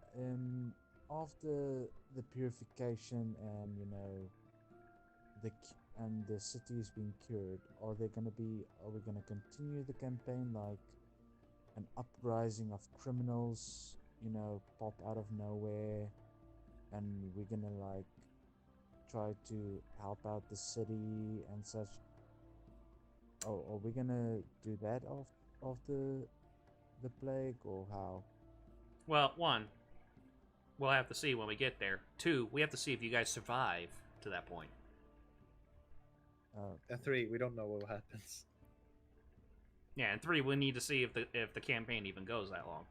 [SPEAKER 5] after the purification and the city is being cured, are we gonna continue the campaign like an uprising of criminals, pop out of nowhere, and we're gonna like try to help out the city and such. Oh, are we gonna do that of the plague or how?
[SPEAKER 1] Well, one, we'll have to see when we get there. Two, we have to see if you guys survive to that point.
[SPEAKER 2] And 3, we don't know what happens.
[SPEAKER 1] Yeah, and 3, we need to see if the campaign even goes that long.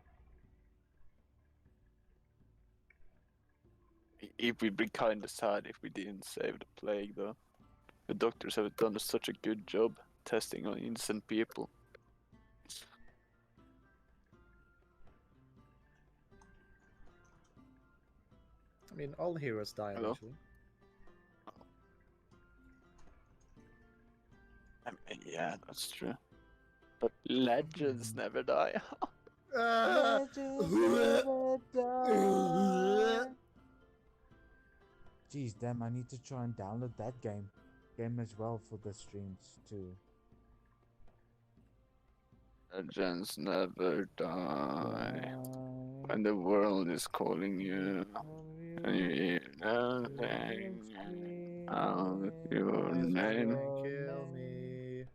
[SPEAKER 6] It would be kind of sad if we didn't save the plague, though. The doctors have done such a good job testing on innocent people.
[SPEAKER 2] I mean, all heroes die
[SPEAKER 6] Hello?
[SPEAKER 2] eventually.
[SPEAKER 6] I mean, yeah, that's true. But legends never die.
[SPEAKER 5] Legends never die. Jeez, damn! I need to try and download that game as well for the streams too.
[SPEAKER 6] Legends never die. When the world is calling you, and you hear nothing out your name.
[SPEAKER 2] Kill me.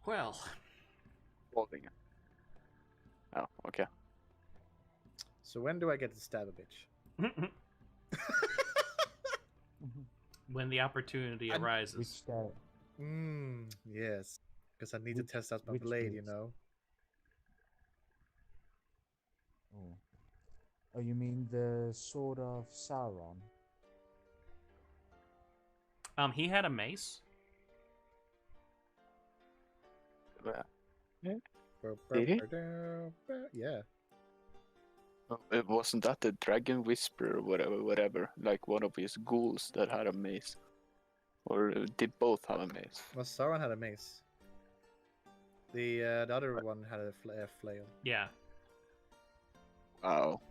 [SPEAKER 1] Well,
[SPEAKER 6] Holding it. Oh, okay.
[SPEAKER 2] So when do I get to stab a bitch?
[SPEAKER 1] when the opportunity arises.
[SPEAKER 2] Yes. Because I need to test out my
[SPEAKER 5] which
[SPEAKER 2] blade,
[SPEAKER 5] bitch? Oh, you mean the Sword of Sauron?
[SPEAKER 1] He had a mace.
[SPEAKER 6] Did he?
[SPEAKER 2] Yeah.
[SPEAKER 6] It wasn't that the Dragon Whisperer or whatever, like one of his ghouls that had a mace? Or did both have a mace?
[SPEAKER 2] Well, Sauron had a mace. The other one had a flail.
[SPEAKER 1] Yeah.
[SPEAKER 6] Wow.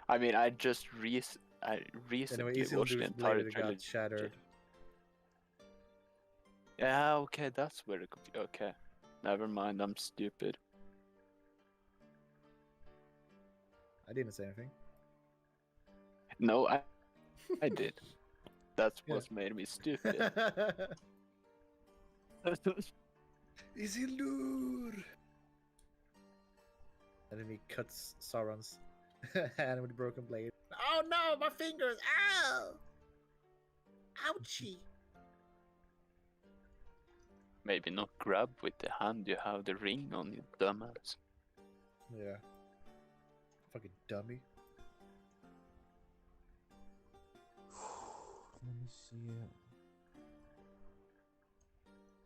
[SPEAKER 6] I mean, I recently
[SPEAKER 2] Anyway,
[SPEAKER 6] watched the
[SPEAKER 2] Isildur's
[SPEAKER 6] entire
[SPEAKER 2] blade
[SPEAKER 6] trilogy.
[SPEAKER 2] got shattered.
[SPEAKER 6] Yeah, okay, that's where the okay. Never mind, I'm stupid.
[SPEAKER 2] I didn't say anything.
[SPEAKER 6] No, I did. That's what made me stupid.
[SPEAKER 2] Isildur! And then he cuts Sauron's hand with a broken blade. Oh no, my fingers! Ow! Ouchie!
[SPEAKER 6] Maybe not grab with the hand you have the ring on, you dumbass.
[SPEAKER 2] Yeah. Fucking dummy.
[SPEAKER 5] Let me see.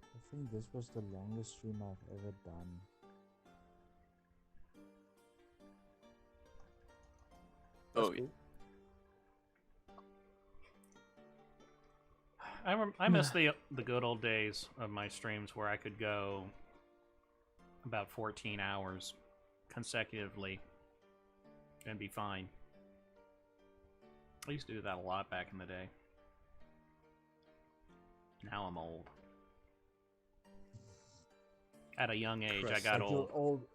[SPEAKER 5] I think this was the longest stream I've ever done.
[SPEAKER 6] Oh,
[SPEAKER 2] cool.
[SPEAKER 1] I miss the good old days of my streams where I could go about 14 hours consecutively and be fine. I used to do that a lot back in the day. Now I'm old. At a young age, I got
[SPEAKER 5] But
[SPEAKER 1] old.
[SPEAKER 5] You're old.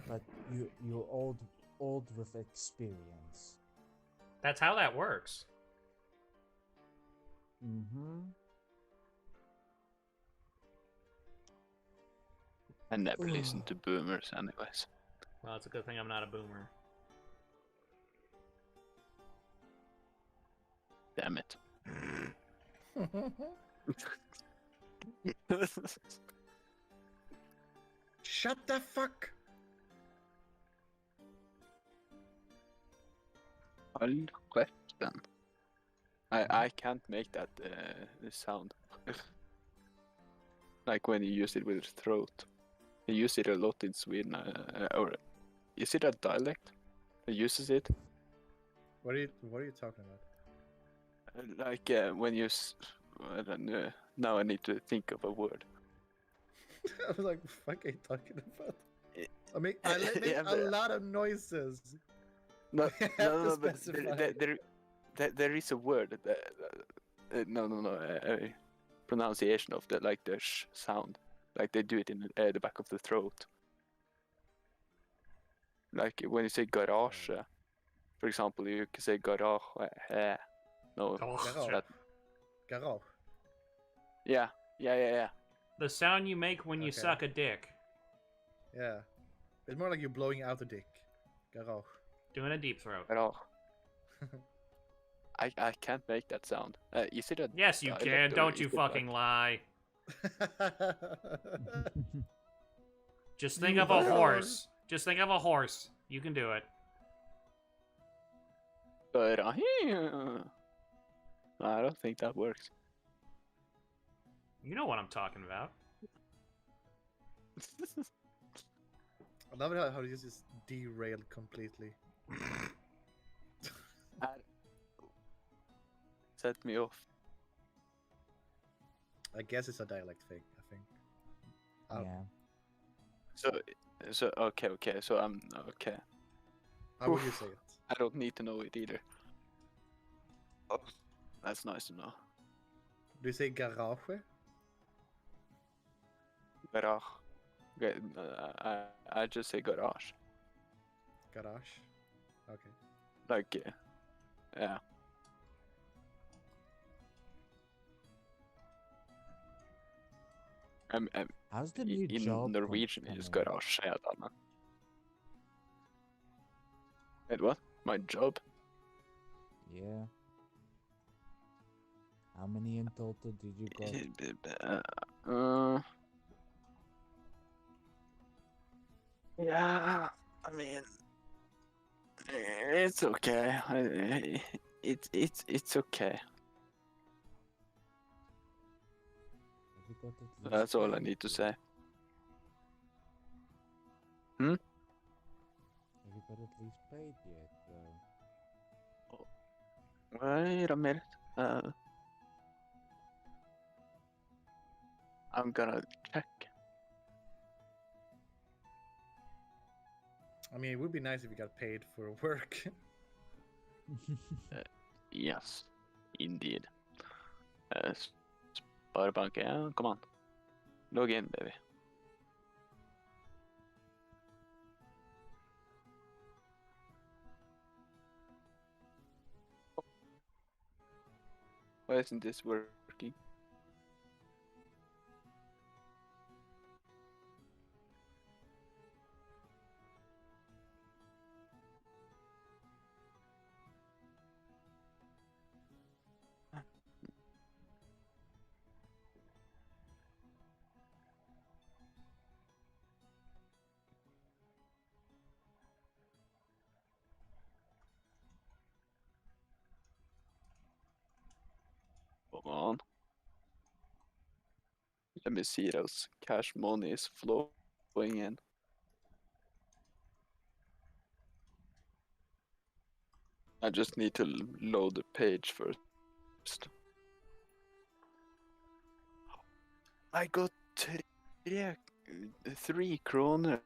[SPEAKER 5] But you're old with experience.
[SPEAKER 1] That's how that works.
[SPEAKER 5] Mm-hmm.
[SPEAKER 6] I never listened to boomers anyways.
[SPEAKER 1] Well, it's a good thing I'm not a boomer.
[SPEAKER 6] Damn it.
[SPEAKER 2] Shut the fuck!
[SPEAKER 6] All question. I can't make that sound. Like when you use it with your throat. I use it a lot in Sweden. Or is it a dialect that uses it?
[SPEAKER 2] What are you talking about?
[SPEAKER 6] Like when you... I don't know. Now I need to think of a word.
[SPEAKER 2] I was like, what are you talking about? I mean, I make a lot of noises.
[SPEAKER 6] No,
[SPEAKER 2] no,
[SPEAKER 6] but there is a word. No. pronunciation of the sh sound. Like they do it in the back of the throat. Like when you say garage, for example, you can say garage. No,
[SPEAKER 2] Garage. Garage.
[SPEAKER 6] Yeah.
[SPEAKER 1] The sound you make when you
[SPEAKER 2] Okay.
[SPEAKER 1] suck a dick.
[SPEAKER 2] Yeah. It's more like you're blowing out a dick. Garage.
[SPEAKER 1] Doing a deep throat.
[SPEAKER 6] Garage. I can't make that sound. Is it a
[SPEAKER 1] Yes, you
[SPEAKER 6] dialect
[SPEAKER 1] can.
[SPEAKER 6] or
[SPEAKER 1] Don't
[SPEAKER 6] is
[SPEAKER 1] you
[SPEAKER 6] it
[SPEAKER 1] fucking lie. Just think
[SPEAKER 2] You
[SPEAKER 1] of a
[SPEAKER 2] are.
[SPEAKER 1] horse. Just think of a horse. You can do it.
[SPEAKER 6] But I don't think that works.
[SPEAKER 1] You know what I'm talking about.
[SPEAKER 2] I love it how this is derailed completely.
[SPEAKER 6] Set me off.
[SPEAKER 2] I guess it's a dialect thing, I think.
[SPEAKER 5] Yeah.
[SPEAKER 6] So okay. So I'm okay.
[SPEAKER 2] How would you say it?
[SPEAKER 6] I don't need to know it either. Oh, that's nice to know.
[SPEAKER 2] Do you say garage?
[SPEAKER 6] Garage. Okay, I just say garage.
[SPEAKER 2] Garage. Okay.
[SPEAKER 6] Like, yeah.
[SPEAKER 5] How's the new
[SPEAKER 6] in
[SPEAKER 5] job
[SPEAKER 6] Norwegian
[SPEAKER 5] coming
[SPEAKER 6] is
[SPEAKER 5] along?
[SPEAKER 6] garage. Wait, what? My job?
[SPEAKER 5] Yeah. How many in total did you got?
[SPEAKER 6] Yeah, I mean, it's okay. It's okay.
[SPEAKER 5] Have you got at least
[SPEAKER 6] That's all I
[SPEAKER 5] paid
[SPEAKER 6] need to
[SPEAKER 5] yet?
[SPEAKER 6] say.
[SPEAKER 5] Have you got at least paid yet, bro?
[SPEAKER 6] Wait a minute. I'm gonna check.
[SPEAKER 2] I mean, it would be nice if you got paid for work.
[SPEAKER 6] Yes, indeed. Sparbank, yeah, come on. Log in, baby. Why isn't this working? Come on. Let me see those cash money is flowing in. I just need to load the page first. I got 3 kroner.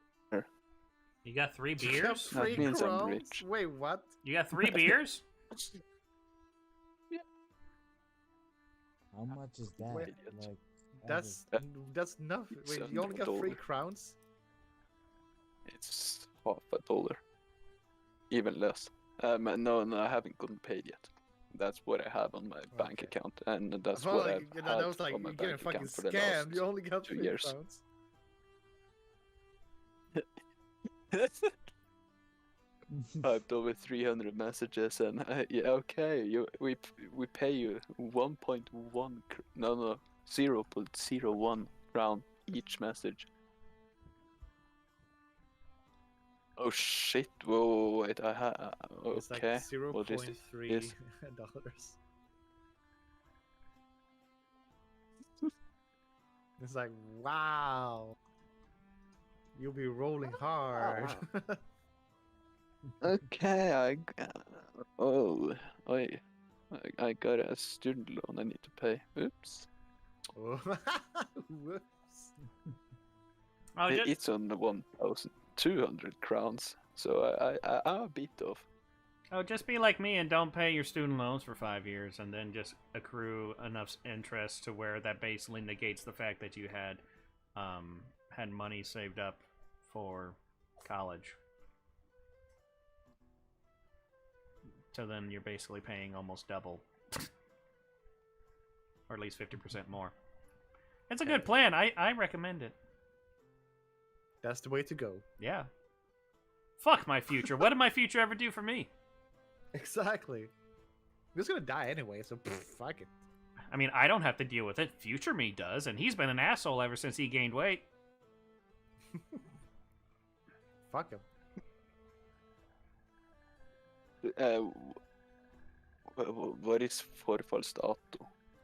[SPEAKER 1] You got 3
[SPEAKER 2] You got
[SPEAKER 1] beers?
[SPEAKER 6] That
[SPEAKER 2] 3
[SPEAKER 6] means I'm
[SPEAKER 2] crowns?
[SPEAKER 6] rich.
[SPEAKER 2] Wait, what?
[SPEAKER 1] You got 3 beers?
[SPEAKER 5] How much is that?
[SPEAKER 2] Wait,
[SPEAKER 5] Like,
[SPEAKER 2] That's nothing. Wait, you only got 3
[SPEAKER 6] $100.
[SPEAKER 2] crowns?
[SPEAKER 6] It's $0.50. Even less. No, I haven't gotten paid yet. That's what I have on my bank
[SPEAKER 2] Okay.
[SPEAKER 6] account, and that's
[SPEAKER 2] I felt
[SPEAKER 6] what
[SPEAKER 2] like,
[SPEAKER 6] I've
[SPEAKER 2] that
[SPEAKER 6] had
[SPEAKER 2] was like
[SPEAKER 6] on my
[SPEAKER 2] you're getting
[SPEAKER 6] bank
[SPEAKER 2] fucking
[SPEAKER 6] account for the
[SPEAKER 2] scammed.
[SPEAKER 6] last
[SPEAKER 2] You only got
[SPEAKER 6] 2
[SPEAKER 2] 3
[SPEAKER 6] years.
[SPEAKER 2] crowns.
[SPEAKER 6] Typed over 300 messages, and yeah, okay, we pay you 1.1 no 0.01 crown each message. Oh shit! Whoa, wait,
[SPEAKER 2] It's like
[SPEAKER 6] okay. What is
[SPEAKER 2] $0.3
[SPEAKER 6] this?
[SPEAKER 2] dollars. It's like, wow. You'll be rolling hard.
[SPEAKER 6] Okay, I got a student loan I need to pay. Oops.
[SPEAKER 2] Whoops.
[SPEAKER 1] Oh,
[SPEAKER 6] It's on 1,200 crowns, so I'm a bit off.
[SPEAKER 1] Oh, just be like me and don't pay your student loans for 5 years, and then just accrue enough interest to where that basically negates the fact that you had money saved up for college. So then you're basically paying almost double, or at least 50% more. It's a good plan. I recommend it.
[SPEAKER 2] That's the way to go.
[SPEAKER 1] Yeah. Fuck my future. What did my future ever do for me?
[SPEAKER 2] Exactly. He was gonna die anyway, so fuck it.
[SPEAKER 1] I mean, I don't have to deal with it. Future me does, and he's been an asshole ever since he gained weight.
[SPEAKER 2] Fuck him.
[SPEAKER 6] What is forfallsdato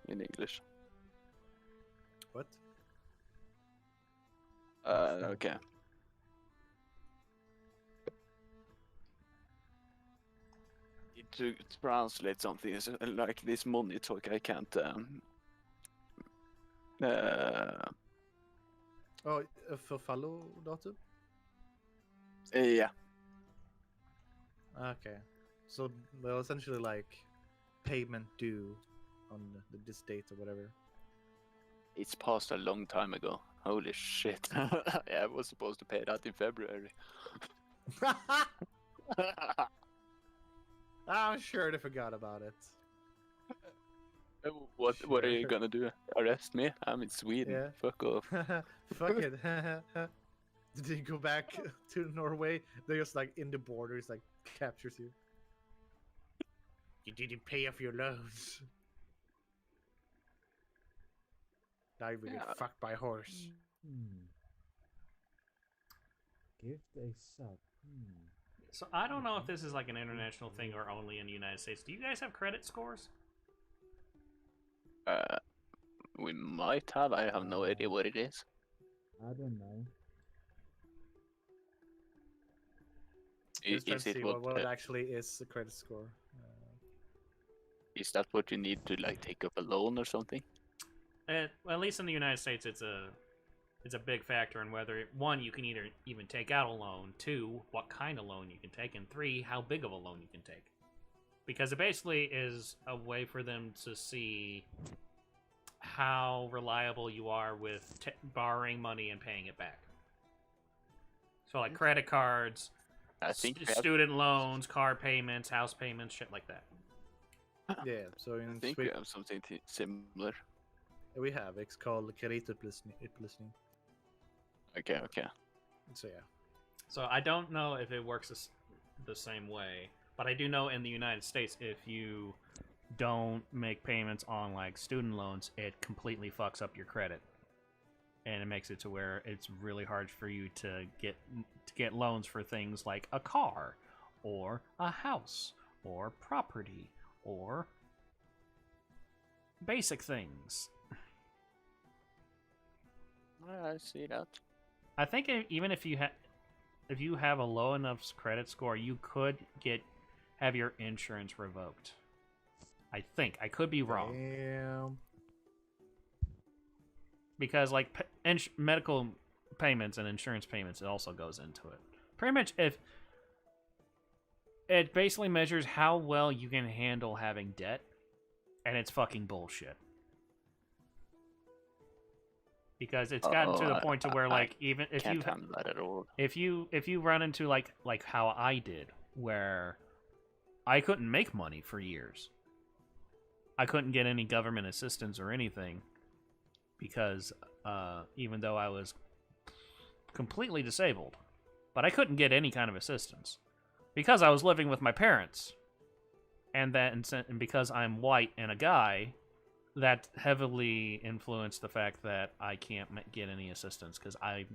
[SPEAKER 6] in English?
[SPEAKER 2] What?
[SPEAKER 6] Okay. To translate something like this money talk, I can't.
[SPEAKER 2] Oh, follow datum?
[SPEAKER 6] Yeah.
[SPEAKER 2] Okay. So, well, essentially like payment due on this date or whatever.
[SPEAKER 6] It's passed a long time ago. Holy shit. Yeah, I was supposed to pay that in February.
[SPEAKER 2] I'm sure they forgot about it.
[SPEAKER 6] What are you gonna do? Arrest me? I'm in Sweden.
[SPEAKER 2] Yeah.
[SPEAKER 6] Fuck off.
[SPEAKER 2] Fuck it. Did you go back to Norway? They're just like in the borders, like captures you. You didn't pay off your loans. Now you're gonna get fucked by a horse.
[SPEAKER 5] Gift a sub.
[SPEAKER 1] So I don't know if this is like an international thing or only in the United States. Do you guys have credit scores?
[SPEAKER 6] We might have. I have no idea what it is.
[SPEAKER 5] I don't know.
[SPEAKER 2] Just trying
[SPEAKER 6] Is
[SPEAKER 2] to
[SPEAKER 6] it
[SPEAKER 2] see what actually is a credit score.
[SPEAKER 6] Is that what you need to like take up a loan or something?
[SPEAKER 1] Well, at least in the United States, it's a big factor in whether one, you can either even take out a loan, two, what kind of loan you can take, and three, how big of a loan you can take. Because it basically is a way for them to see how reliable you are with borrowing money and paying it back. So like credit cards,
[SPEAKER 6] I think
[SPEAKER 1] student loans, car payments, house payments, shit like that.
[SPEAKER 2] Yeah, so in
[SPEAKER 6] I think we have something similar.
[SPEAKER 2] we have. It's called kreditupplysning.
[SPEAKER 6] Okay.
[SPEAKER 2] So yeah.
[SPEAKER 1] So I don't know if it works the same way, but I do know in the United States, if you don't make payments on like student loans, it completely fucks up your credit, and it makes it to where it's really hard for you to get loans for things like a car, or a house, or property, or basic things.
[SPEAKER 6] I see that.
[SPEAKER 1] I think even if you have a low enough credit score, you could have your insurance revoked. I think I could be wrong.
[SPEAKER 2] Damn.
[SPEAKER 1] Because like medical payments and insurance payments, it also goes into it. Pretty much, if it basically measures how well you can handle having debt, and it's fucking bullshit. Because it's gotten to the point to where like even if you
[SPEAKER 6] handle that at all.
[SPEAKER 1] if you run into like how I did, where I couldn't make money for years. I couldn't get any government assistance or anything because even though I was completely disabled, but I couldn't get any kind of assistance because I was living with my parents, and because I'm white and a guy, that heavily influenced the fact that I can't get any assistance because I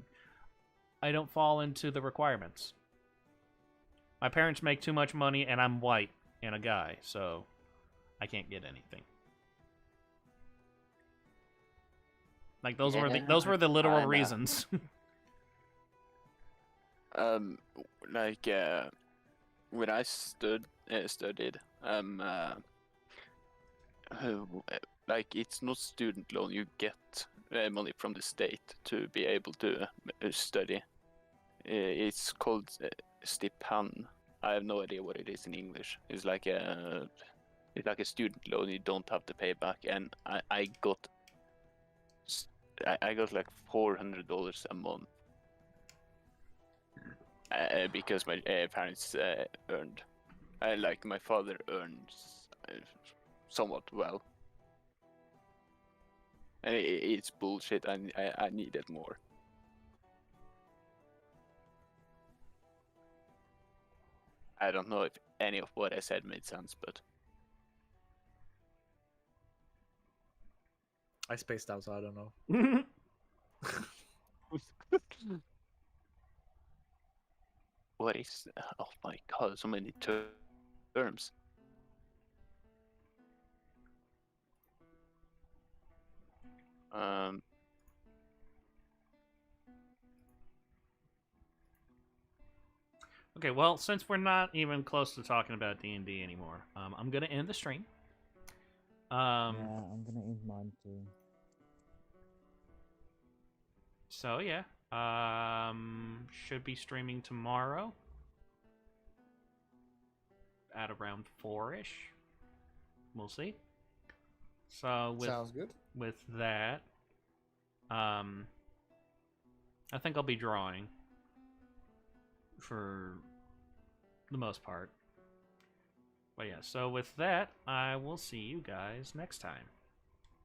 [SPEAKER 1] don't fall into the requirements. My parents make too much money, and I'm white and a guy, so I can't get anything. Like those were the literal reasons.
[SPEAKER 6] Like when I studied, like it's not student loan. You get money from the state to be able to study. It's called stipend. I have no idea what it is in English. It's like a student loan you don't have to pay back, and I got like $400 a month because my parents earned. Like my father earns somewhat well. And it's bullshit. I needed more. I don't know if any of what I said made sense, but
[SPEAKER 2] I spaced out, so I don't know.
[SPEAKER 6] what is? Oh my god, so many terms.
[SPEAKER 1] Okay, well, since we're not even close to talking about D&D anymore, I'm gonna end the stream.
[SPEAKER 5] Yeah, I'm gonna end mine too.
[SPEAKER 1] So yeah, should be streaming tomorrow at around 4-ish. We'll see. So
[SPEAKER 9] Sounds good.
[SPEAKER 1] With that, I think I'll be drawing for the most part. But yeah, so with that, I will see you guys next time.